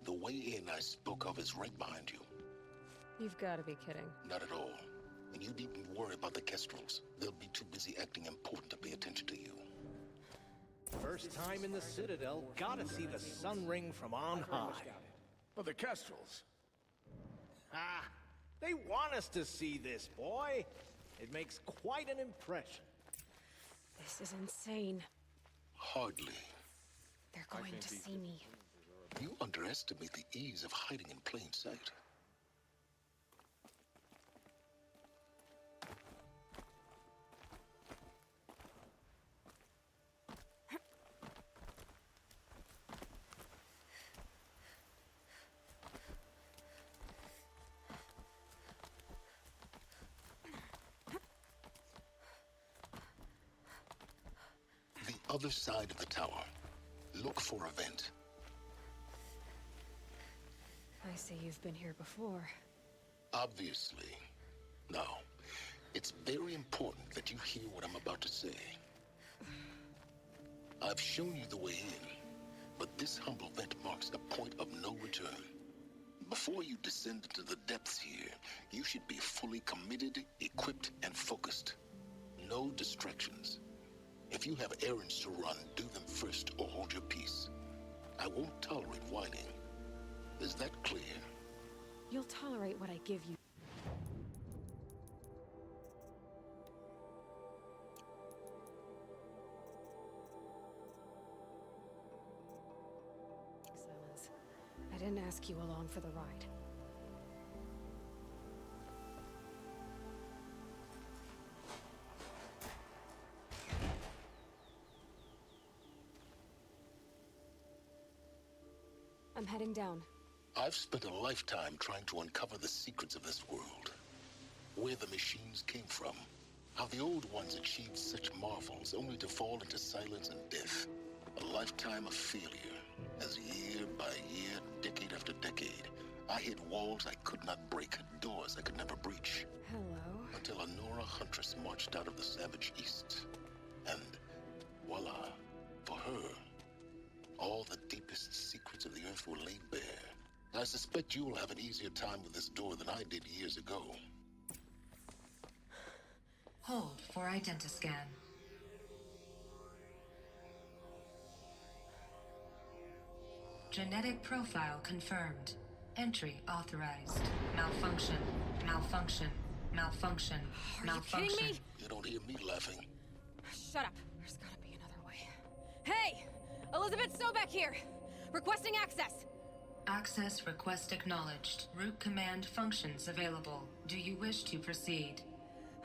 the way in I spoke of is right behind you. You've got to be kidding. Not at all. And you needn't worry about the Kestrels. They'll be too busy acting important to pay attention to you. First time in the Citadel, gotta see the Sun Ring from on high. But the Kestrels. Ah, they want us to see this, boy. It makes quite an impression. This is insane. Hardly. They're going to see me. You underestimate the ease of hiding in plain sight. Other side of the tower. Look for a vent. I see you've been here before. Obviously. Now, It's very important that you hear what I'm about to say. I've shown you the way in, but this humble vent marks a point of no return. Before you descend into the depths here, you should be fully committed, equipped, and focused. No distractions. If you have errands to run, do them first or hold your peace. I won't tolerate whining. Is that clear? You'll tolerate what I give you. Silence. I didn't ask you along for the ride. I'm heading down. I've spent a lifetime trying to uncover the secrets of this world. Where the machines came from. How the old ones achieved such marvels only to fall into silence and death. A lifetime of failure. As year by year, decade after decade, I hit walls I could not break, doors I could never breach. Hello? Until a Nora huntress marched out of the savage east. And voila, for her, all the deepest secrets of the earth were laid bare. I suspect you will have an easier time with this door than I did years ago. Hold for identiscan. Genetic profile confirmed. Entry authorized. Malfunction. Malfunction. Malfunction. Malfunction. Are you kidding me? You don't hear me laughing. Shut up. There's gotta be another way. Hey! Elizabeth Sobek here! Requesting access! Access request acknowledged. Root command functions available. Do you wish to proceed?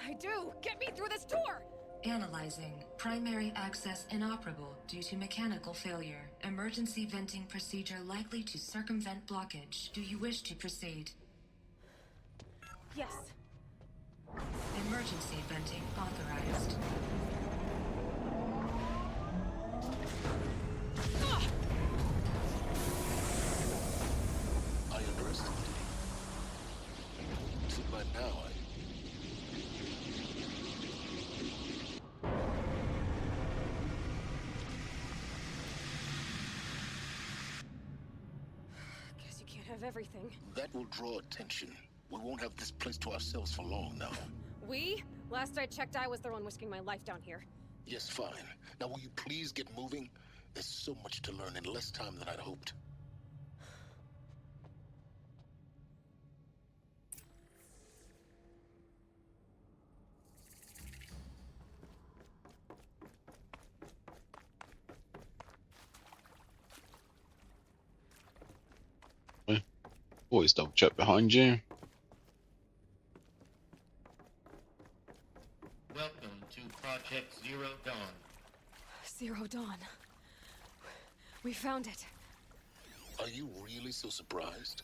I do! Get me through this door! Analyzing. Primary access inoperable due to mechanical failure. Emergency venting procedure likely to circumvent blockage. Do you wish to proceed? Yes. Emergency venting authorized. I underestimated you. So by now, Guess you can't have everything. that will draw attention. We won't have this place to ourselves for long now. We? Last I checked, I was the one risking my life down here. Yes, fine. Now will you please get moving? There's so much to learn in less time than I'd hoped. Always double check behind you. Welcome to Project Zero Dawn. Zero Dawn. We found it. Are you really so surprised?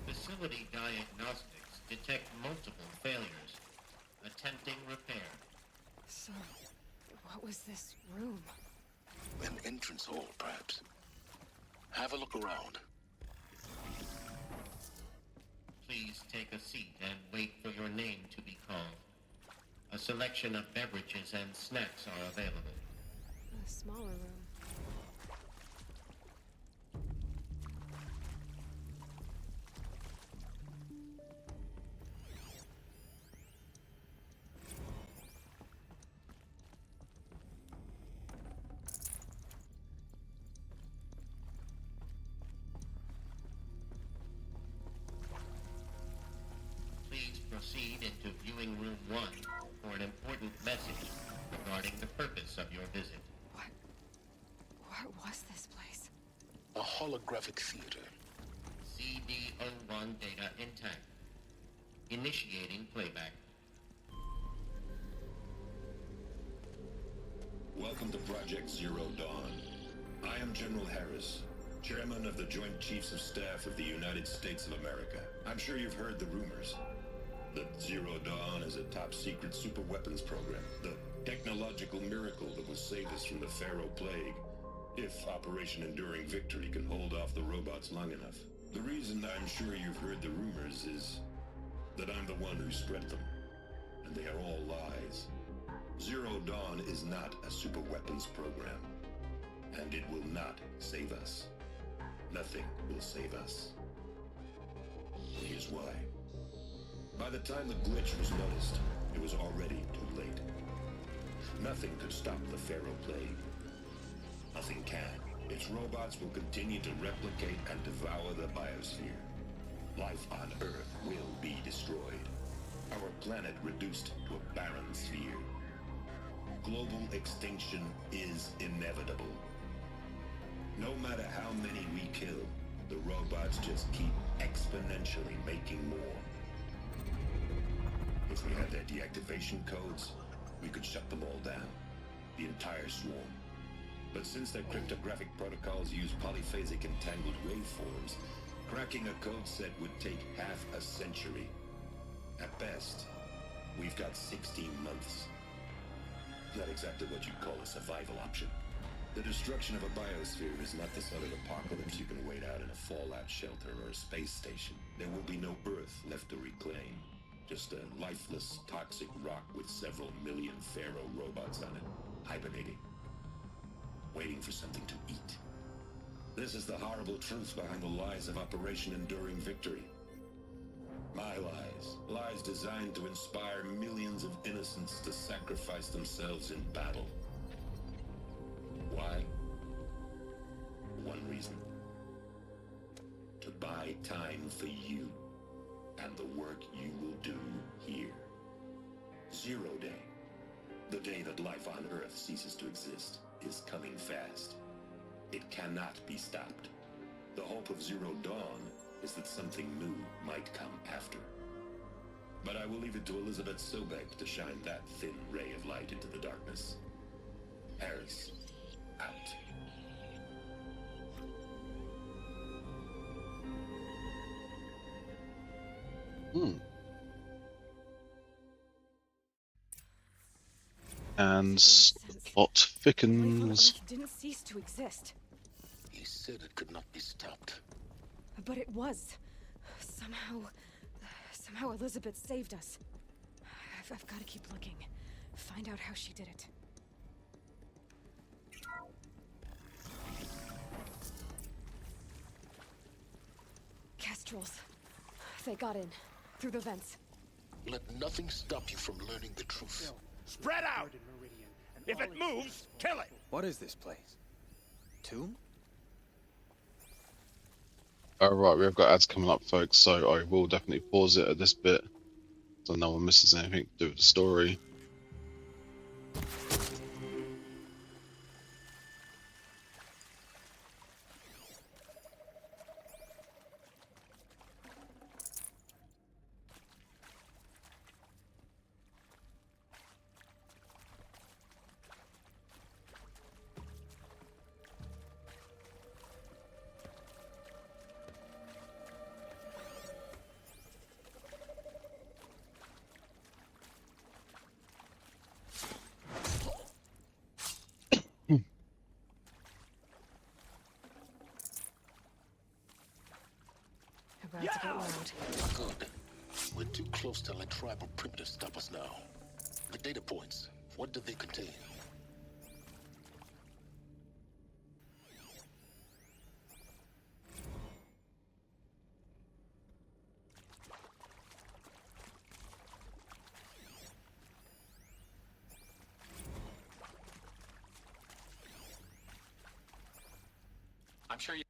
Facility diagnostics detect multiple failures. Attempting repair. So, what was this room? An entrance hall, perhaps. Have a look around. Please take a seat and wait for your name to be called. A selection of beverages and snacks are available. A smaller room. Please proceed into viewing room 1 for an important message regarding the purpose of your visit. What was this place? A holographic theater. CD01 data intact. Initiating playback. Welcome to Project Zero Dawn. I am General Harris, Chairman of the Joint Chiefs of Staff of the United States of America. I'm sure you've heard the rumors that Zero Dawn is a top-secret superweapons program, the technological miracle that will save us from the Pharaoh Plague, if Operation Enduring Victory can hold off the robots long enough. The reason I'm sure you've heard the rumors is that I'm the one who spread them. and they are all lies. Zero Dawn is not a superweapons program, and it will not save us. Nothing will save us. Here's why. By the time the glitch was noticed, it was already too late. Nothing could stop the Pharaoh Plague. Nothing can. Its robots will continue to replicate and devour the biosphere. Life on Earth will be destroyed. Our planet reduced to a barren sphere. Global extinction is inevitable. No matter how many we kill, the robots just keep exponentially making more. If we had their deactivation codes, we could shut them all down. The entire swarm. But since their cryptographic protocols use polyphasic entangled waveforms, cracking a code set would take half a century. At best, we've got 16 months. Not exactly what you'd call a survival option. The destruction of a biosphere is not the sort of apocalypse you can wait out in a fallout shelter or a space station. There will be no Earth left to reclaim. Just a lifeless, toxic rock with several million Pharaoh robots on it, hibernating. Waiting for something to eat. This is the horrible truth behind the lies of Operation Enduring Victory. My lies. Lies designed to inspire millions of innocents to sacrifice themselves in battle. Why? One reason. To buy time for you and the work you will do here. Zero Day. The day that life on Earth ceases to exist is coming fast. It cannot be stopped. The hope of Zero Dawn is that something new might come after. But I will leave it to Elizabeth Sobek to shine that thin ray of light into the darkness. Harris, out. And the plot thickens. Earth didn't cease to exist. He said it could not be stopped. But it was. Somehow Elizabeth saved us. I've got to keep looking. Find out how she did it. Kestrels. They got in. Through the vents. Let nothing stop you from learning the truth. Spread out! If it moves, kill it! What is this place? Tomb? Alright, we've got ads coming up, folks, so I will definitely pause it at this bit so no one misses anything to do with the story. About to get loud. Good. We're too close to let tribal primitives stop us now. The data points, what do they contain? I'm sure you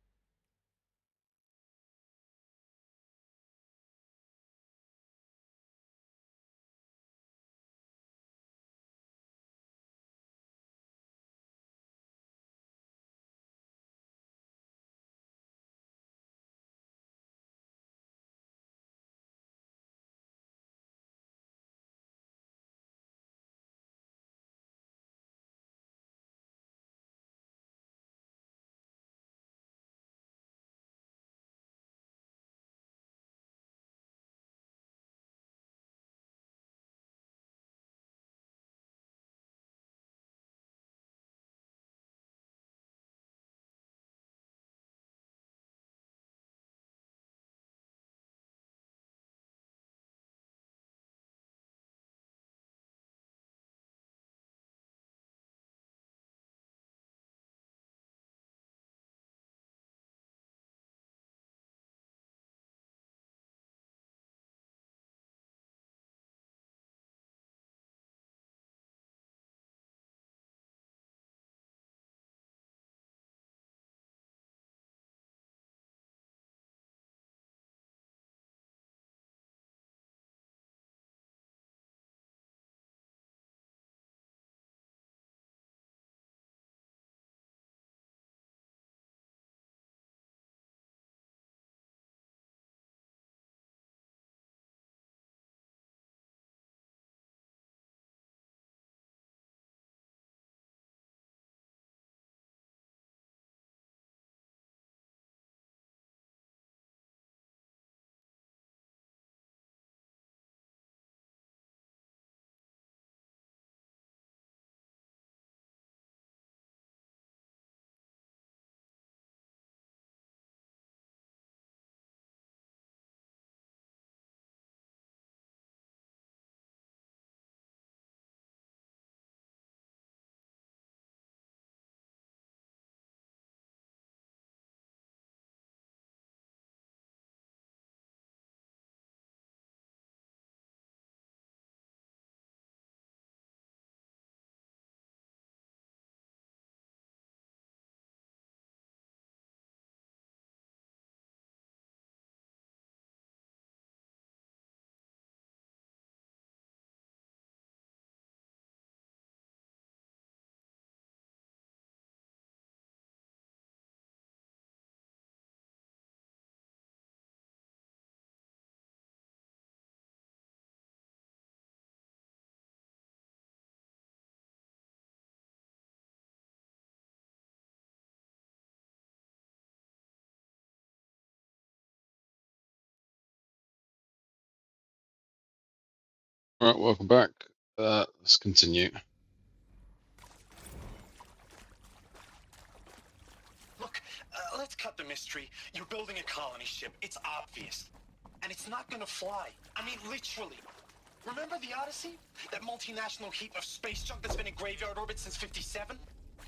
All right, welcome back. Let's continue. Look, let's cut the mystery. You're building a colony ship. It's obvious. And it's not gonna fly. I mean, literally. Remember the Odyssey? That multinational heap of space junk that's been in graveyard orbit since 57?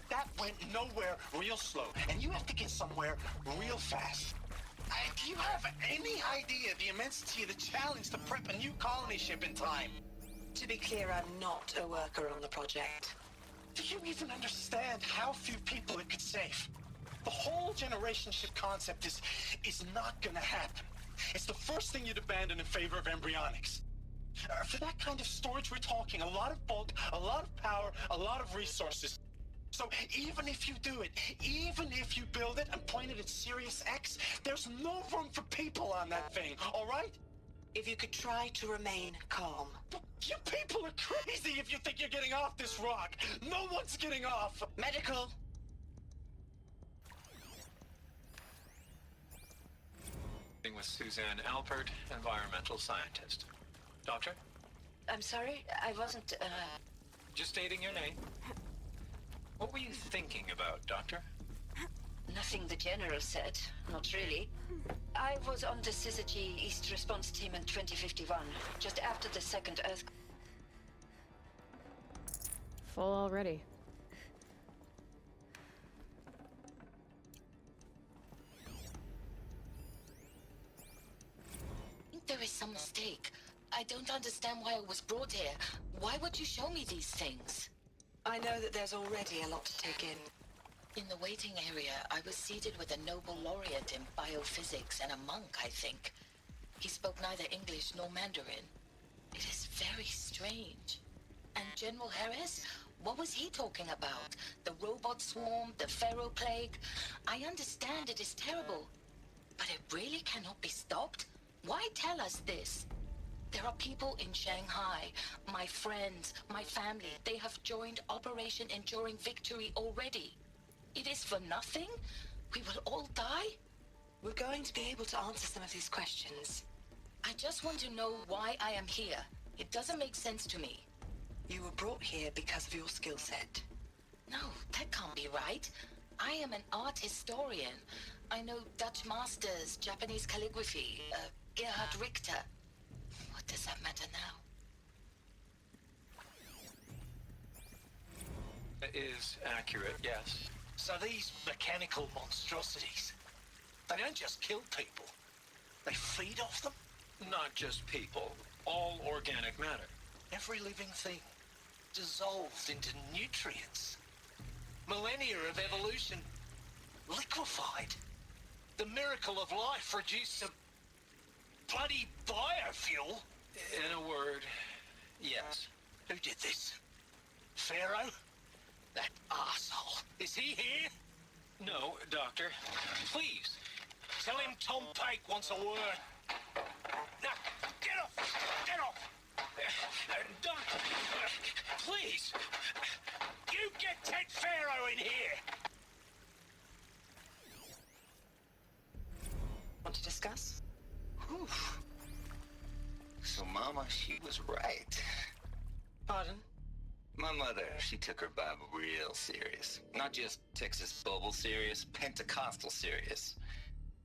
That went nowhere real slow. And you have to get somewhere real fast. Do you have any idea the immensity of the challenge to prep a new colony ship in time? To be clear, I'm not a worker on the project. Do you even understand how few people it could save? The whole generation ship concept is not gonna happen. It's the first thing you'd abandon in favor of embryonics. For that kind of storage, we're talking a lot of bulk, a lot of power, a lot of resources. So even if you do it, even if you build it and point it at Sirius X, there's no room for people on that thing, all right? If you could try to remain calm. You people are crazy if you think you're getting off this rock. No one's getting off. Medical. With Suzanne Alpert, environmental scientist. Doctor? I'm sorry, I wasn't, Just stating your name. What were you thinking about, Doctor? Nothing the General said. Not really. I was on the Syzygy East Response Team in 2051, just after the second Earth... Full already. There is some mistake. I don't understand why I was brought here. Why would you show me these things? I know that there's already a lot to take in. In the waiting area, I was seated with a Nobel laureate in biophysics and a monk, I think. He spoke neither English nor Mandarin. It is very strange. And General Harris? What was he talking about? The robot swarm, the Pharaoh plague? I understand it is terrible. But it really cannot be stopped? Why tell us this? There are people in Shanghai, my friends, my family. They have joined Operation Enduring Victory already. It is for nothing? We will all die? We're going to be able to answer some of these questions. I just want to know why I am here. It doesn't make sense to me. You were brought here because of your skill set. No, that can't be right. I am an art historian. I know Dutch masters, Japanese calligraphy, Gerhard Richter. What does that matter now? It is accurate, yes. So these mechanical monstrosities, they don't just kill people. They feed off them? Not just people. All organic matter. Every living thing dissolved into nutrients. Millennia of evolution liquefied. The miracle of life reduced to bloody biofuel. In a word, yes. Who did this? Pharaoh? That arsehole. Is he here? No, Doctor. Please, tell him Tom Pike wants a word. Now, get off! Get off! Doctor, please! You get Ted Pharaoh in here! Want to discuss? Whew. So, Mama, she was right. Pardon? My mother, she took her Bible real serious. Not just Texas Bubble serious, Pentecostal serious.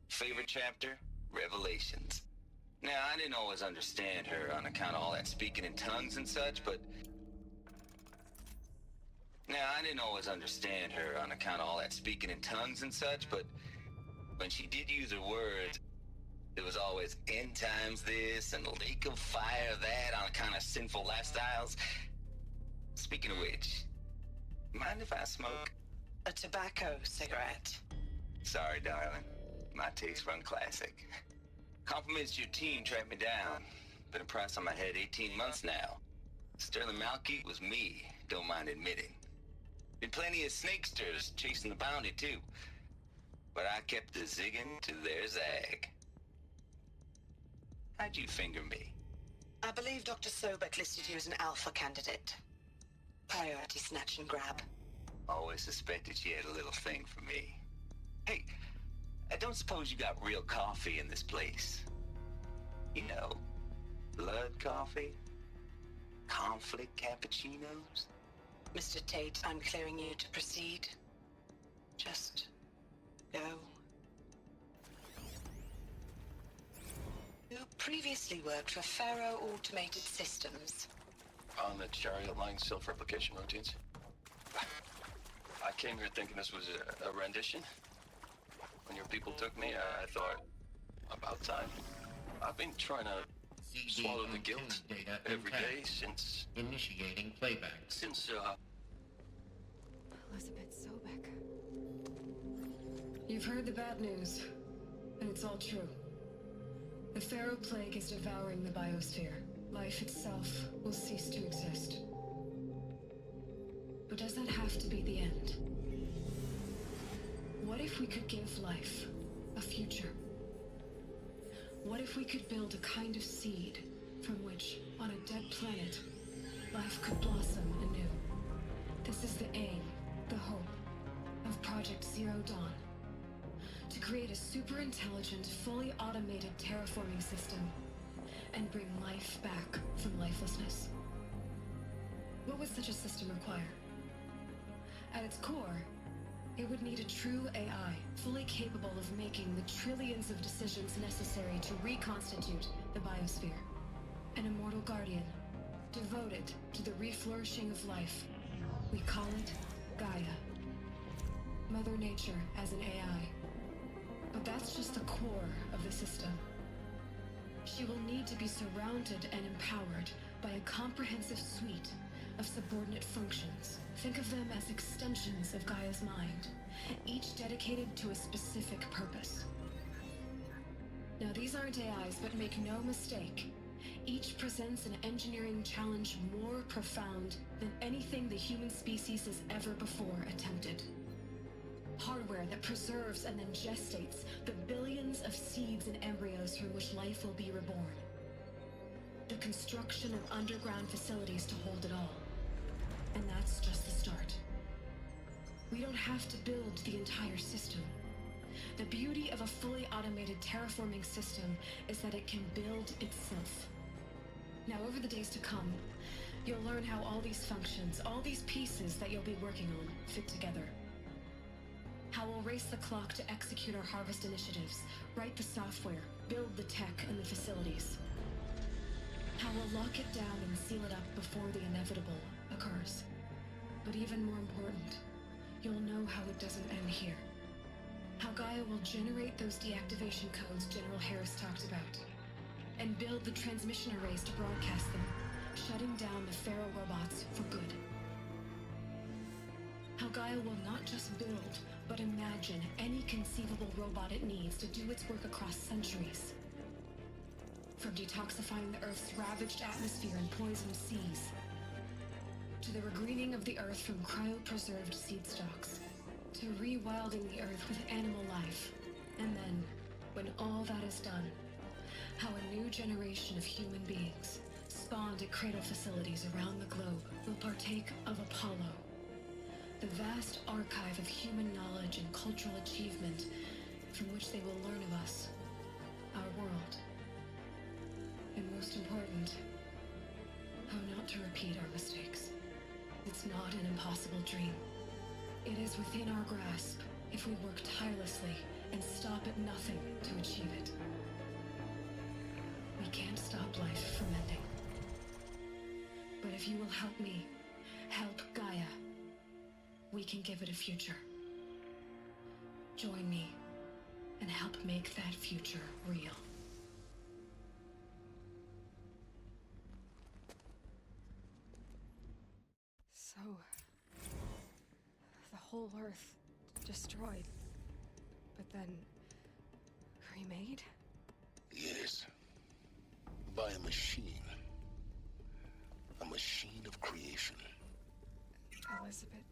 Favorite chapter? Revelations. Now, I didn't always understand her on account of all that speaking in tongues and such, but... when she did use her words, it was always end times this and lake of fire that on account of sinful lifestyles. Speaking of which, mind if I smoke? A tobacco cigarette. Sorry, darling. My taste run classic. Compliments to your team tracked me down. Been a price on my head 18 months now. Sterling Malkeet was me, don't mind admitting. Been plenty of snakesters chasing the bounty, too. But I kept the zigging to their zag. How'd you finger me? I believe Dr. Sobek listed you as an alpha candidate. Priority snatch and grab. Always suspected she had a little thing for me. Hey, I don't suppose you got real coffee in this place? You know, blood coffee? conflict cappuccinos? Mr. Tate, I'm clearing you to proceed. Just go. You previously worked for Faro Automated Systems. On the Chariot Line self-replication routines? I came here thinking this was a rendition. When your people took me, I thought, about time. I've been trying to swallow the guilt every day since... Initiating playback. Since, Elizabeth Sobek. You've heard the bad news, and it's all true. The Pharaoh Plague is devouring the biosphere. Life itself will cease to exist. But does that have to be the end? What if we could give life a future? What if we could build a kind of seed from which, on a dead planet, life could blossom anew? This is the aim, the hope, of Project Zero Dawn. To create a super-intelligent, fully automated terraforming system and bring life back from lifelessness. What would such a system require? At its core, it would need a true AI, fully capable of making the trillions of decisions necessary to reconstitute the biosphere. An immortal guardian, devoted to the reflourishing of life. We call it Gaia. Mother Nature as an AI. But that's just the core of the system. She will need to be surrounded and empowered by a comprehensive suite of subordinate functions. Think of them as extensions of Gaia's mind, each dedicated to a specific purpose. Now, these aren't AIs, but make no mistake, each presents an engineering challenge more profound than anything the human species has ever before attempted. Hardware that preserves and then gestates the billions of seeds and embryos from which life will be reborn. The construction of underground facilities to hold it all. And that's just the start. We don't have to build the entire system. The beauty of a fully automated terraforming system is that it can build itself. Now, over the days to come, you'll learn how all these functions, all these pieces that you'll be working on, fit together. How we'll race the clock to execute our harvest initiatives, write the software, build the tech and the facilities. How we'll lock it down and seal it up before the inevitable occurs. But even more important, you'll know how it doesn't end here. How Gaia will generate those deactivation codes General Harris talked about, and build the transmission arrays to broadcast them, shutting down the Pharaoh robots for good. How Gaia will not just build, but imagine any conceivable robot it needs to do its work across centuries. From detoxifying the Earth's ravaged atmosphere and poisoned seas, to the regreening of the Earth from cryopreserved seed stocks, to rewilding the Earth with animal life. And then, when all that is done, how a new generation of human beings, spawned at cradle facilities around the globe, will partake of Apollo, the vast archive of human knowledge and cultural achievement from which they will learn of us, our world. And most important, how not to repeat our mistakes. It's not an impossible dream. It is within our grasp if we work tirelessly and stop at nothing to achieve it. We can't stop life from ending. But if you will help me, help Gaia, we can give it a future. Join me and help make that future real. So, the whole Earth destroyed, but then remade? Yes. By a machine. A machine of creation. Elizabeth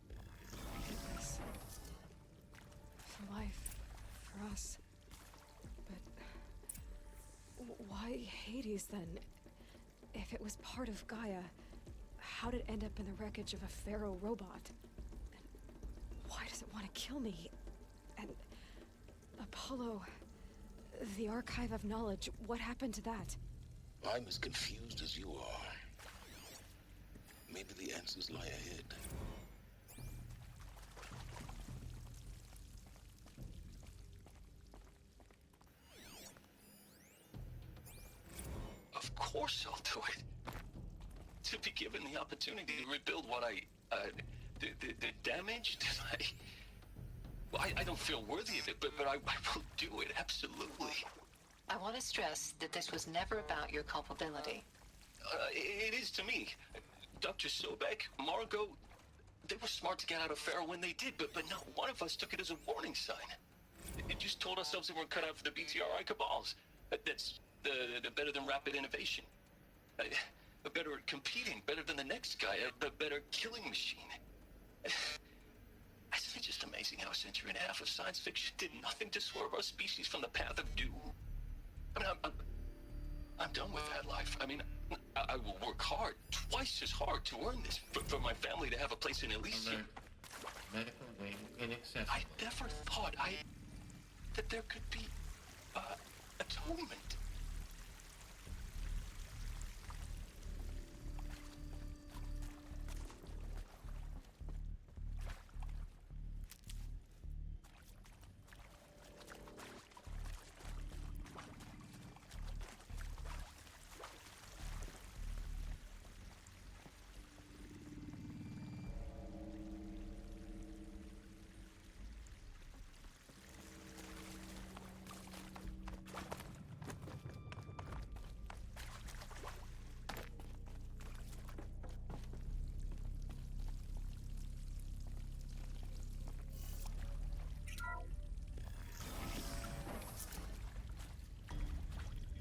did this. For life. For us. But why Hades then? If it was part of Gaia, how did it end up in the wreckage of a Pharaoh robot? And why does it want to kill me? And Apollo, the Archive of Knowledge, what happened to that? I'm as confused as you are. Maybe the answers lie ahead. Of course I'll do it. To be given the opportunity to rebuild what the damage that I don't feel worthy of it, but I will do it, absolutely. I want to stress that this was never about your culpability. It is to me. Dr. Sobek, Margot, they were smart to get out of Pharaoh when they did, but not one of us took it as a warning sign. It just told ourselves we weren't cut out for the BTRI cabals. That's the better than rapid innovation. Better at competing, better than the next guy, a better killing machine. Isn't it just amazing how a century and a half of science fiction did nothing to swerve our species from the path of doom? I mean, I'm done with that life. I mean, I will work hard, twice as hard to earn this, for my family to have a place in Elysium. Alert. Medical wing inaccessible. I never thought that there could be, atonement.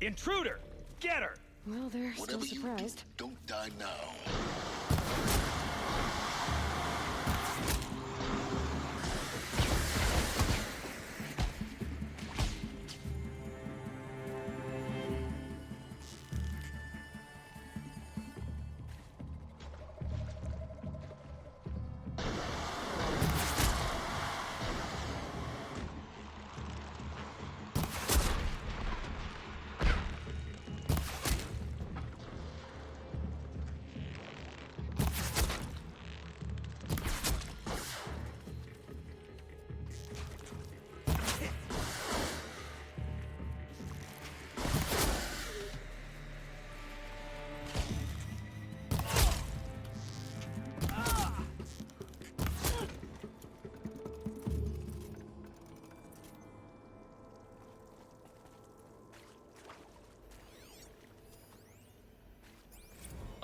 Intruder! Get her! Well, they're Whatever still you surprised. do, don't die now.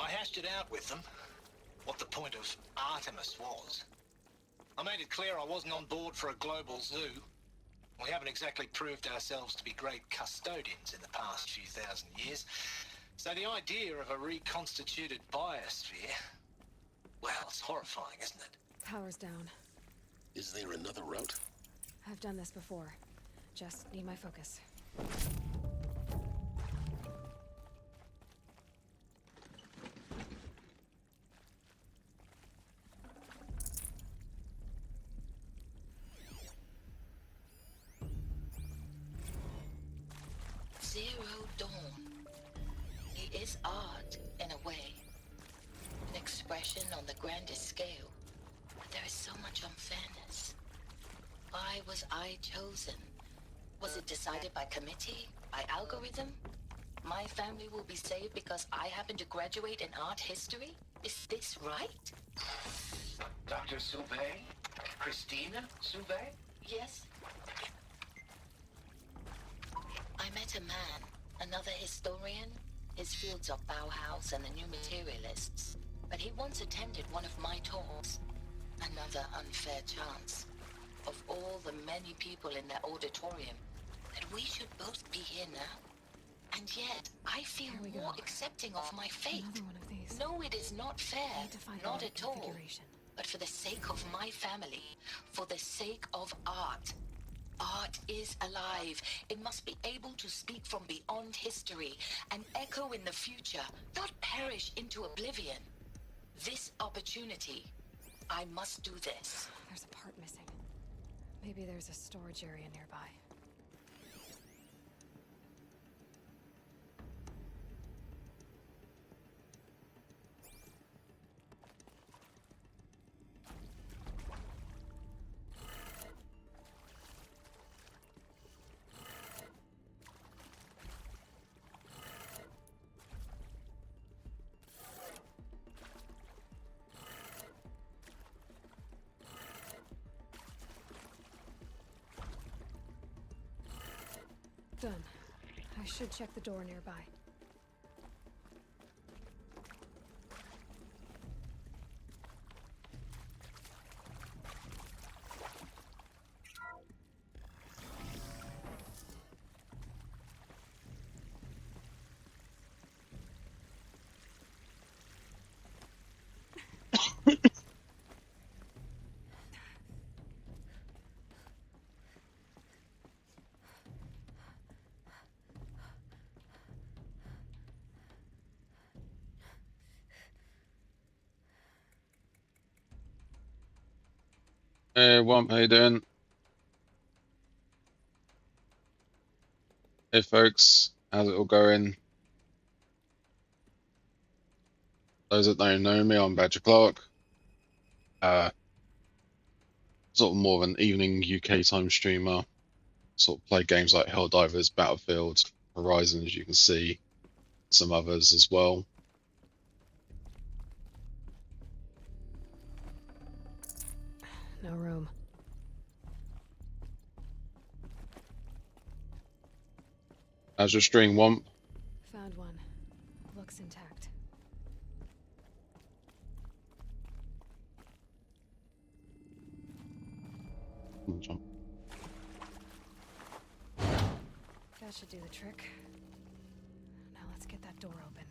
I hashed it out with them, what the point of Artemis was. I made it clear I wasn't on board for a global zoo. We haven't exactly proved ourselves to be great custodians in the past few thousand years. So the idea of a reconstituted biosphere, well, it's horrifying, isn't it? Power's down. Is there another route? I've done this before. Just need my focus. Zero Dawn. It is art, in a way. An expression on the grandest scale. But there is so much unfairness. Why was I chosen? Was it decided by committee? By algorithm? My family will be saved because I happen to graduate in art history? Is this right? Dr. Soubet? Christina Soubet? Yes. I met a man, another historian. His fields are Bauhaus and the New Materialists. But he once attended one of my talks. Another unfair chance. Of all the many people in that auditorium, that we should both be here now. And yet, I feel more accepting of my fate. Another one of these. No, it is not fair. I need to find Not the at all. configuration. But for the sake of my family, for the sake of art. Art is alive. It must be able to speak from beyond history and echo in the future, not perish into oblivion. This opportunity, I must do this. There's a part missing. Maybe there's a storage area nearby. Done. I should check the door nearby. Hey, Womp, how you doing? Hey, folks, how's it all going? Those that don't know me, I'm Badger Clark. Sort of more of an evening UK time streamer. Sort of play games like Helldivers, Battlefield, Horizon, as you can see, some others as well. No room. How's your stream, Womp? Found one. Looks intact. Jump. That should do the trick. Now let's get that door open.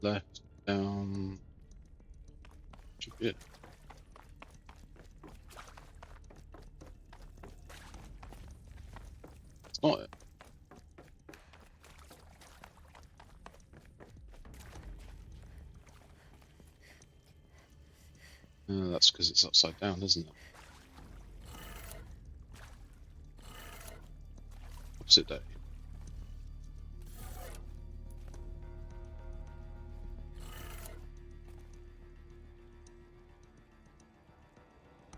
Left, down. Should be it. It's not it. That's because it's upside down, isn't it? Opposite day.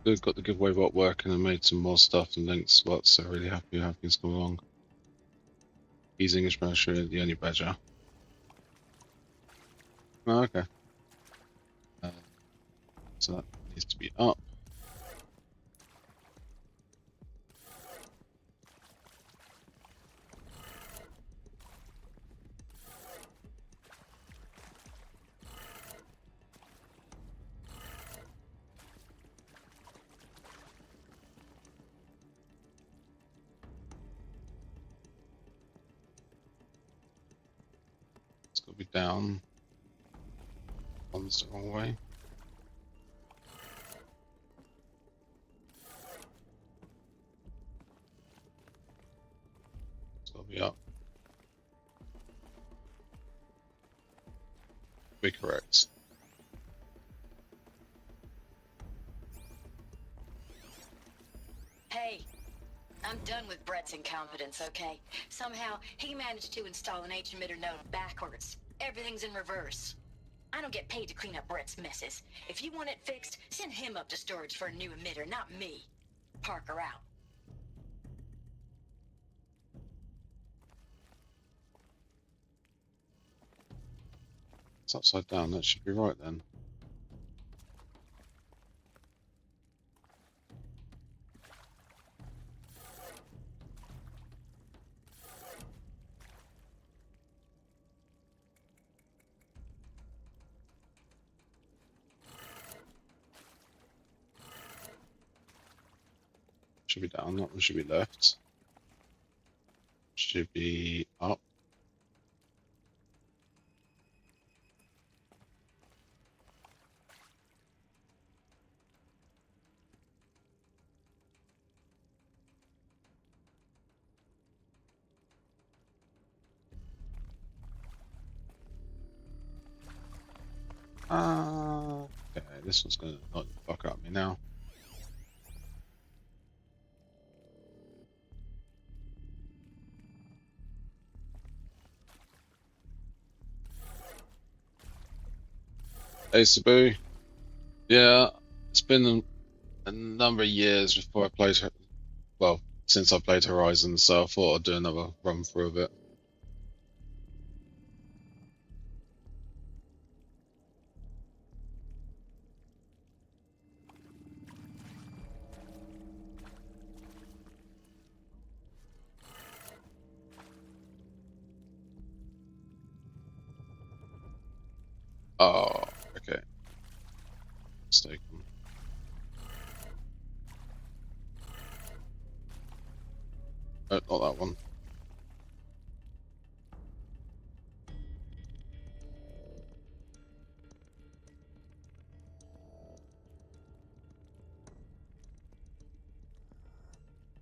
Good, got the giveaway bot working and made some more stuff and links. What? So really happy how things come along. He's English Brochure, the only Badger. Oh, okay. So that needs to be up. It's got to be down. One's the wrong way. It's got to be up. Be correct. Hey, I'm done with Brett's incompetence, okay? Somehow, he managed to install an H-emitter node backwards. Everything's in reverse. I don't get paid to clean up Brett's messes. If you want it fixed, send him up to storage for a new emitter, not me. Parker out. It's upside down, that should be right then. Should be down, that one should be left. Should be up. Okay, this one's gonna not fuck up me now. Hey Sabu, yeah, it's been a number of years before I played, well, since I played Horizon, so I thought I'd do another run through of it. Oh, okay. Mistaken. Oh, not that one.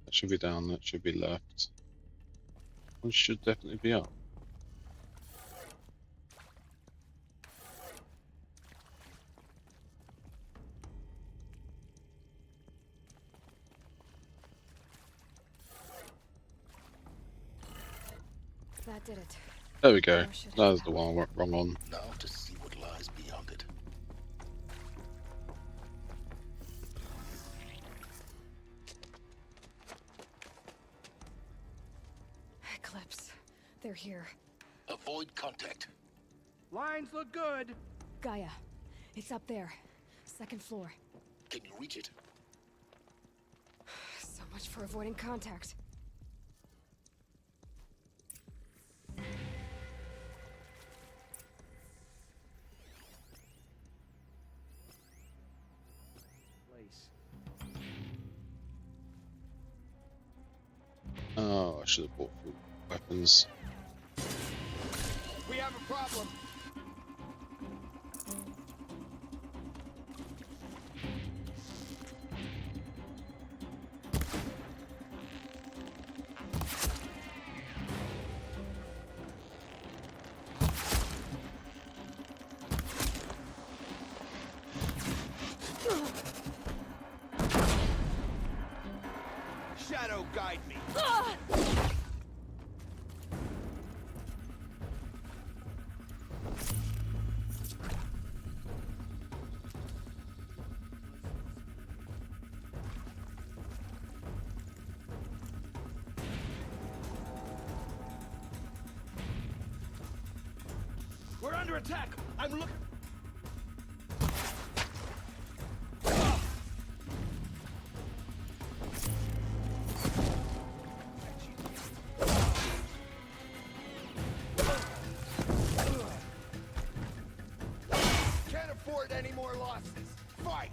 That should be down, that should be left. One should definitely be up. That did it. There we go. That was the one I went wrong on. Now to see what lies beyond it. Eclipse. They're here. Avoid contact. Lines look good. Gaia. It's up there. Second floor. Can you reach it? So much for avoiding contact. Oh, I should have bought full weapons. We have a problem. Shadow guide me. We're under attack. I'm looking. Can't afford any more losses. Fight!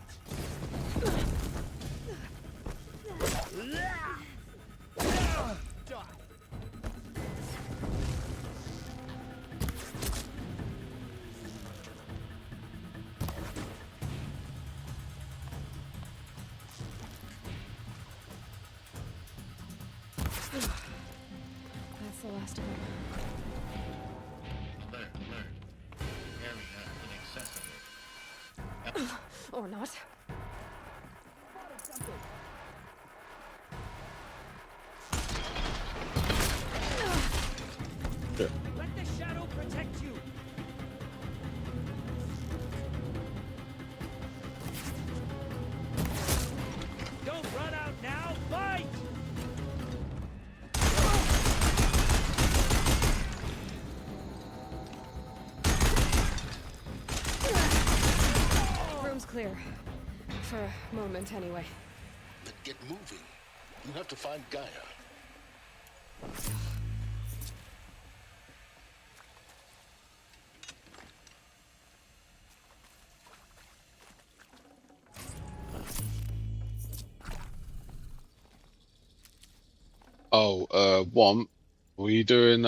Die! That's the last of them. Alert, alert. Area inaccessible. Or not. Let the shadow protect you. Don't run out now. Fight! Room's clear. For a moment, anyway. Then get moving. You have to find Gaia. Oh, Womp, were you doing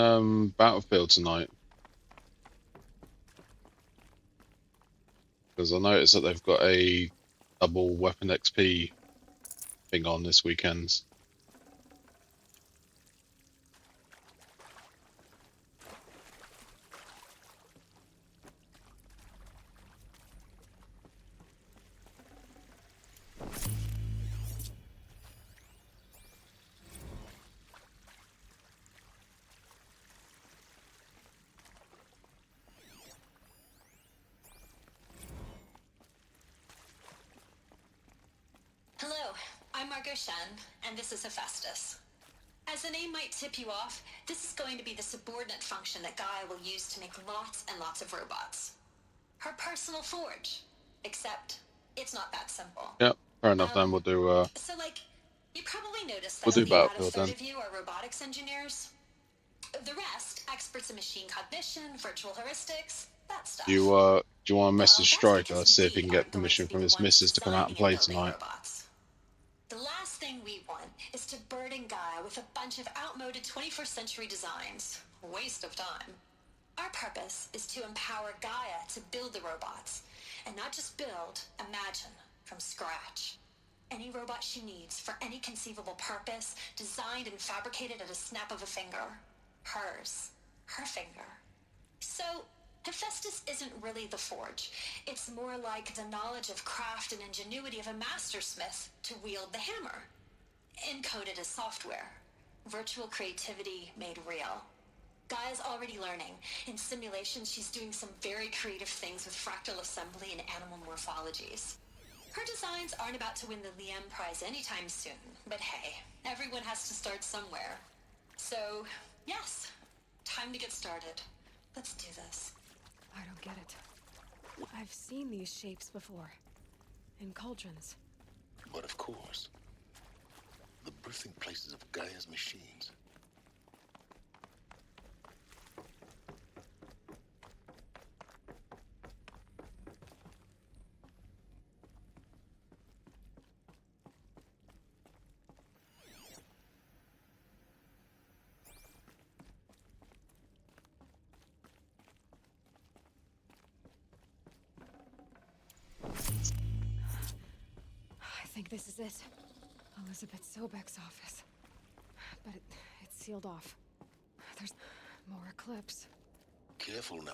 Battlefield tonight? Because I noticed that they've got a double weapon XP thing on this weekend. I'm Margot Shen, and this is Hephaestus. As the name might tip you off, this is going to be the subordinate function that Gaia will use to make lots and lots of robots. Her personal forge. Except, it's not that simple. Yeah, fair enough. Then we'll do. So, like, you probably noticed We'll that do only about a Battlefield third then. of you are robotics engineers. The rest, experts in machine cognition, virtual heuristics, that stuff. Do you want to message Striker, see if he can get permission from his missus to come out and play tonight? The last thing we want is to burden Gaia with a bunch of outmoded 21st century designs. Waste of time. Our purpose is to empower Gaia to build the robots, and not just build, imagine, from scratch. Any robot she needs for any conceivable purpose, designed and fabricated at a snap of a finger. Hers. Her finger. So, Hephaestus isn't really the forge. It's more like the knowledge of craft and ingenuity of a mastersmith to wield the hammer. Encoded as software. Virtual creativity made real. Gaia's already learning. In simulations, she's doing some very creative things with fractal assembly and animal morphologies. Her designs aren't about to win the Liam Prize anytime soon, but hey, everyone has to start somewhere. So, yes, time to get started. Let's do this. I don't get it. I've seen these shapes before. In cauldrons. But of course, the birthing places of Gaia's machines. I think this is it. Elizabeth Sobek's office. But it's sealed off. There's more Eclipse. Careful now.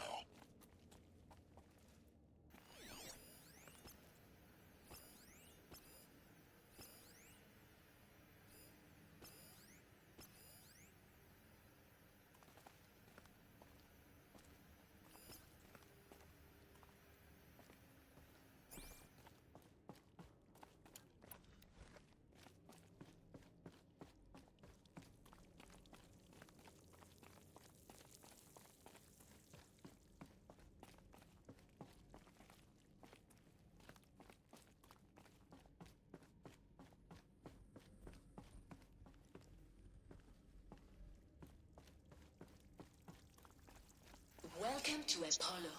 Welcome to Apollo,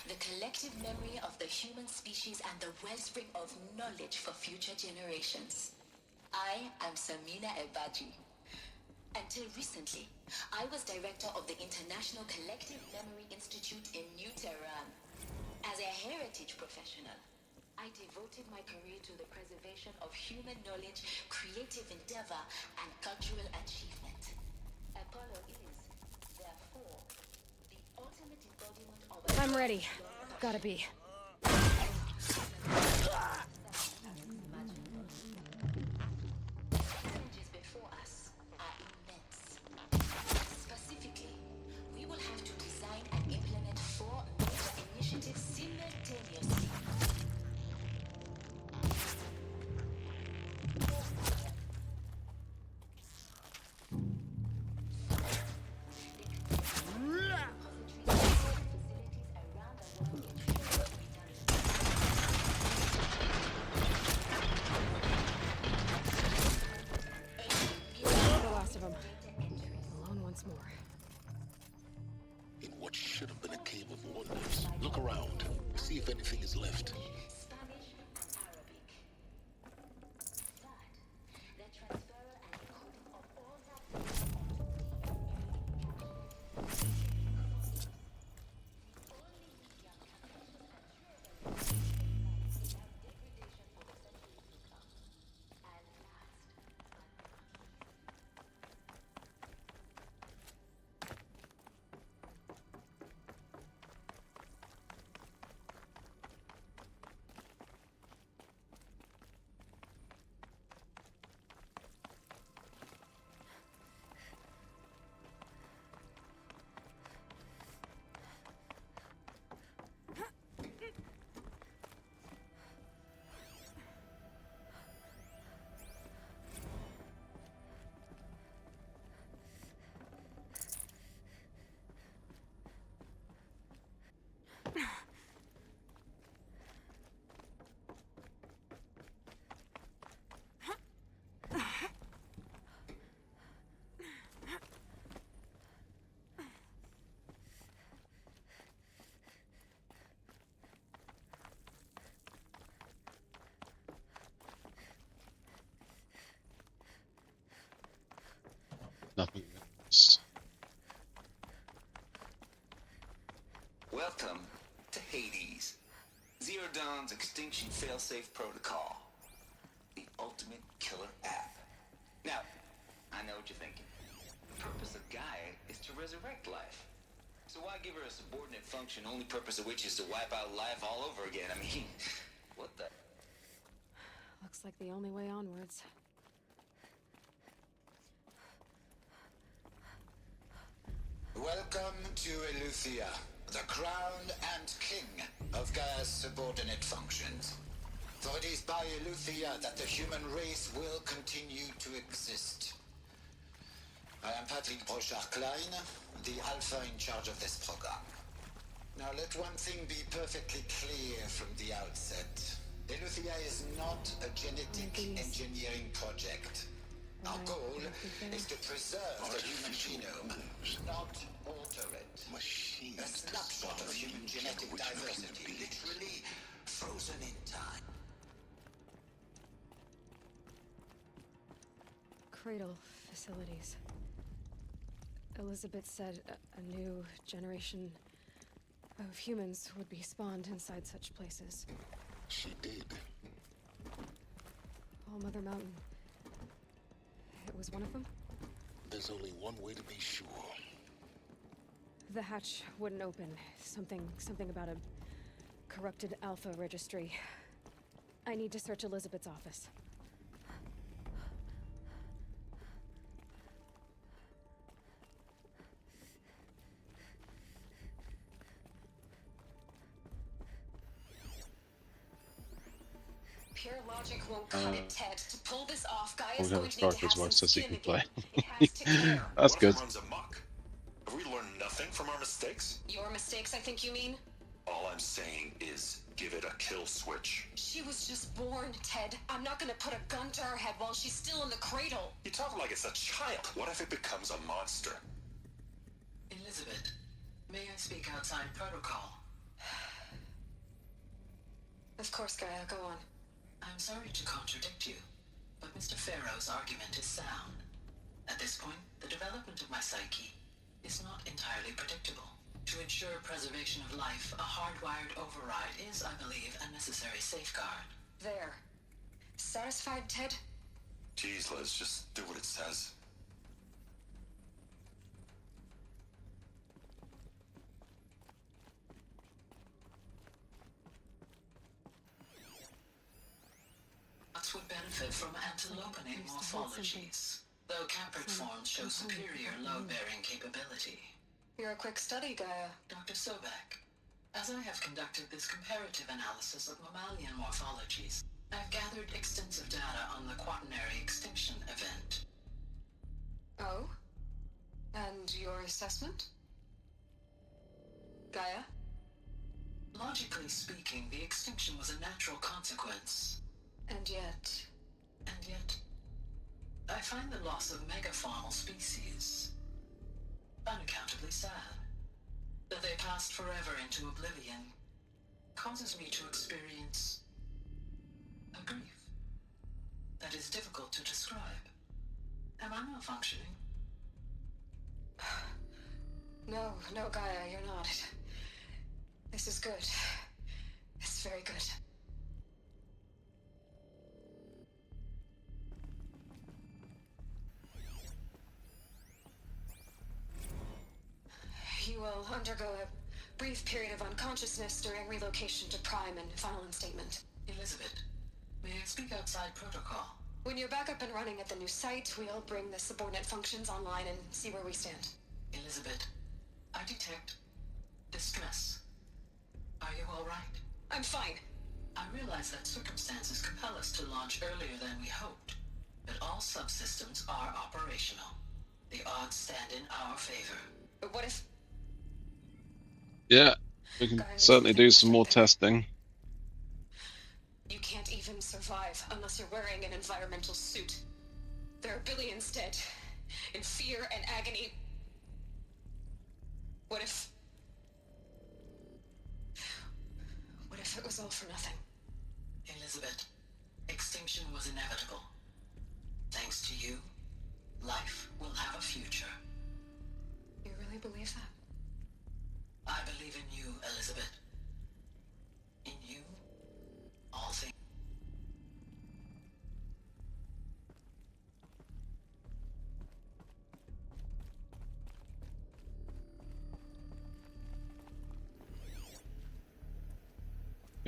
the collective memory of the human species and the wellspring of knowledge for future generations. I am Samina Ebaji. Until recently, I was director of the International Collective Memory Institute in New Tehran. As a heritage professional, I devoted my career to the preservation of human knowledge, creative endeavor, and cultural achievement. Apollo is, therefore, the ultimate embodiment of I'm ready. Gotta be. Challenges before us are immense. Specifically, we will have to design and implement 4 major initiatives simultaneously. Welcome to Hades. Zero Dawn's Extinction Failsafe Protocol. The ultimate killer app. Now, I know what you're thinking. The purpose of Gaia is to resurrect life. So why give her a subordinate function, only purpose of which is to wipe out life all over again? I mean, what the... Looks like the only way onwards. Welcome to Eleuthia, the crown and king of Gaia's subordinate functions. For it is by Eleuthia that the human race will continue to exist. I am Patrick Brochard-Klein, the Alpha in charge of this program. Now let one thing be perfectly clear from the outset. Eleuthia is not a genetic engineering project. Our goal is to preserve the human genome, not alter it. A snapshot of human genetic diversity, literally frozen in time. Cradle facilities. Elizabeth said a new generation of humans would be spawned inside such places. She did. All Mother Mountain. It was one of them? There's only one way to be sure. The hatch wouldn't open. Something about a corrupted Alpha registry. I need to search Elizabeth's office. Pure logic won't cut it, Ted. To pull this off, We'll Gaia's have going a to need to character have as well, some so he skin can again. play. It has to care. That's good. Runs amok. Have we learned nothing from our mistakes? Your mistakes, I think you mean? All I'm saying is give it a kill switch. She was just born, Ted. I'm not gonna put a gun to her head while she's still in the cradle. You talk like it's a child. What if it becomes a monster? Elizabeth, may I speak outside protocol? Of course, Gaia, go on. I'm sorry to contradict you, but Mr. Farrow's argument is sound. At this point, the development of my psyche is not entirely predictable. To ensure preservation of life, a hardwired override is, I believe, a necessary safeguard. There. Satisfied, Ted? Jeez, Liz, just do what it says. Nuts would benefit from antilopenate morphologies, though Caprid forms show superior load-bearing capability. You're a quick study, Gaia. Dr. Sobek, as I have conducted this comparative analysis of mammalian morphologies, I've gathered extensive data on the quaternary extinction event. Oh? And your assessment? Gaia? Logically speaking, the extinction was a natural consequence. And yet, I find the loss of megafaunal species unaccountably sad. That they passed forever into oblivion causes me to experience a grief that is difficult to describe. Am I malfunctioning? No, Gaia, you're not. This is good. It's very good. You will undergo a brief period of unconsciousness during relocation to Prime and final instatement. Elizabeth, may I speak outside protocol? When you're back up and running at the new site, we'll bring the subordinate functions online and see where we stand. Elizabeth, I detect distress. Are you all right? I'm fine. I realize that circumstances compel us to launch earlier than we hoped, but all subsystems are operational. The odds stand in our favor. But what if... Yeah, we can certainly do some more testing. You can't even survive unless you're wearing an environmental suit. There are billions dead, in fear and agony. What if it was all for nothing? Elizabeth, extinction was inevitable. Thanks to you, life will have a future. You really believe that? I believe in you, Elizabeth.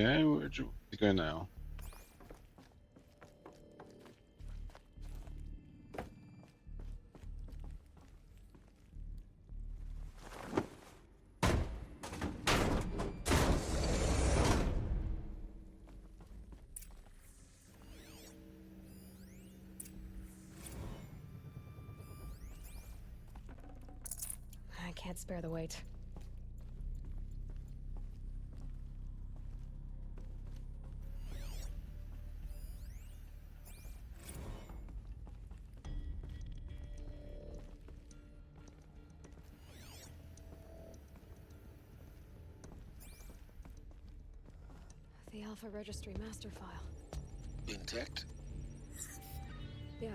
Okay, where do you go now? I can't spare the weight. The Alpha Registry master file. Intact? Yeah.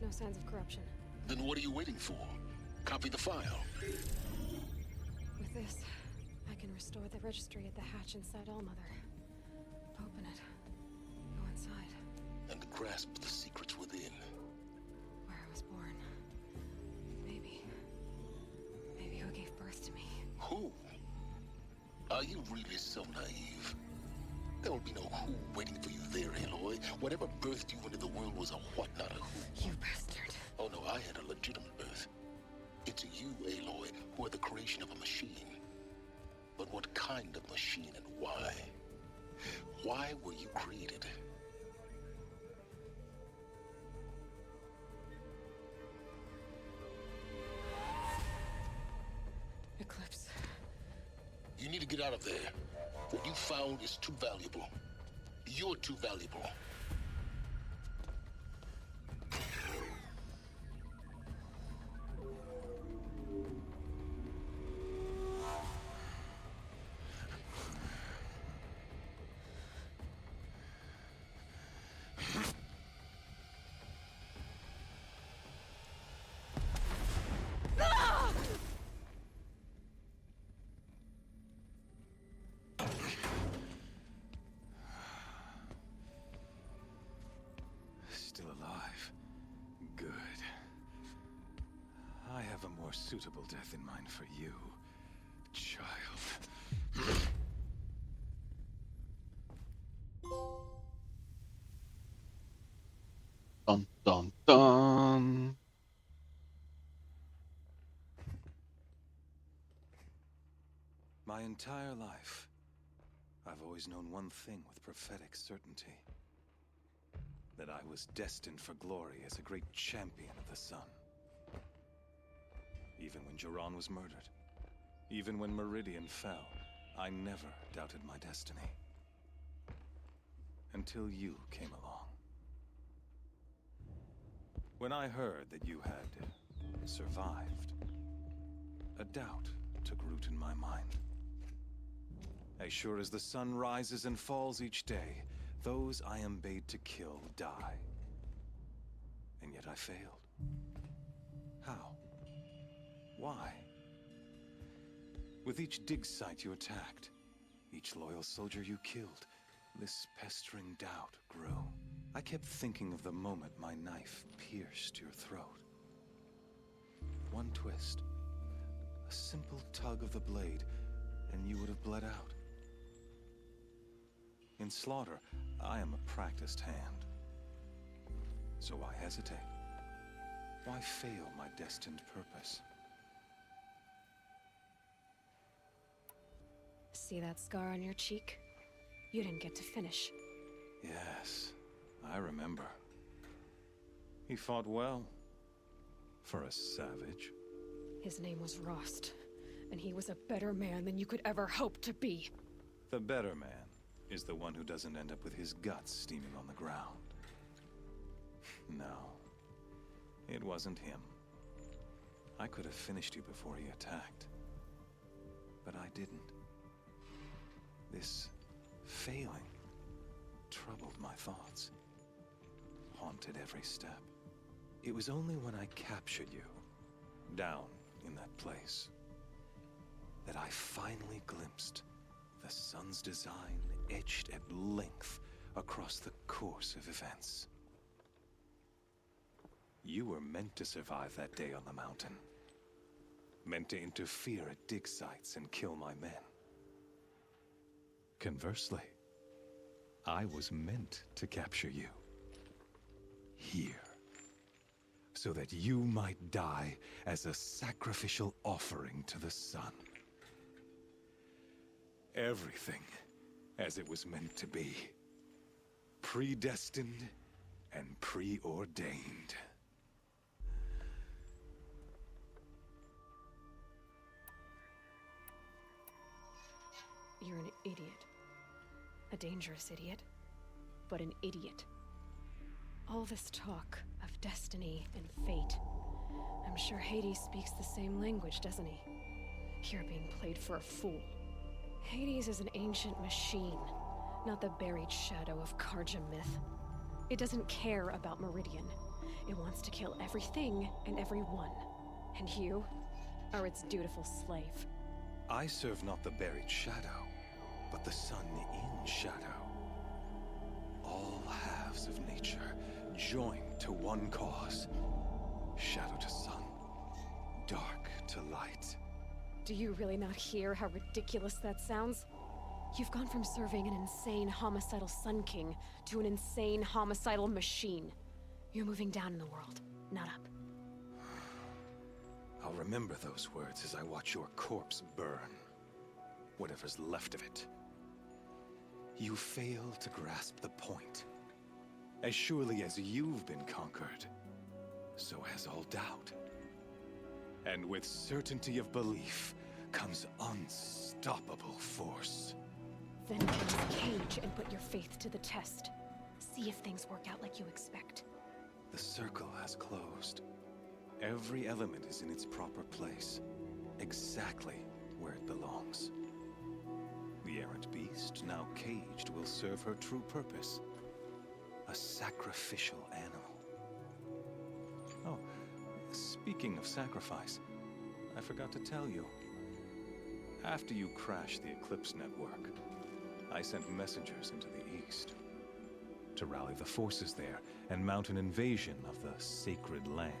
No signs of corruption. Then what are you waiting for? Copy the file. With this, I can restore the registry at the hatch inside Allmother. Open it. Go inside. And grasp the secrets within. Where I was born. Maybe who gave birth to me. Who? Are you really so naive? There will be no who waiting for you there, Aloy. Whatever birthed you into the world was a what, not a who. You bastard. Oh no, I had a legitimate birth. It's you, Aloy, who are the creation of a machine. But what kind of machine and why? Why were you created? Eclipse. You need to get out of there. What you found is too valuable. You're too valuable. Still alive. Good. I have a more suitable death in mind for you, child. Dun dun dun. My entire life, I've always known one thing with prophetic certainty. That I was destined for glory as a great champion of the sun. Even when Jiran was murdered, even when Meridian fell, I never doubted my destiny. Until you came along. When I heard that you had survived, a doubt took root in my mind. As sure as the sun rises and falls each day, those I am bade to kill die. And yet I failed. How? Why? With each dig site you attacked, each loyal soldier you killed, this pestering doubt grew. I kept thinking of the moment my knife pierced your throat. One twist, a simple tug of the blade, and you would have bled out. In slaughter, I am a practiced hand. So why hesitate? Why fail my destined purpose? See that scar on your cheek? You didn't get to finish. Yes, I remember. He fought well. For a savage. His name was Rost, and he was a better man than you could ever hope to be. The better man is the one who doesn't end up with his guts steaming on the ground. No, it wasn't him. I could have finished you before he attacked. But I didn't. This failing troubled my thoughts, haunted every step. It was only when I captured you, down in that place, that I finally glimpsed the sun's design etched at length across the course of events. You were meant to survive that day on the mountain. Meant to interfere at dig sites and kill my men. Conversely, I was meant to capture you. Here. So that you might die as a sacrificial offering to the sun. Everything as it was meant to be. Predestined and preordained. You're an idiot. A dangerous idiot, but an idiot. All this talk of destiny and fate. I'm sure Hades speaks the same language, doesn't he? You're being played for a fool. Hades is an ancient machine, not the buried shadow of Carja myth. It doesn't care about Meridian. It wants to kill everything and everyone. And you are its dutiful slave. I serve not the buried shadow, but the sun in shadow. All halves of nature joined to one cause. Shadow to sun, dark to light. Do you really not hear how ridiculous that sounds? You've gone from serving an insane homicidal Sun King to an insane homicidal machine. You're moving down in the world, not up. I'll remember those words as I watch your corpse burn. Whatever's left of it. You fail to grasp the point. As surely as you've been conquered, so has all doubt. And with certainty of belief comes unstoppable force. Then get in the cage and put your faith to the test. See if things work out like you expect. The circle has closed. Every element is in its proper place, exactly where it belongs. The errant beast, now caged, will serve her true purpose. A sacrificial animal. Oh, speaking of sacrifice, I forgot to tell you. After you crashed the Eclipse network, I sent messengers into the east to rally the forces there and mount an invasion of the sacred land.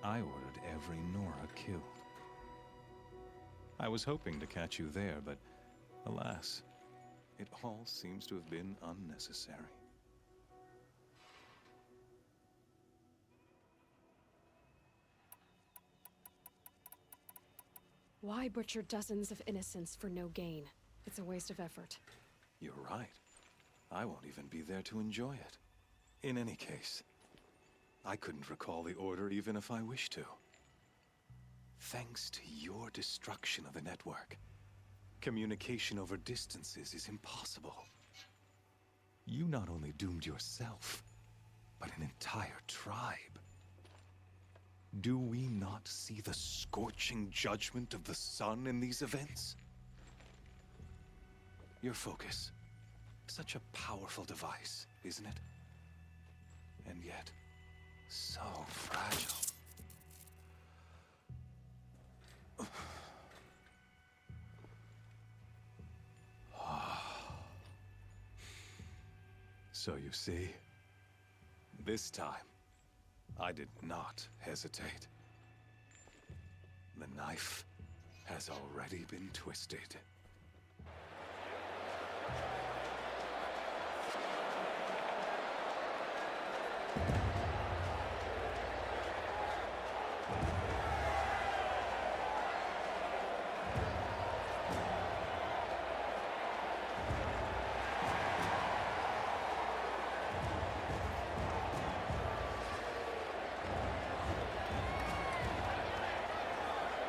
I ordered every Nora killed. I was hoping to catch you there, but alas, it all seems to have been unnecessary. Why butcher dozens of innocents for no gain? It's a waste of effort. You're right. I won't even be there to enjoy it. In any case, I couldn't recall the order even if I wished to. Thanks to your destruction of the network, communication over distances is impossible. You not only doomed yourself, but an entire tribe. Do we not see the scorching judgment of the sun in these events? Your focus. Such a powerful device, isn't it? And yet, so fragile. So you see, this time, I did not hesitate. The knife has already been twisted.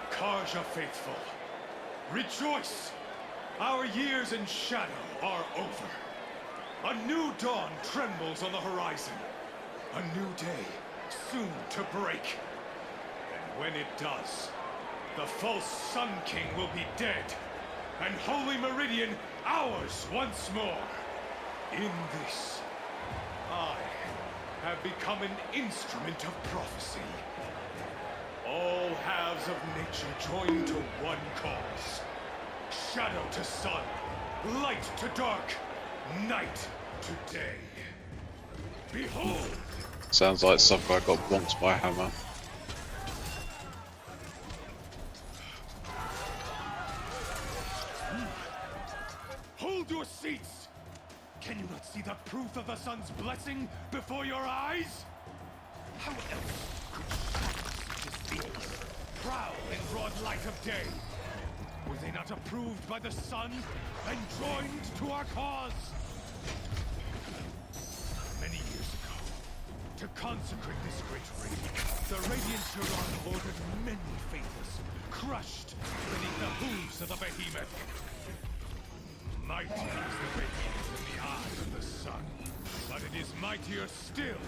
Carja faithful, rejoice! Our years in shadow are over. A new dawn trembles on the horizon. A new day soon to break. And when it does, the false Sun King will be dead, and Holy Meridian ours once more. In this, I have become an instrument of prophecy. All halves of nature join to one cause. Shadow to sun, light to dark, night to day. Behold! Sounds like some guy got bonked by a hammer. God's blessing before your eyes? How else could shadows such as these prowl in broad light of day? Were they not approved by the sun and joined to our cause? Many years ago, to consecrate this great raid, the Radiant Turon ordered many faithless, crushed beneath the hooves of the behemoth. Mighty is the radiance in the eye of the sun, but it is mightier still,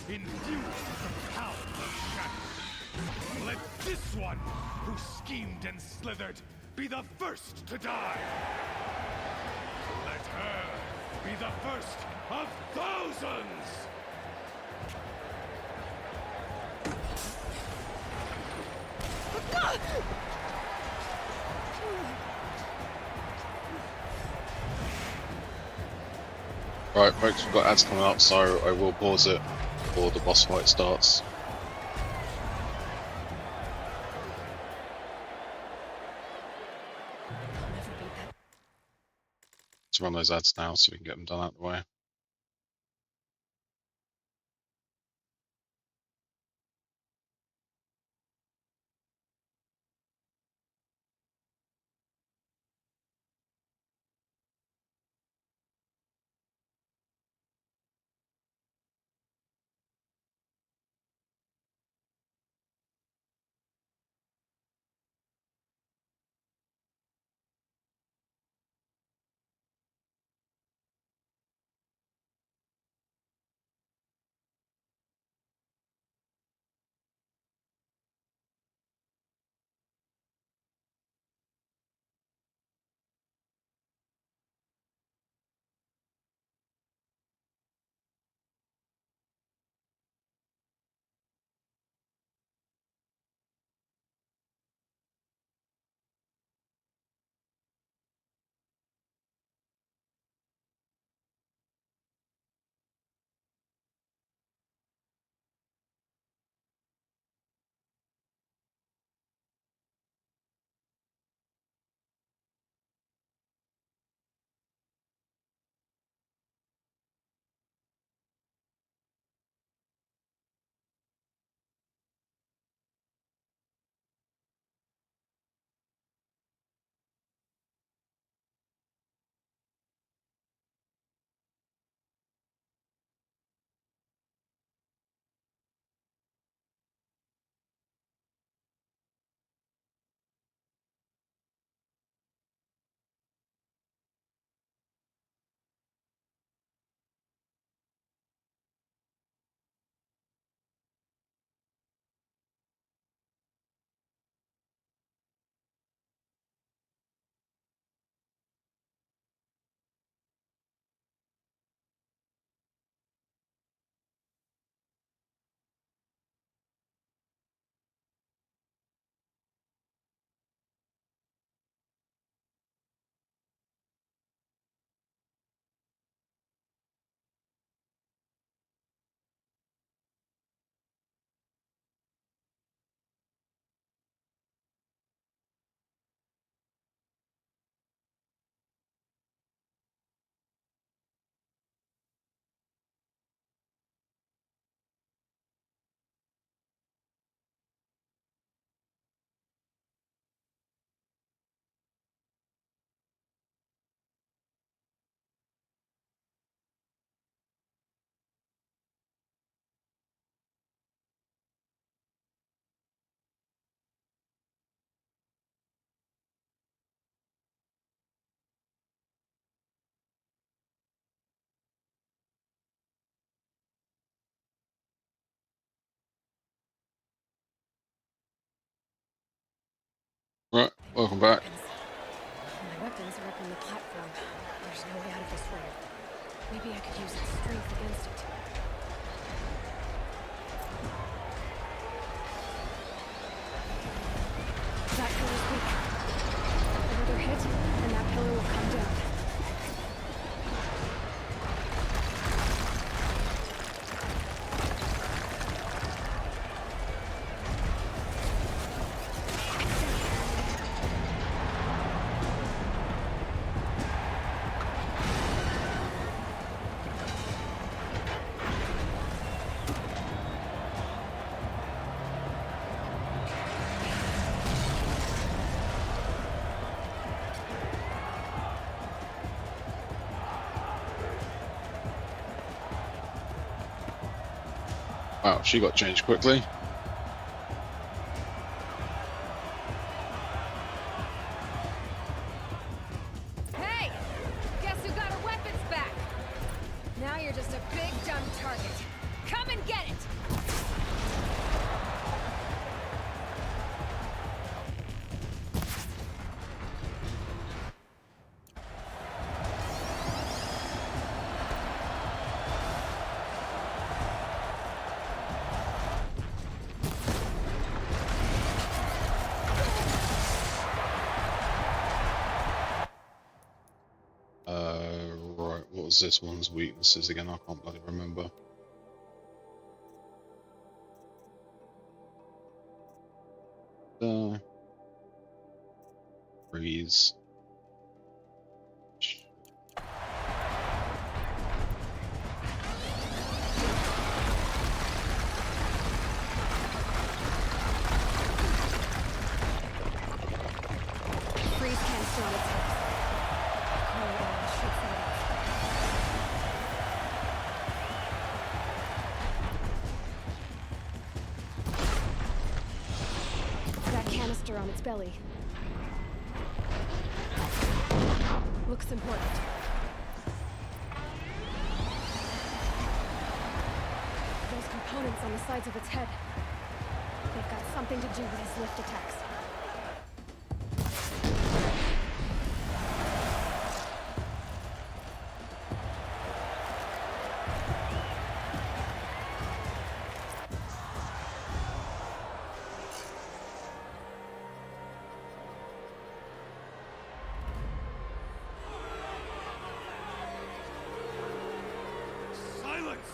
infused with the power of shadow. Let this one, who schemed and slithered, be the first to die. Let her be the first of thousands! Right, folks, we've got ads coming up, so I will pause it before the boss fight starts. Let's run those ads now so we can get them done out of the way. Right, welcome back. My weapons are up on the platform. There's no way out of this room. Maybe I could use its strength against it. That pillar's weak. Another hit, and that pillar will come down. Wow, she got changed quickly. Hey! Guess who got her weapons back? Now you're just a big dumb target. Come and get it! Right, what was this one's weaknesses again? I can't bloody remember. Freeze. Freeze canister on its hips. Corridor shoots it out. That canister on its belly. Looks important. Those components on the sides of its head. They've got something to do with his lift attacks. Silence!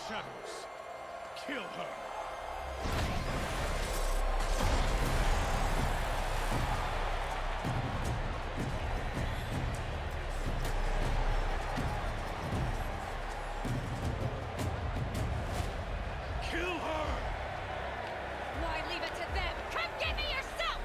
Shadows, kill her! Kill her! Why leave it to them? Come get me yourself!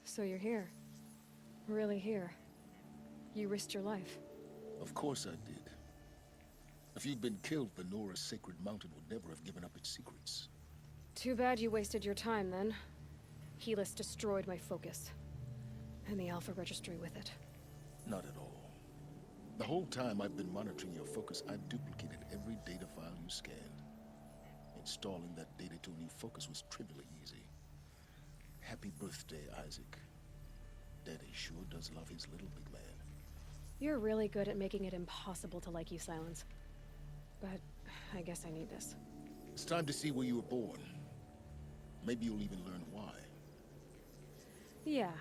So you're here. Really here. You risked your life. Of course I did. If you'd been killed, the Nora's sacred mountain would never have given up its secrets. Too bad you wasted your time, then. Helis destroyed my focus. And the Alpha Registry with it. Not at all. The whole time I've been monitoring your focus, I've duplicated every data file you scanned. Installing that data to a new focus was trivially easy. Happy birthday, Isaac. Daddy sure does love his little big man. You're really good at making it impossible to like you, Silence. But I guess I need this. It's time to see where you were born. Maybe you'll even learn why. Yeah.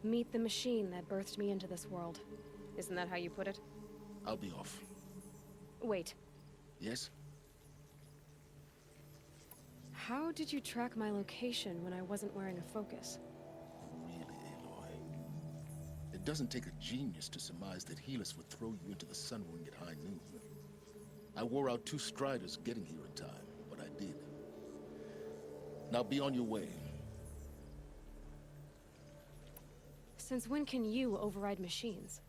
Meet the machine that birthed me into this world. Isn't that how you put it? I'll be off. Wait. Yes? How did you track my location when I wasn't wearing a focus? Really, Aloy? It doesn't take a genius to surmise that Helis would throw you into the Sun Ring at high noon. I wore out 2 striders getting here in time, but I did. Now be on your way. Since when can you override machines?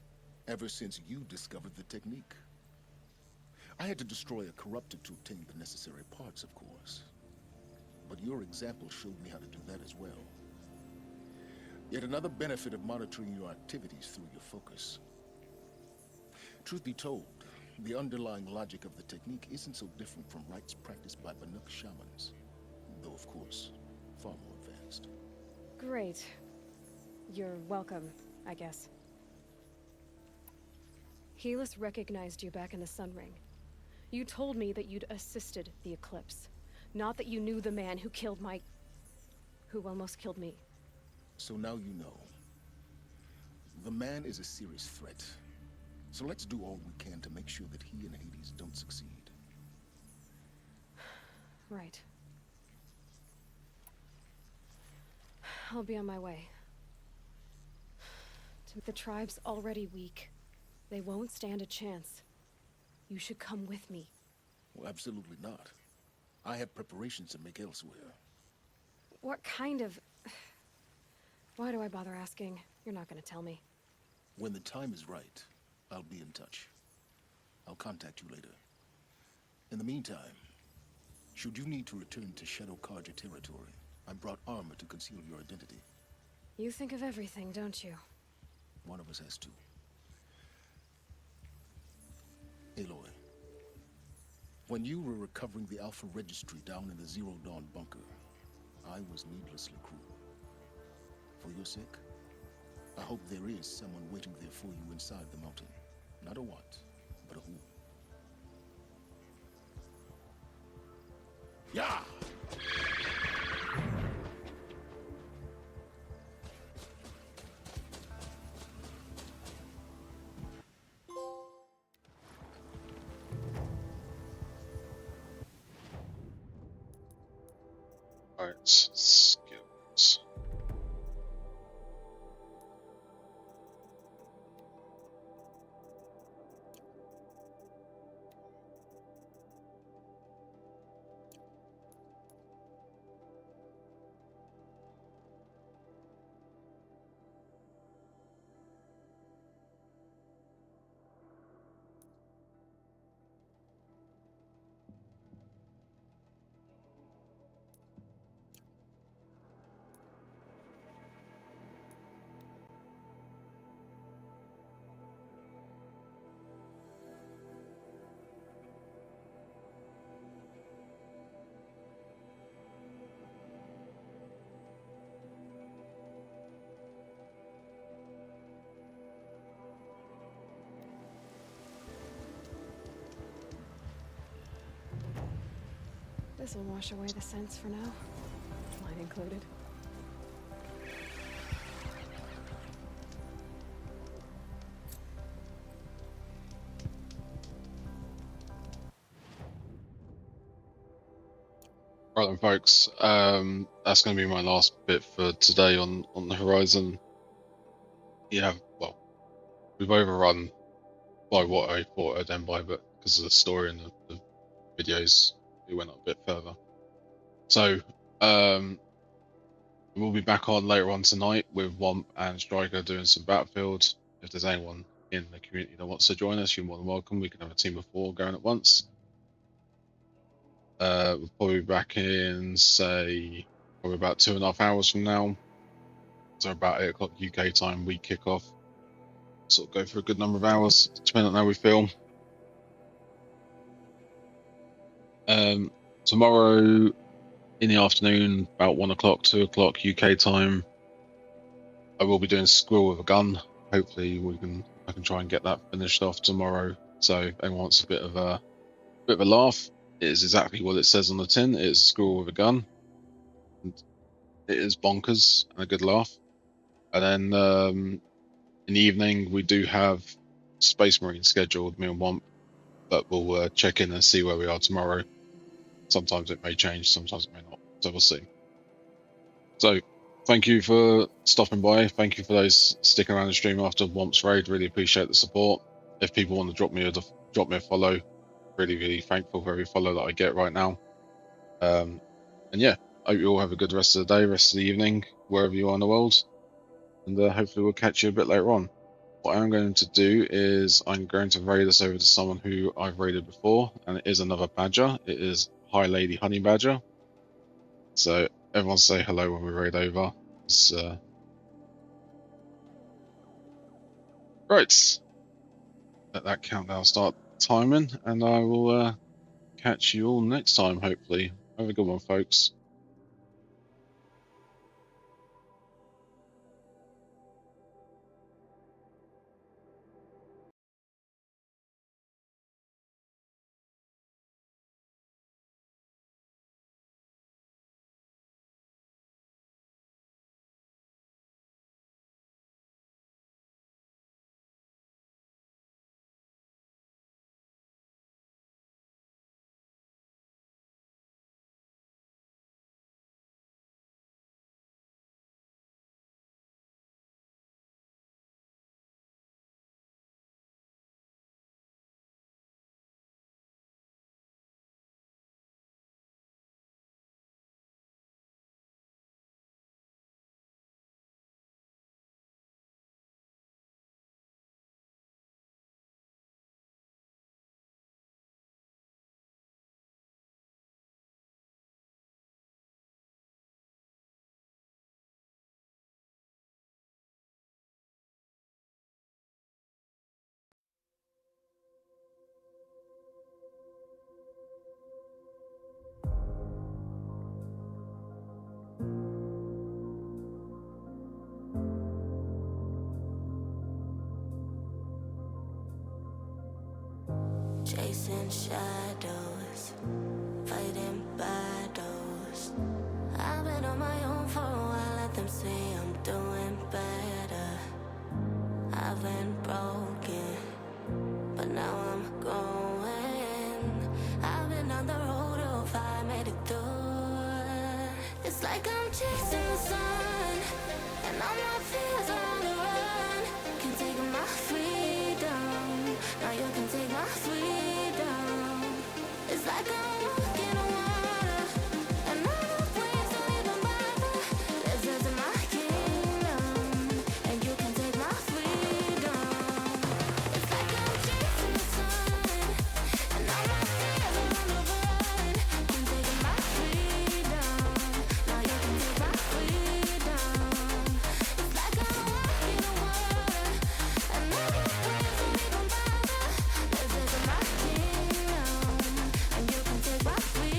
Ever since you discovered the technique. I had to destroy a corruptor to obtain the necessary parts, of course. But your example showed me how to do that as well. Yet another benefit of monitoring your activities through your focus. Truth be told, the underlying logic of the technique isn't so different from rites practiced by Banuk shamans, though of course, far more advanced. Great. You're welcome, I guess. Helis recognized you back in the Sun Ring. You told me that you'd assisted the Eclipse, not that you knew the man who killed who almost killed me. So now you know. The man is a serious threat. So let's do all we can to make sure that he and Hades don't succeed. Right. I'll be on my way. The tribe's already weak. They won't stand a chance. You should come with me. Well, absolutely not. I have preparations to make elsewhere. What kind of... Why do I bother asking? You're not gonna tell me. When the time is right, I'll be in touch. I'll contact you later. In the meantime, should you need to return to Shadow Karja territory, I brought armor to conceal your identity. You think of everything, don't you? One of us has to. Aloy, when you were recovering the Alpha Registry down in the Zero Dawn bunker, I was needlessly cruel. For your sake, I hope there is someone waiting there for you inside the mountain. Not a what, but a who. Yeah! Alright, skills. This will wash away the scents for now. Mine included. Right then, folks. That's going to be my last bit for today on the Horizon. Yeah, well, we've overrun by what I thought I'd end by, but because of the story and the videos, we went up a bit further. So, we'll be back on later on tonight with Womp and Striker doing some Battlefield. If there's anyone in the community that wants to join us, you're more than welcome. We can have a team of 4 going at once. We'll probably be back in, say, probably about 2.5 hours from now. So about 8 o'clock UK time, we kick off. Sort of go for a good number of hours, depending on how we feel. Tomorrow in the afternoon, about 1 o'clock, 2 o'clock UK time, I will be doing Squirrel with a Gun. Hopefully I can try and get that finished off tomorrow. So if anyone wants a bit of a laugh, it is exactly what it says on the tin. It is a squirrel with a gun. And it is bonkers and a good laugh. And then in the evening we do have Space Marine scheduled, me and Womp, but we'll check in and see where we are tomorrow. Sometimes it may change, sometimes it may not. So we'll see. So thank you for stopping by. Thank you for those sticking around the stream after Womp's raid. Really appreciate the support. If people want to drop me a follow, really thankful for every follow that I get right now. And yeah, hope you all have a good rest of the day, rest of the evening, wherever you are in the world. and hopefully we'll catch you a bit later on. What I'm going to do is I'm going to raid this over to someone who I've raided before, and it is another badger. It is High Lady Honey Badger. So everyone say hello when we raid over. Right, let that countdown start timing, and I will catch you all next time, hopefully. Have a good one, folks. Chasing shadows, fighting battles. I've been on my own for a while, let them say I'm doing better. I've been broken, but now I'm going. I've been on the road of fire, made it through. It's like I'm chasing the sun, and all my fears are on the run. Can't take my freedom, now you can take my freedom. It's like I'm walking on water, and all the waves don't even bother. This is my kingdom, and you can take my freedom. It's like I'm chasing the sun, and all my fears are on the run. Can't take my freedom, now you can take my freedom. It's like I'm walking on water, and all the waves don't even bother. This is my kingdom, and you can take my freedom.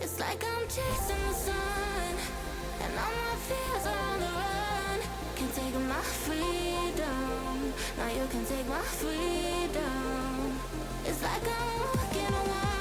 It's like I'm chasing the sun, and all my fears are on the run. Can't take my freedom, now you can take my freedom. It's like I'm walking on water.